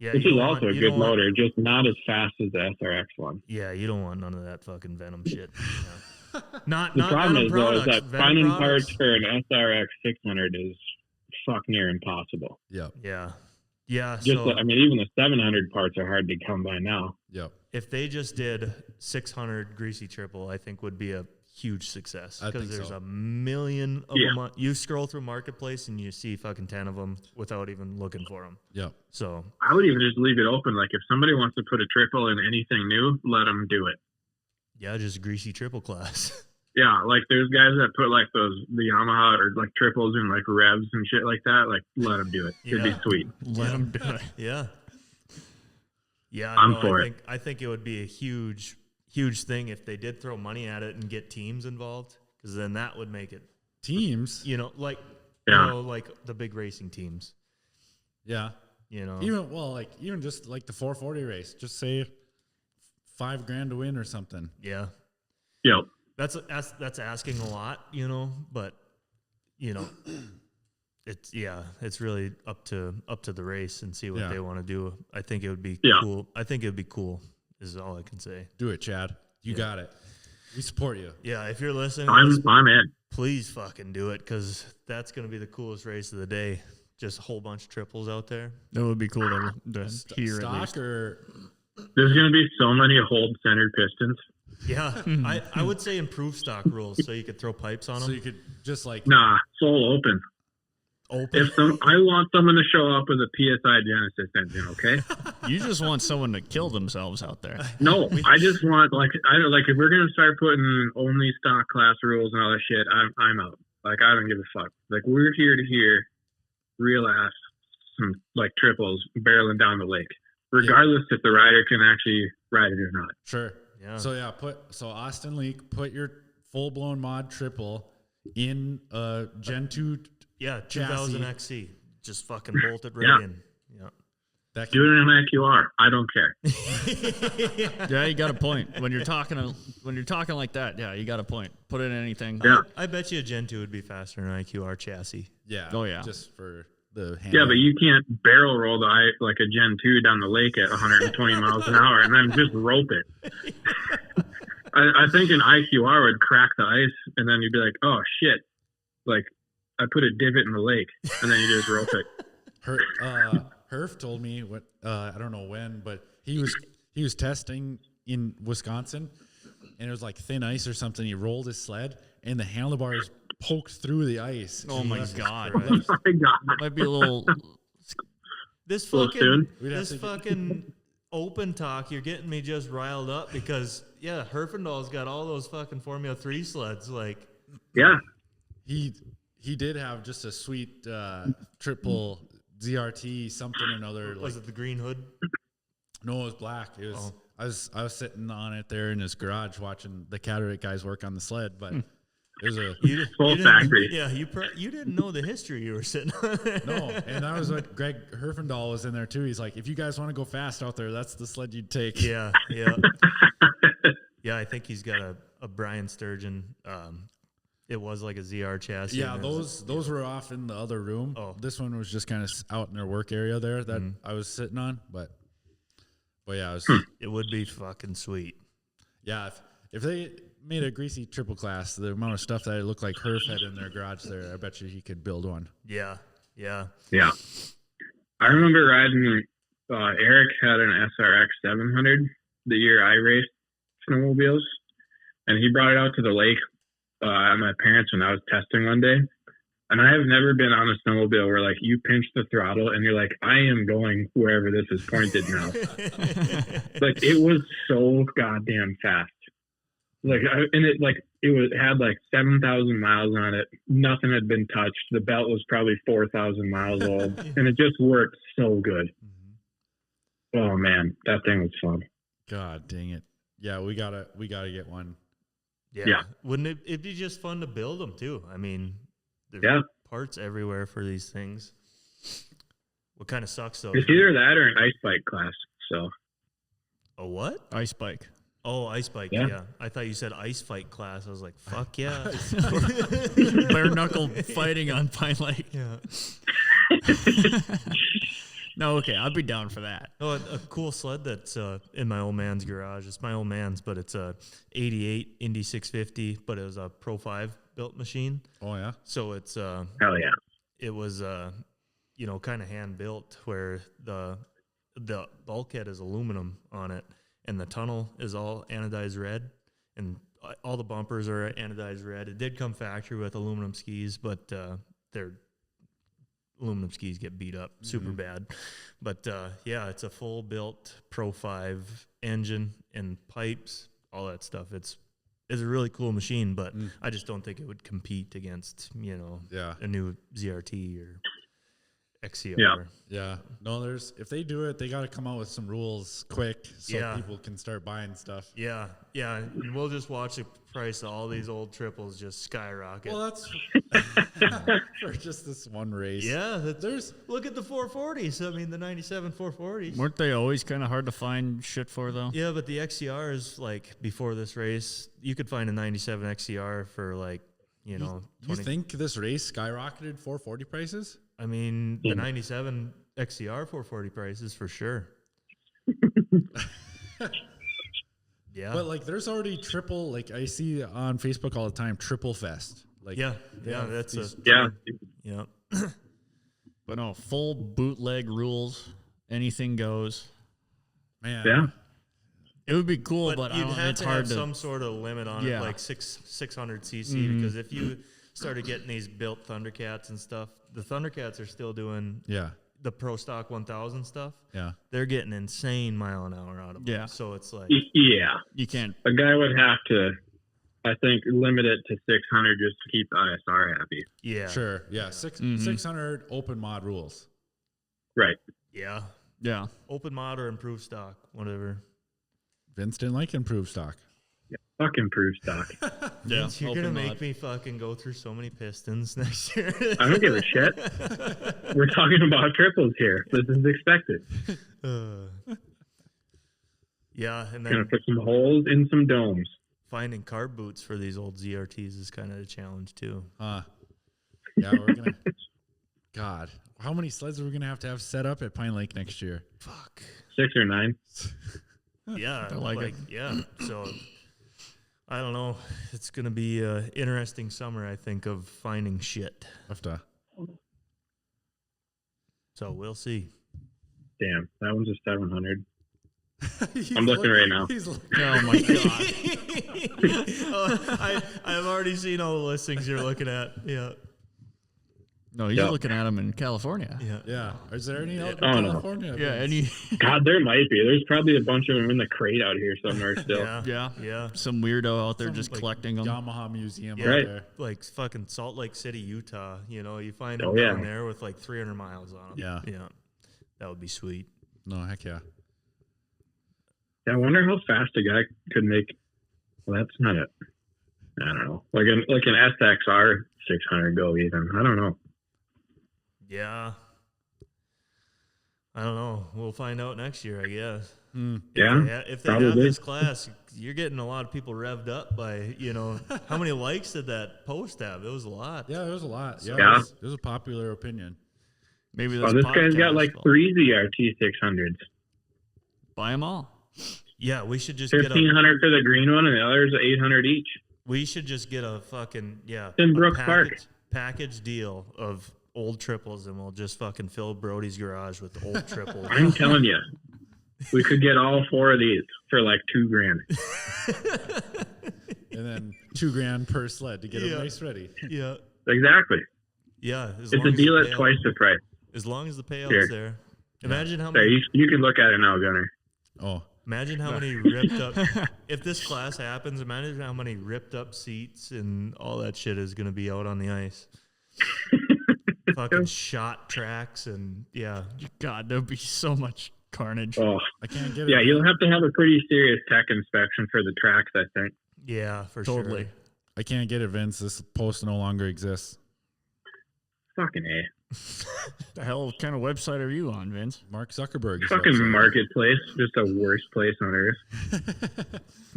Which is also a good motor, just not as fast as the SRX one.
Yeah, you don't want none of that fucking Venom shit. Yeah.
The problem is though is that finding parts for an SRX 600 is fuck near impossible.
Yeah.
Just I mean, even the 700 parts are hard to come by now.
Yep.
If they just did 600 greasy triple, I think would be a huge success because there's a million of them. You scroll through Marketplace and you see fucking 10 of them without even looking for them.
Yep.
So
I would even just leave it open. Like if somebody wants to put a triple in anything new, let them do it.
Yeah, just greasy triple class.
Yeah, like there's guys that put like the Yamaha or like triples and like revs and shit like that. Like let them do it. It'd be sweet.
Let them do it.
Yeah.
I'm for it.
I think it would be a huge thing if they did throw money at it and get teams involved, because then that would make it
teams.
You know, like like the big racing teams.
Yeah.
You know,
even just like the 440 race, just say $5,000 to win or something.
Yeah.
Yep.
That's asking a lot, you know, but you know, it's really up to the race and see what they want to do. I think it would be cool. I think it would be cool is all I can say.
Do it, Chad. You got it. We support you.
Yeah, if you're listening,
I'm in.
Please fucking do it, because that's going to be the coolest race of the day. Just a whole bunch of triples out there.
That would be cool to hear at least.
There's going to be so many hold-centered pistons.
Yeah, I would say improve stock rules so you could throw pipes on them.
So you could just like...
Nah, full open. I want someone to show up with a PSI Genesis engine, okay?
You just want someone to kill themselves out there.
No, I just want if we're gonna start putting only stock class rules and all that shit, I'm out. Like I don't give a fuck. Like we're here to hear real ass some like triples barreling down the lake, regardless if the rider can actually ride it or not.
Sure. Yeah. So Austin Leak, put your full blown mod triple in a Gen 2
2000 XC. Just fucking bolt it right in. Yeah.
Do it in an IQR. I don't care.
Yeah, you got a point. When you're talking like that, yeah, you got a point. Put it in anything.
Yeah.
I bet you a Gen 2 would be faster than an IQR chassis.
Yeah.
Oh yeah.
Just for the
handle. Yeah, but you can't barrel roll like a Gen 2 down the lake at 120 miles an hour and then just rope it. I think an IQR would crack the ice and then you'd be like, oh shit, like I put a divot in the lake and then you just rope it.
Herf told me what I don't know when, but he was testing in Wisconsin and it was like thin ice or something. He rolled his sled and the handlebars poked through the ice.
Oh my god!
Oh my god!
Might be a little.
This fucking open talk, you're getting me just riled up because Herfindahl's got all those fucking Formula 3 sleds. Like,
yeah,
he did have just a sweet triple ZRT something or another.
Was it the green hood?
No, it was black. It was. I was sitting on it there in his garage watching the Cataract guys work on the sled, but. It was a
full factory.
Yeah, you didn't know the history you were sitting on.
No, and that was what Greg Herfindahl was in there too. He's like, if you guys want to go fast out there, that's the sled you'd take.
Yeah. Yeah, I think he's got a Brian Sturgeon. It was like a ZR chassis.
Yeah, those were off in the other room. Oh. This one was just kind of out in their work area there that I was sitting on. But yeah,
it would be fucking sweet.
Yeah, if they made a greasy triple class, the amount of stuff that it looked like Herf had in their garage there, I bet you he could build one.
Yeah.
I remember riding, Eric had an SRX 700 the year I raced snowmobiles, and he brought it out to the lake at my parents' when I was testing one day. And I have never been on a snowmobile where like you pinch the throttle and you're like, I am going wherever this is pointed now. Like it was so goddamn fast. Like, it had like 7,000 miles on it. Nothing had been touched. The belt was probably 4,000 miles old, and it just worked so good. Mm-hmm. Oh man, that thing was fun.
God dang it! Yeah, we gotta get one.
Yeah. Wouldn't it? It'd be just fun to build them too. I mean, there's parts everywhere for these things. What kind of sucks though?
It's either that or an ice bike class. So,
a what?
Ice bike.
Oh, ice bike, yeah. I thought you said ice fight class. I was like, fuck yeah.
Bare knuckle fighting on Pine Lake.
Yeah.
No, okay, I'd be down for that.
Oh, a cool sled that's in my old man's garage. It's my old man's, but it's a 88 Indy 650, but it was a Pro 5 built machine.
Oh, yeah?
So it's...
hell yeah.
It was, kind of hand built where the bulkhead is aluminum on it. And the tunnel is all anodized red, and all the bumpers are anodized red. It did come factory with aluminum skis, but their aluminum skis get beat up super bad. But it's a full built Pro 5 engine and pipes, all that stuff. It's a really cool machine, but I just don't think it would compete against a new ZRT or XCR.
Yeah. No, if they do it, they got to come out with some rules quick so people can start buying stuff.
Yeah. And we'll just watch the price of all these old triples just skyrocket.
Well, that's for just this one race.
Yeah. Look at the 440s. I mean, the 97 440s.
Weren't they always kind of hard to find shit for, though?
Yeah, but the XCR is like before this race, you could find a 97 XCR for like,
You think this race skyrocketed 440 prices?
I mean, the 97 XCR 440 prices for sure. Yeah.
But like there's already triple, like I see on Facebook all the time, Triple Fest. Like
that's
yeah.
But no, full bootleg rules, anything goes.
Man.
Yeah.
It would be cool, but
you'd have
it's
to
hard
have some sort of limit on it, like 600 cc, because if you started getting these built Thundercats and stuff. The Thundercats are still doing the Pro Stock 1000 stuff.
Yeah.
They're getting insane mile an hour out of them.
Yeah.
So it's like,
you can't.
A guy would have to, I think, limit it to 600 just to keep the ISR happy.
yeah.
Sure. Yeah. 600 open mod rules.
Right.
Yeah.
Yeah.
Open mod or improved stock, whatever.
Vince didn't like improved stock.
Yeah. Fuck improved stock.
Yeah.
Vince, you're going to make me fucking go through so many pistons next year.
I don't give a shit. We're talking about triples here. This is expected.
Yeah. And
Gonna
then
put some holes in some domes.
finding carb boots for these old ZRTs is kind of a challenge too.
Yeah, we're going to. God, how many sleds are we going to have set up at Pine Lake next year?
Fuck.
6 or 9.
Yeah.
I like it.
Yeah. So I don't know. It's going to be an interesting summer, I think, of finding shit. So we'll see.
Damn, that one's a 700. I'm looking right now.
Oh my god.
I've already seen all the listings you're looking at. Yeah.
No, he's looking at them in California.
Yeah. Is there any out in
California?
Yeah, any.
God, there might be. There's probably a bunch of them in the crate out here somewhere still.
Yeah.
Some weirdo out there just collecting them.
Yamaha Museum out
Right.
there.
Like fucking Salt Lake City, Utah. You know, you find them down there with like 300 miles on them. Yeah. That would be sweet.
No, heck yeah.
I wonder how fast a guy could make. Well, that's not it. I don't know. Like an SXR 600 go even. I don't know.
Yeah. I don't know. We'll find out next year, I guess. If they have this class, you're getting a lot of people revved up by, how many likes did that post have? It was a lot.
Yeah, it was a lot.
Yeah.
It was a popular opinion.
Maybe
this guy's got like 3 ZRT 600s.
Buy them all.
Yeah, we should just
1,500 for the green one, and the others 800 each.
We should just get a fucking
in Brook Park
package deal of old triples, and we'll just fucking fill Brody's garage with old triples.
I'm telling you, we could get all 4 of these for like $2,000.
And then $2,000 per sled to get them race ready.
Yeah,
exactly.
Yeah,
it's a deal at twice the price.
As long as the payout's there. Imagine how many.
There, you can look at it now, Gunner.
Oh.
Imagine how many ripped up. If this class happens, imagine how many ripped up seats and all that shit is going to be out on the ice. Fucking shot tracks and
God, there'll be so much carnage.
Oh,
I can't get it.
Yeah, you'll have to have a pretty serious tech inspection for the tracks, I think.
Yeah, for
totally.
sure.
I can't get it, Vince. This post no longer exists.
Fucking A.
The hell kind of website are you on, Vince?
Mark Zuckerberg.
Fucking website. Marketplace. Just the worst place on earth.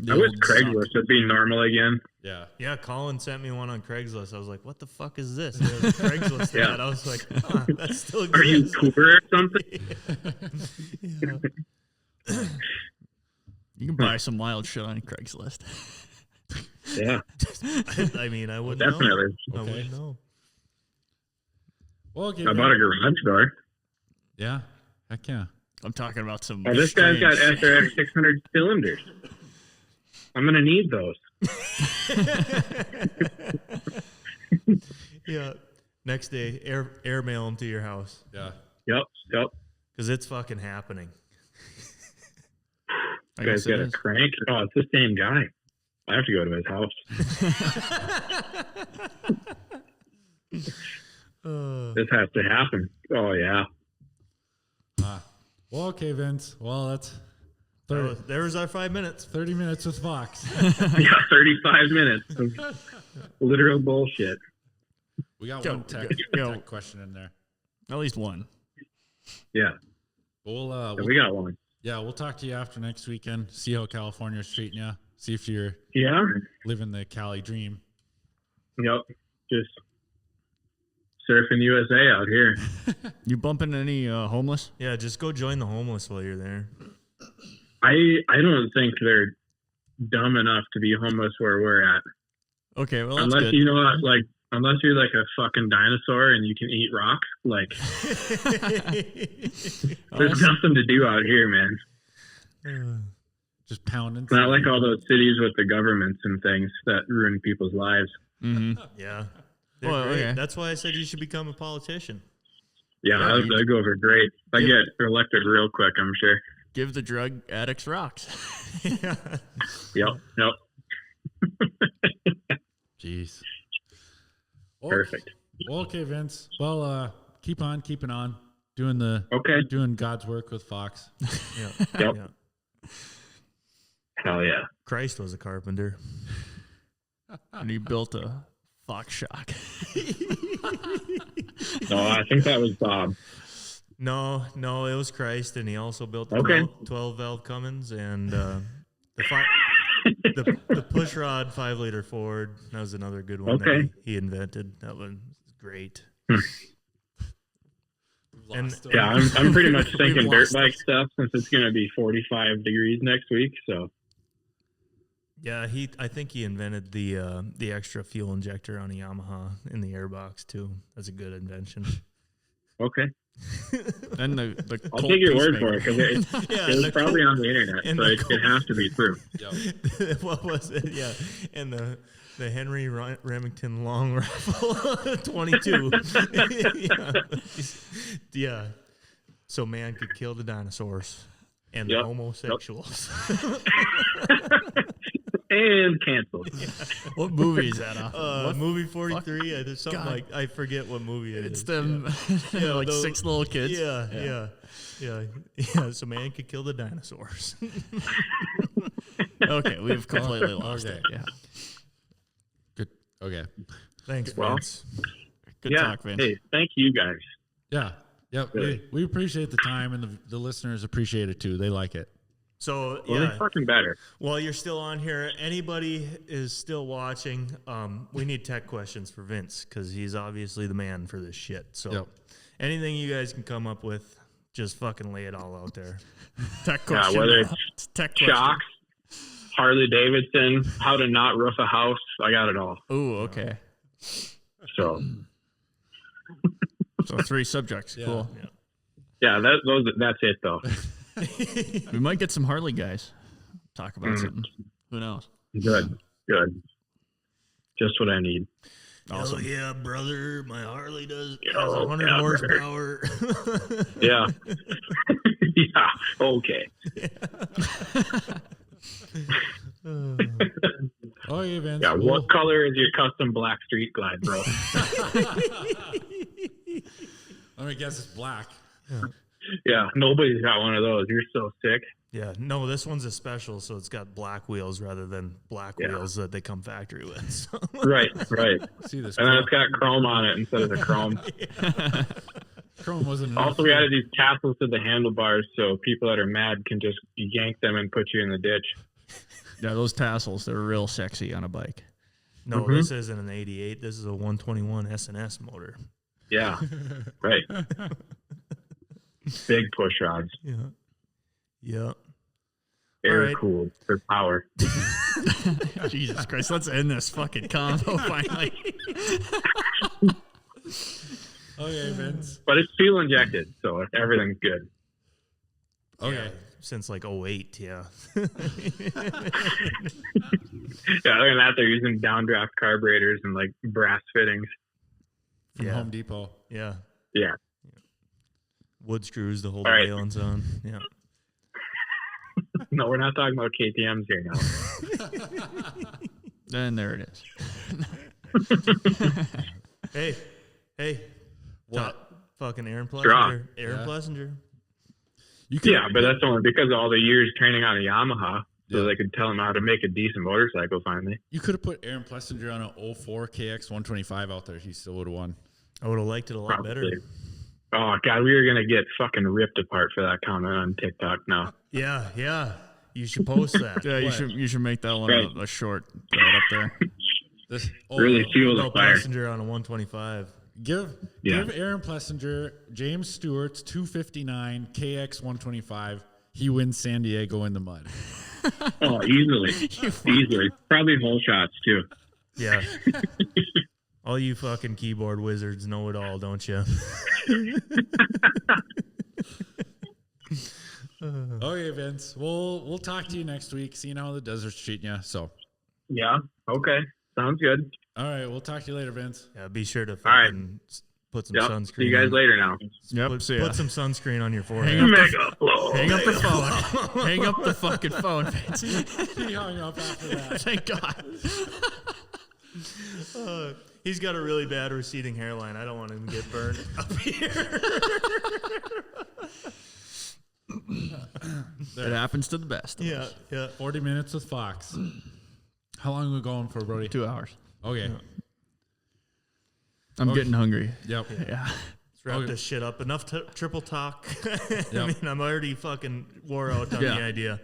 I wish Craigslist would be normal again.
Yeah.
Yeah, Colin sent me one on Craigslist. I was like, what the fuck is this? There's a Craigslist ad. I was like, that still exists.
Are you poor or something?
You can buy some wild shit on Craigslist.
Yeah.
I mean, I wouldn't
definitely.
know. I wouldn't know.
Well,
I bought a garage door.
Yeah. Heck yeah.
I'm talking about some.
Oh, this guy's got SRX 600 cylinders. I'm going to need those.
Yeah. Next day, airmail them to your house.
Yeah.
Yep.
Because it's fucking happening.
You guys got a crank? Oh, it's the same guy. I have to go to his house. This has to happen. Oh, yeah.
Well, okay, Vince. Well, that's...
There was our 5 minutes.
30 minutes with Fox.
Yeah, 35 minutes of literal bullshit.
We got one tech question in there.
At least one.
Yeah.
We
got one.
Yeah, we'll talk to you after next weekend. See how California's treating you. See if you're living the Cali dream.
Yep. Just surfing USA out here.
You bumping any homeless?
Yeah, just go join the homeless while you're there.
I don't think they're dumb enough to be homeless where we're at.
Okay, well, that's
unless
good.
Unless you're like a fucking dinosaur and you can eat rocks, like there's nothing to do out here, man.
Just pounding.
It's not like all those cities with the governments and things that ruin people's lives.
Mm-hmm.
Yeah. Great. That's why I said you should become a politician.
Yeah, that'd go over great. I get elected real quick, I'm sure.
Give the drug addicts rocks.
Yep.
Jeez.
Perfect.
Well, okay, Vince. Well, keep on keeping on doing God's work with Fox.
Yeah.
Yep.
Yeah.
Hell yeah.
Christ was a carpenter.
And he built a Fox shock.
No, I think that was Bob.
No, it was Christ, and he also built the 12 valve Cummins and the push rod 5-liter Ford. That was another good one that he invented. That one was great.
And I'm pretty much thinking dirt bike stuff since it's going to be 45 degrees next week. So
yeah, I think he invented the extra fuel injector on a Yamaha in the airbox too. That's a good invention.
Okay.
And the
I'll take your word for it because it's probably on the internet, so it has to be true.
What was it? Yeah, and the Henry Remington long rifle 22. Yeah. So man could kill the dinosaurs and the homosexuals.
And canceled.
Yeah.
What movie is that off?
Movie 43. There's something like I forget what movie it is.
It's them, like 6 little kids.
Yeah. So man could kill the dinosaurs.
Okay, we've completely lost it. Yeah.
Good. Okay.
Thanks, Vince.
Good talk, Vince.
Hey, thank you guys.
Yeah. Really. We appreciate the time, and the listeners appreciate it too. They like it.
So
they're fucking better.
While you're still on here, anybody is still watching, we need tech questions for Vince because he's obviously the man for this shit. So anything you guys can come up with, just fucking lay it all out there.
Tech question.
Yeah, whether it's tech shocks, Harley Davidson, how to not roof a house, I got it all.
Ooh, okay.
So
3 subjects. Yeah. Cool.
Yeah, that's it though.
We might get some Harley guys talk about something. Who knows?
Good. Just what I need.
Awesome. Oh yeah, brother, my Harley has 100 horsepower.
Yeah. Yeah. Okay.
Oh, yeah, Vince.
Yeah. What color is your custom black Street Glide, bro?
Let me guess, it's black.
Yeah, nobody's got one of those. You're so sick.
Yeah, no, this one's a special, so it's got black wheels rather than black wheels that they come factory with. So.
Right.
See this?
And then it's got chrome on it instead of the chrome.
Chrome wasn't.
Also, we added these tassels to the handlebars so people that are mad can just yank them and put you in the ditch.
Yeah, those tassels, they're real sexy on a bike.
No, this isn't an 88. This is a 121 SNS motor.
Yeah, right. Big push rods.
Yeah.
Air cooled for power.
Jesus Christ, let's end this fucking convo finally.
Okay, Vince.
But it's fuel injected, so everything's good.
Okay. Yeah, since like 08, yeah.
Yeah, other than that, they're using downdraft carburetors and like brass fittings.
From Home Depot.
Yeah.
Yeah.
Wood screws to hold the valence on. Yeah.
No, we're not talking about KTMs here now.
And there it
is. Hey. What? Fucking Aaron Plessinger. Plessinger.
But that's only because of all the years training on a Yamaha. So they could tell him how to make a decent motorcycle finally.
You could have put Aaron Plessinger on an 04 KX 125 out there. He still would have won.
I would have liked it a lot better.
Oh, God, we were going to get fucking ripped apart for that comment on TikTok now.
Yeah. You should post that.
Yeah, you should make that one a short right up there.
Really fuel the fire.
Plessinger on a 125.
Give Aaron Plessinger James Stewart's 259 KX 125. He wins San Diego in the mud.
Oh, easily. Probably whole shots, too.
Yeah. All you fucking keyboard wizards know it all, don't you?
Okay, Vince. We'll talk to you next week, seeing how the desert's treating you. So.
Yeah. Okay. Sounds good.
All right, we'll talk to you later, Vince.
Yeah, be sure to
right.
put some
Yep.
sunscreen.
See you guys
on.
later now.
Yep.
Put some sunscreen on your forehead.
Hang up the phone. Hang up the fucking phone, Vince.
He hung up after that.
Thank God.
He's got a really bad receding hairline. I don't want him to get burned up here.
It happens to the best.
Yeah.
40 minutes with Fox. How long are we going for, Brody?
2 hours.
Okay.
Yeah.
I'm getting hungry.
Yep.
Yeah.
Let's wrap this shit up. Enough triple talk.
Yep.
I mean, I'm already fucking wore out on the idea.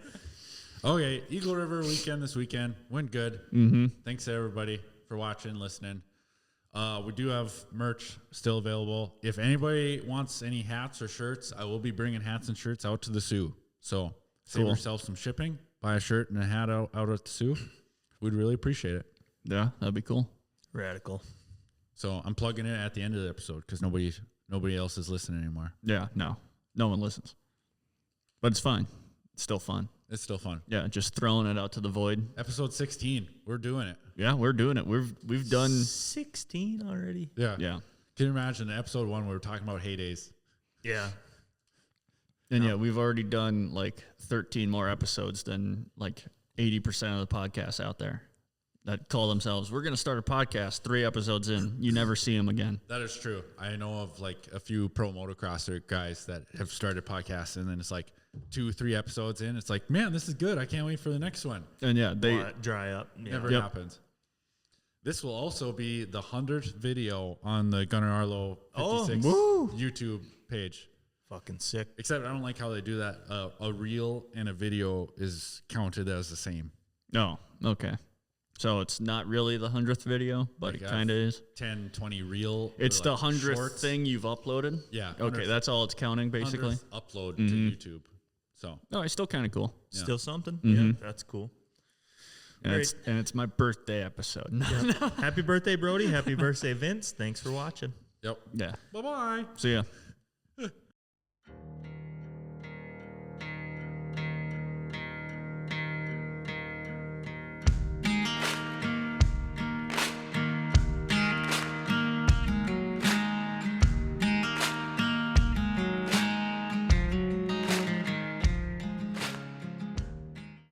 Okay. Eagle River weekend this weekend. Went good.
Mm-hmm.
Thanks to everybody for watching, listening. We do have merch still available. If anybody wants any hats or shirts, I will be bringing hats and shirts out to the Sioux. So save yourself some shipping. Buy a shirt and a hat out at the Sioux. We'd really appreciate it.
Yeah, that'd be cool.
Radical.
So I'm plugging it at the end of the episode because nobody else is listening anymore.
Yeah, no one listens. But it's fine. It's still fun.
It's still fun.
Yeah, just throwing it out to the void.
Episode 16. We're doing it.
Yeah, we're doing it. We've done
16 already.
Yeah.
Yeah.
Can you imagine episode 1 we were talking about heydays?
Yeah.
And yeah, we've already done like 13 more episodes than like 80% of the podcasts out there that call themselves, we're going to start a podcast 3 episodes in. You never see them again.
That is true. I know of like a few pro motocrosser guys that have started podcasts and then it's like 2-3 episodes in. It's like, man, this is good. I can't wait for the next one.
And yeah, they
dry up. Yeah.
Never happens. This will also be the 100th video on the Gunnar Arlo 56 YouTube page.
Fucking sick.
Except I don't like how they do that. A reel and a video is counted as the same.
Oh, okay. So it's not really the 100th video, but
Like
it kind of is.
10, 20 reel.
It's the
like
100th
shorts.
thing you've uploaded?
Yeah.
Okay, that's all it's counting, basically.
100th upload to YouTube. So.
Oh, it's still kind of cool.
Yeah.
Still something?
Mm-hmm.
Yeah, that's cool.
And it's my birthday episode.
Happy birthday, Brody. Happy birthday, Vince. Thanks for watching.
Yep.
Yeah.
Bye-bye.
See ya.